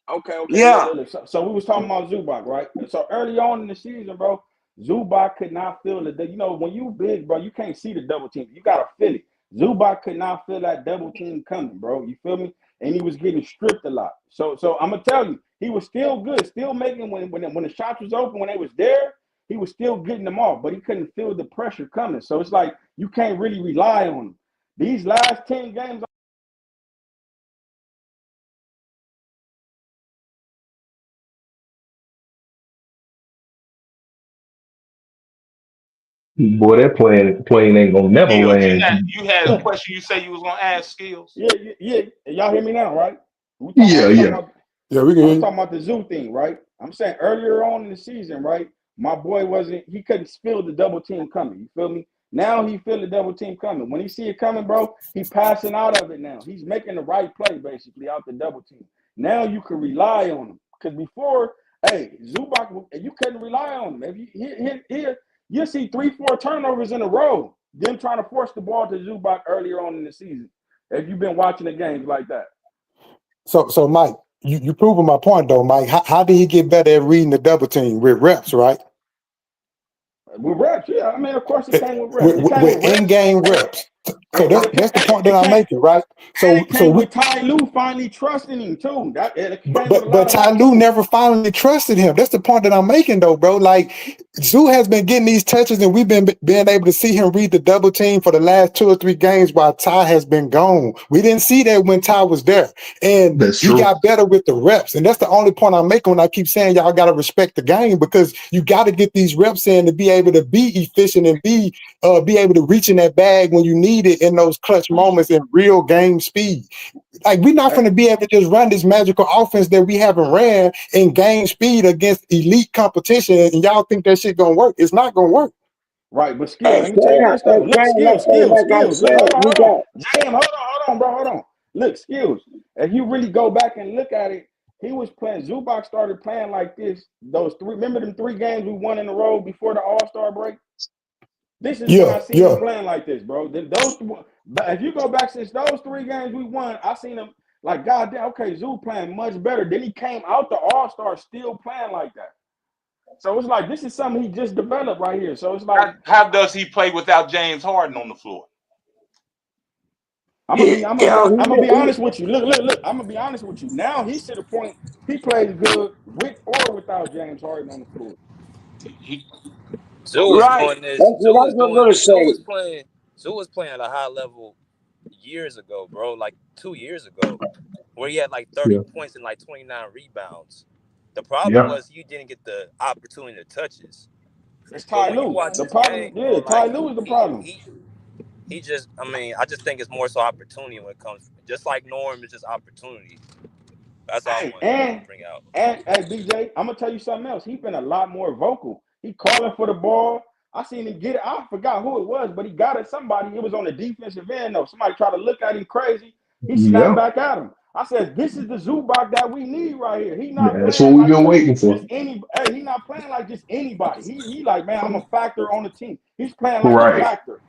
Okay. Yeah. Look. So we was talking about Zubac, right? So early on in the season, bro, Zubac could not feel it. You know, when you big, bro, you can't see the double team. You gotta feel it. Zubac could not feel that double team coming, bro. You feel me? And he was getting stripped a lot. So I'm gonna tell you, he was still good, still making when the shots was open, when they was there, he was still getting them off, but he couldn't feel the pressure coming. So it's like you can't really rely on him. These last 10 games. Boy, that plane ain't gonna never land. You had a question you say you was gonna ask Skills. Yeah. Y'all hear me now, right? Yeah. We can. I'm talking about the Zoo thing, right? I'm saying earlier on in the season, right? My boy he couldn't feel the double team coming. You feel me? Now he feel the double team coming. When he see it coming, bro, he passing out of it now. He's making the right play, basically, out the double team. Now you can rely on him. Because before, hey, Zubac, you couldn't rely on him. If you see 3-4 turnovers in a row, them trying to force the ball to Zubac earlier on in the season. If you've been watching the games like that. So Mike, you proving my point though, Mike. How did he get better at reading the double team with reps, right? With reps, yeah. I mean, of course, it came with reps. With in-game reps. So that's the point that I'm making, right? So with Ty Lue finally trusting him too. But Ty Lue never finally trusted him. That's the point that I'm making, though, bro. Like Zoo has been getting these touches, and we've been able to see him read the double team for the last 2 or 3 games while Ty has been gone. We didn't see that when Ty was there, and he got better with the reps. And that's the only point I'm making when I keep saying y'all got to respect the game, because you got to get these reps in to be able to be efficient and be able to reach in that bag when you need it in those clutch moments in real game speed. Like, we're not going to be able to just run this magical offense that we haven't ran in game speed against elite competition, and y'all think that shit gonna work. It's not gonna work. Right, but Skills, let me tell you this though. Look, Skills. Look, hold on. JM, hold on, bro, hold on. Look, Skills, if you really go back and look at it, he was playing, Zubac started playing like this. Those three, remember them 3 games we won in a row before the All-Star break? This is when I seen him playing like this, bro. If you go back since those 3 games we won, I seen him like, goddamn, okay, Zoo playing much better. Then he came out the All-Star still playing like that. So it's like, this is something he just developed right here. So it's like, how does he play without James Harden on the floor? I'm gonna be honest with you. Look. I'm gonna be honest with you. Now he's to the point he plays good with or without James Harden on the floor. Zoo was doing this. Zoo was playing at a high level years ago, bro. Like 2 years ago, where he had like 30 points and like 29 rebounds. The problem was you didn't get the opportunity to touches. It's Ty Lue. The problem, Ty Lue is the problem. He just, I mean, I just think it's more so opportunity when it comes, just like Norm, it's just opportunity. That's all I want to bring out. And hey, BJ, I'm gonna tell you something else. He's been a lot more vocal. He calling for the ball. I seen him get it. I forgot who it was, but he got it. Somebody. It was on the defensive end though. Somebody tried to look at him crazy. He snapped back at him. I said, "This is the Zubac that we need right here. He not that's what we've been waiting for. He not playing like just anybody. He like, man, I'm a factor on the team. He's playing like a factor."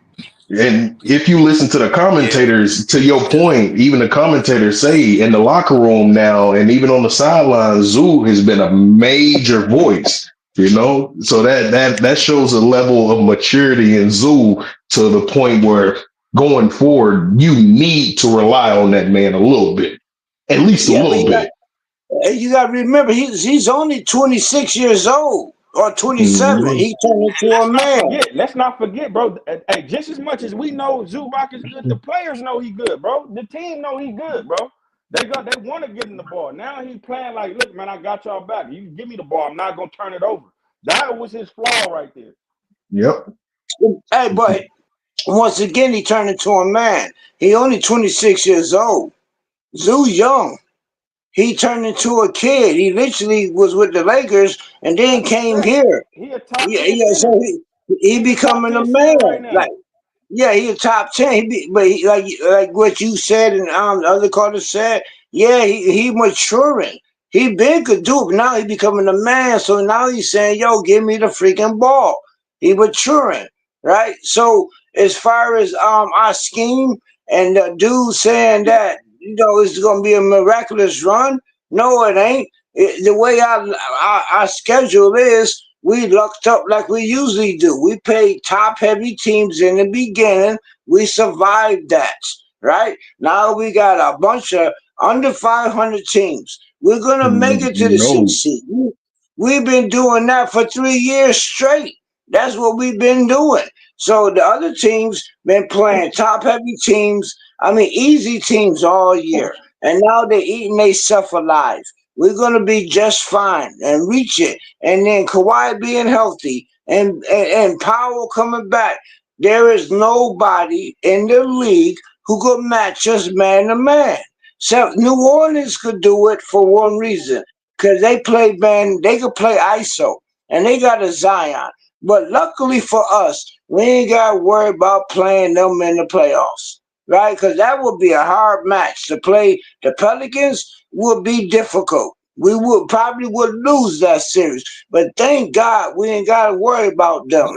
And if you listen to the commentators, to your point, even the commentators say in the locker room now, and even on the sidelines, Zoo has been a major voice. You know, so that shows a level of maturity in Zoo to the point where going forward, you need to rely on that man a little bit, at least a little bit. You got to remember, he's only 26 years old or 27. Mm-hmm. He turned into a man. Let's not forget, bro. Hey, just as much as we know Zubac is good, the players know he good, bro. The team know he good, bro. They want to give him the ball. Now he playing like, look, man, I got y'all back. You give me the ball, I'm not gonna turn it over. That was his flaw right there. Yep. Hey, but once again, he turned into a man. He only 26 years old. Zoo young. He turned into a kid. He literally was with the Lakers and then came here. He a top 10 so he becoming a man. Right now. Like, yeah, he a top 10. Like what you said and the other callers said. Yeah, he maturing. He been could do it, but now he becoming a man. So now he's saying, "Yo, give me the freaking ball." He maturing, right? So as far as our scheme and the dude saying that it's gonna be a miraculous run, no, it ain't. The way our schedule is, we lucked up like we usually do. We played top heavy teams in the beginning. We survived that, right? Now we got a bunch of under 500 teams. We're gonna make it to the 6th seed. We've been doing that for 3 years straight. That's what we've been doing. So the other teams been playing top heavy teams. I mean, easy teams all year. And now they're eating themselves alive. We're going to be just fine and reach it. And then Kawhi being healthy and Powell coming back. There is nobody in the league who could match us man to man. So New Orleans could do it for one reason. Because they play man, they could play ISO. And they got a Zion. But luckily for us, we ain't got to worry about playing them in the playoffs, right? Because that would be a hard match. To play the Pelicans would be difficult. We would probably lose that series. But thank God we ain't got to worry about them.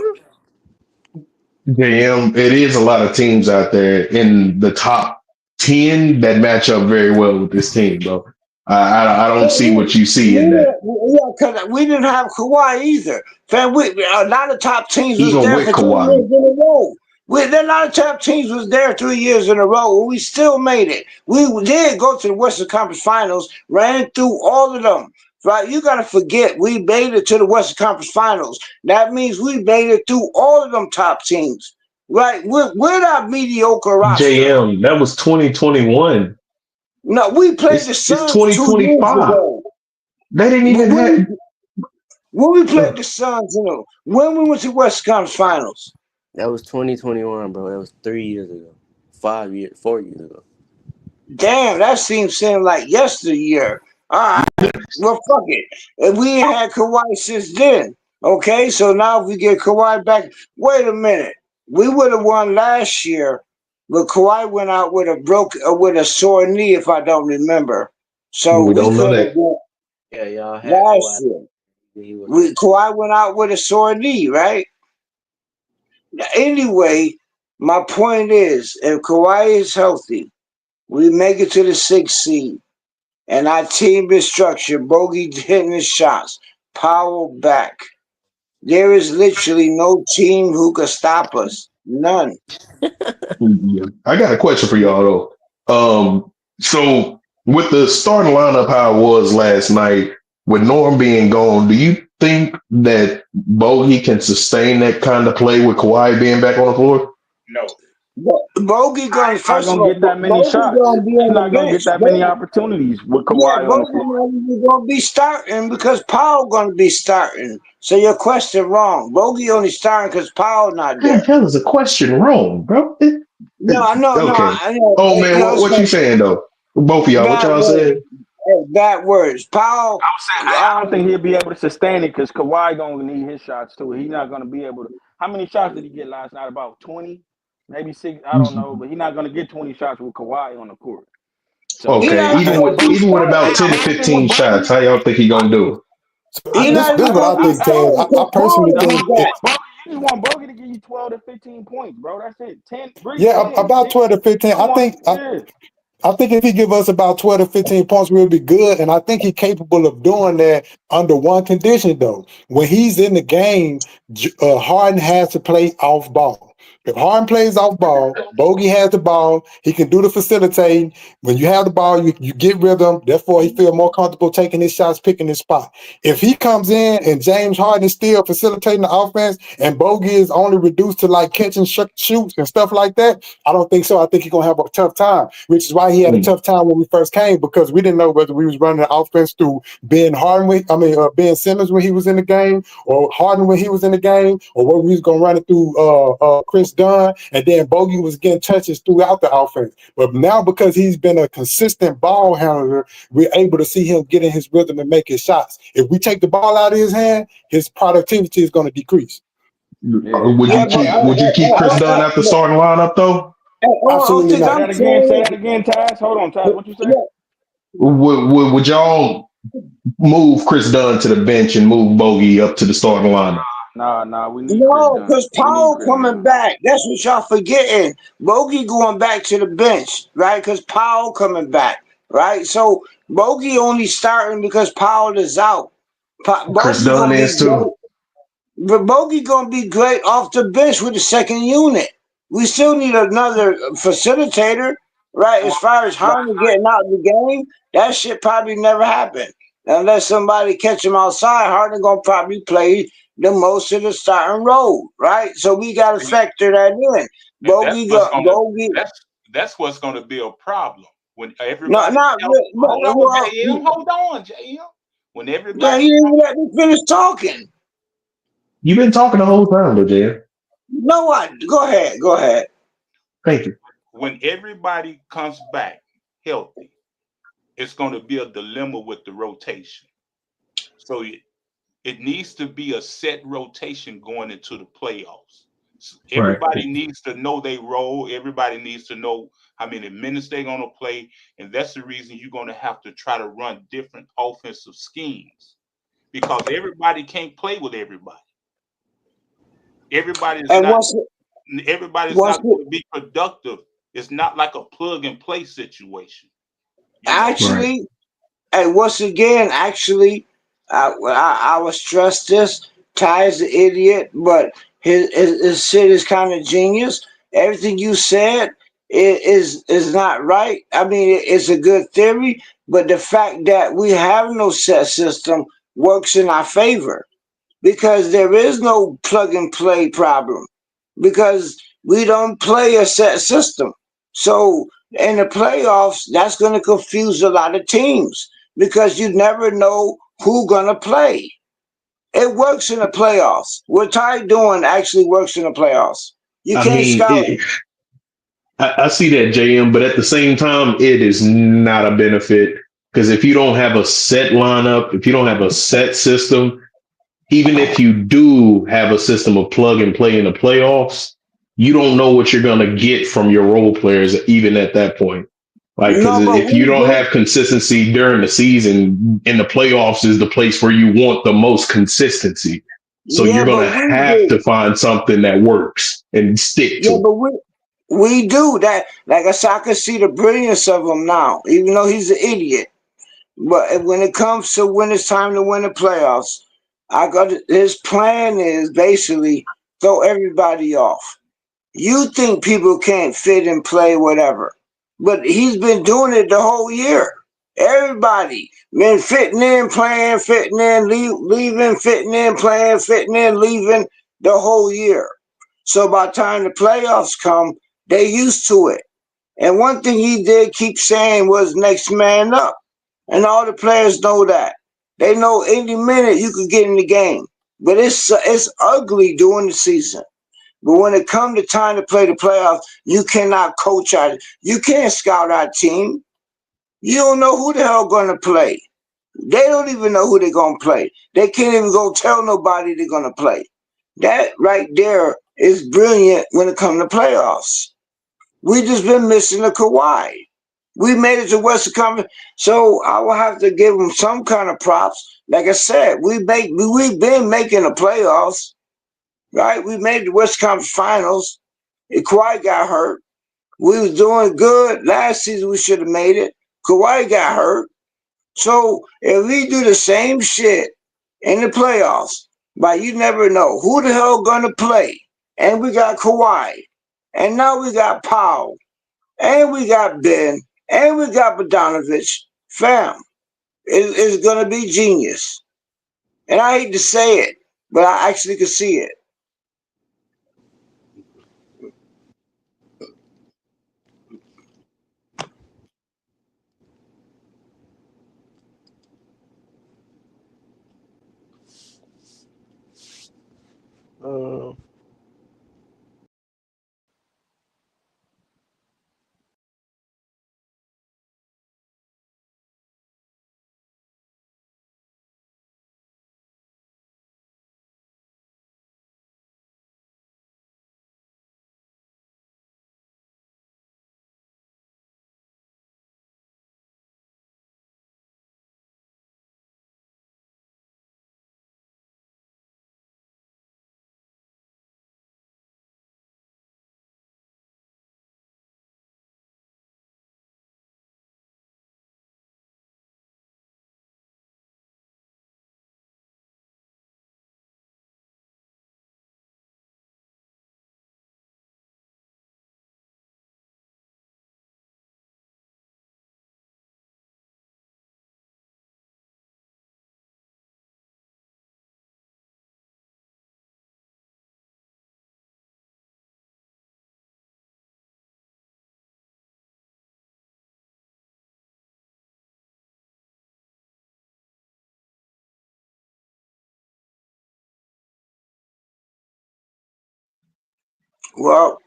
JM, it is a lot of teams out there in the top 10 that match up very well with this team, bro. I don't see what you see in that. Yeah, because we didn't have Kawhi either. Fam, a lot of top teams was there for 3 years in a row. A lot of top teams was there 3 years in a row. We still made it. We did go to the Western Conference Finals, ran through all of them. Right? You got to forget, we made it to the Western Conference Finals. That means we made it through all of them top teams. Right? We're not mediocre roster. JM, that was 2021. No, we played the Suns 2025. 2 years ago. They didn't even have. When we played the Suns, when we went to West Conference Finals. That was 2021, bro. That was 3 years ago. 4 years ago. Damn, that seems like yesteryear. All right, well, fuck it. And we ain't had Kawhi since then. Okay, so now if we get Kawhi back, wait a minute. We would have won last year, but Kawhi went out with with a sore knee, if I don't remember. So We we don't know could have that. won Yeah, y'all had last Kawhi. year. He was hurt. Kawhi went out with a sore knee, right? Anyway, my point is, if Kawhi is healthy, we make it to the 6th seed. And our team is structured. Bogey hitting his shots. Powell back. There is literally no team who could stop us. None. Yeah. I got a question for y'all though. So with the starting lineup how it was last night, with Norm being gone, do you think that Bogey can sustain that kind of play with Kawhi being back on the floor? No. Bogey going, He's not first of gonna all, get that many Bogey shots. going to be He's on the not gonna get bench. that many opportunities with Yeah, Kawhi on the Bogey floor. going to be starting because Powell going to be starting. So your question wrong. Bogey only starting because Powell not How the there. hell is the question wrong, bro? No, I know. Okay. I know. Oh man, No, what you saying though? Both of y'all, what bad y'all words. said? Bad words. Powell. I was saying I don't think he'll be able to sustain it because Kawhi gonna need his shots too. He's not gonna be able to. How many shots did he get last night? About 20, maybe 6. I don't know, but he's not gonna get 20 shots with Kawhi on the court. So Okay, even with about 10 to 15 shots, how y'all think he gonna do? This is what I think, Ted. I personally think it, You just want Bogey to give you 12 to 15 points, bro. That's it. 10, bring yeah, 10. about 12 to 15. I think if he give us about 12 to 15 points, we'll be good. And I think he's capable of doing that under one condition, though. When he's in the game, Harden has to play off ball. If Harden plays off ball, Bogey has the ball, he can do the facilitating. When you have the ball, you get rhythm. Therefore, he feel more comfortable taking his shots, picking his spot. If he comes in and James Harden is still facilitating the offense and Bogey is only reduced to like catching shoots and stuff like that, I don't think so. I think he's going to have a tough time, which is why he had a tough time when we first came, because we didn't know whether we was running the offense through Ben Simmons when he was in the game, or Harden when he was in the game, or whether we was going to run it through Chris Dunn, and then Bogey was getting touches throughout the offense. But now, because he's been a consistent ball handler, we're able to see him get in his rhythm and make his shots. If we take the ball out of his hand, his productivity is going to decrease. Would you keep Chris Dunn at the starting lineup though? Absolutely not. Say that again, Taz. Hold on, Taz. What you say? Would y'all move Chris Dunn to the bench and move Bogey up to the starting lineup? Nah, we need Chris No, Dunn. because Powell coming back. That's what y'all forgetting. Bogey going back to the bench, right? Because Powell coming back, right? So Bogey only starting because Powell is out. Chris Bogey Dunn gonna be is too. But Bogey gonna be great off the bench with the second unit. We still need another facilitator, right? As far as Harden getting out of the game, that shit probably never happened. Unless somebody catch him outside, Harden gonna probably play the most of the starting role, right? So we gotta factor that in. That's what's gonna be a problem when No, everybody. not really. Hold on, JM. When Yeah, everybody. you didn't let me finish talking. You've been talking the whole time, though, Jan. No, what? Go ahead. Thank you. When everybody comes back healthy, it's going to be a dilemma with the rotation. So it needs to be a set rotation going into the playoffs. So everybody needs to know their role. Everybody needs to know how many minutes they're going to play. And that's the reason you're going to have to try to run different offensive schemes, because everybody can't play with everybody. Everybody's not going to be productive. It's not like a plug and play situation. Actually, and once again, I will stress this. Ty is an idiot, but his shit is kind of genius. Everything you said is not right. I mean, it's a good theory, but the fact that we have no set system works in our favor, because there is no plug and play problem, because we don't play a set system. So in the playoffs, that's going to confuse a lot of teams, because you never know who's going to play. It works in the playoffs. What Ty doing actually works in the playoffs. You can't scout it. I see that, JM, but at the same time, it is not a benefit because if you don't have a set lineup, if you don't have a set system, even if you do have a system of plug and play in the playoffs, you don't know what you're going to get from your role players, even at that point. Like, because No, but if you we don't do. have consistency during the season, in the playoffs is the place where you want the most consistency. So Yeah, you're going but to we have do. to find something that works and stick Yeah, to it. but we do that. Like I said, I can see the brilliance of him now, even though he's an idiot. But when it comes to when it's time to win the playoffs, his plan is basically throw everybody off. You think people can't fit and play whatever, but he's been doing it the whole year. Everybody been fitting in, playing, fitting in, leaving, fitting in, playing, fitting in, leaving the whole year. So by the time the playoffs come, they used to it. And one thing he did keep saying was next man up. And all the players know that. They know any minute you could get in the game. But it's ugly during the season. But when it comes to time to play the playoffs, you cannot coach out. You can't scout our team. You don't know who the hell going to play. They don't even know who they're going to play. They can't even go tell nobody they're going to play. That right there is brilliant when it comes to playoffs. We just been missing a Kawhi. We made it to Western Conference, so I will have to give them some kind of props. Like I said, we've been making the playoffs, right? We made the Western Conference Finals. And Kawhi got hurt. We was doing good last season. We should have made it. Kawhi got hurt. So if we do the same shit in the playoffs, but you never know who the hell gonna play. And we got Kawhi, and now we got Powell, and we got Ben, and we got Bogdanovic. Fam, it's gonna be genius. And I hate to say it, but I actually can see it. Uh, Well,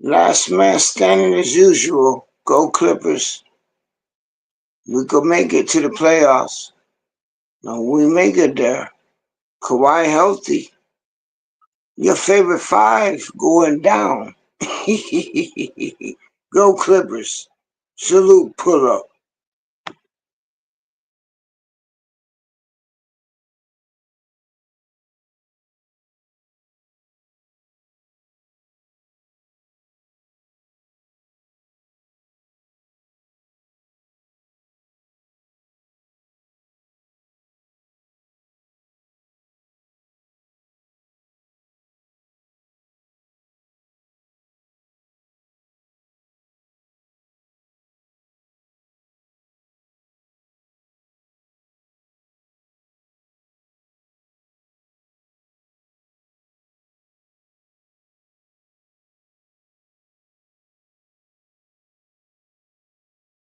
last man standing as usual. Go Clippers. We could make it to the playoffs. No, we make it there. Kawhi healthy. Your favorite five going down. Go Clippers. Salute, pull up.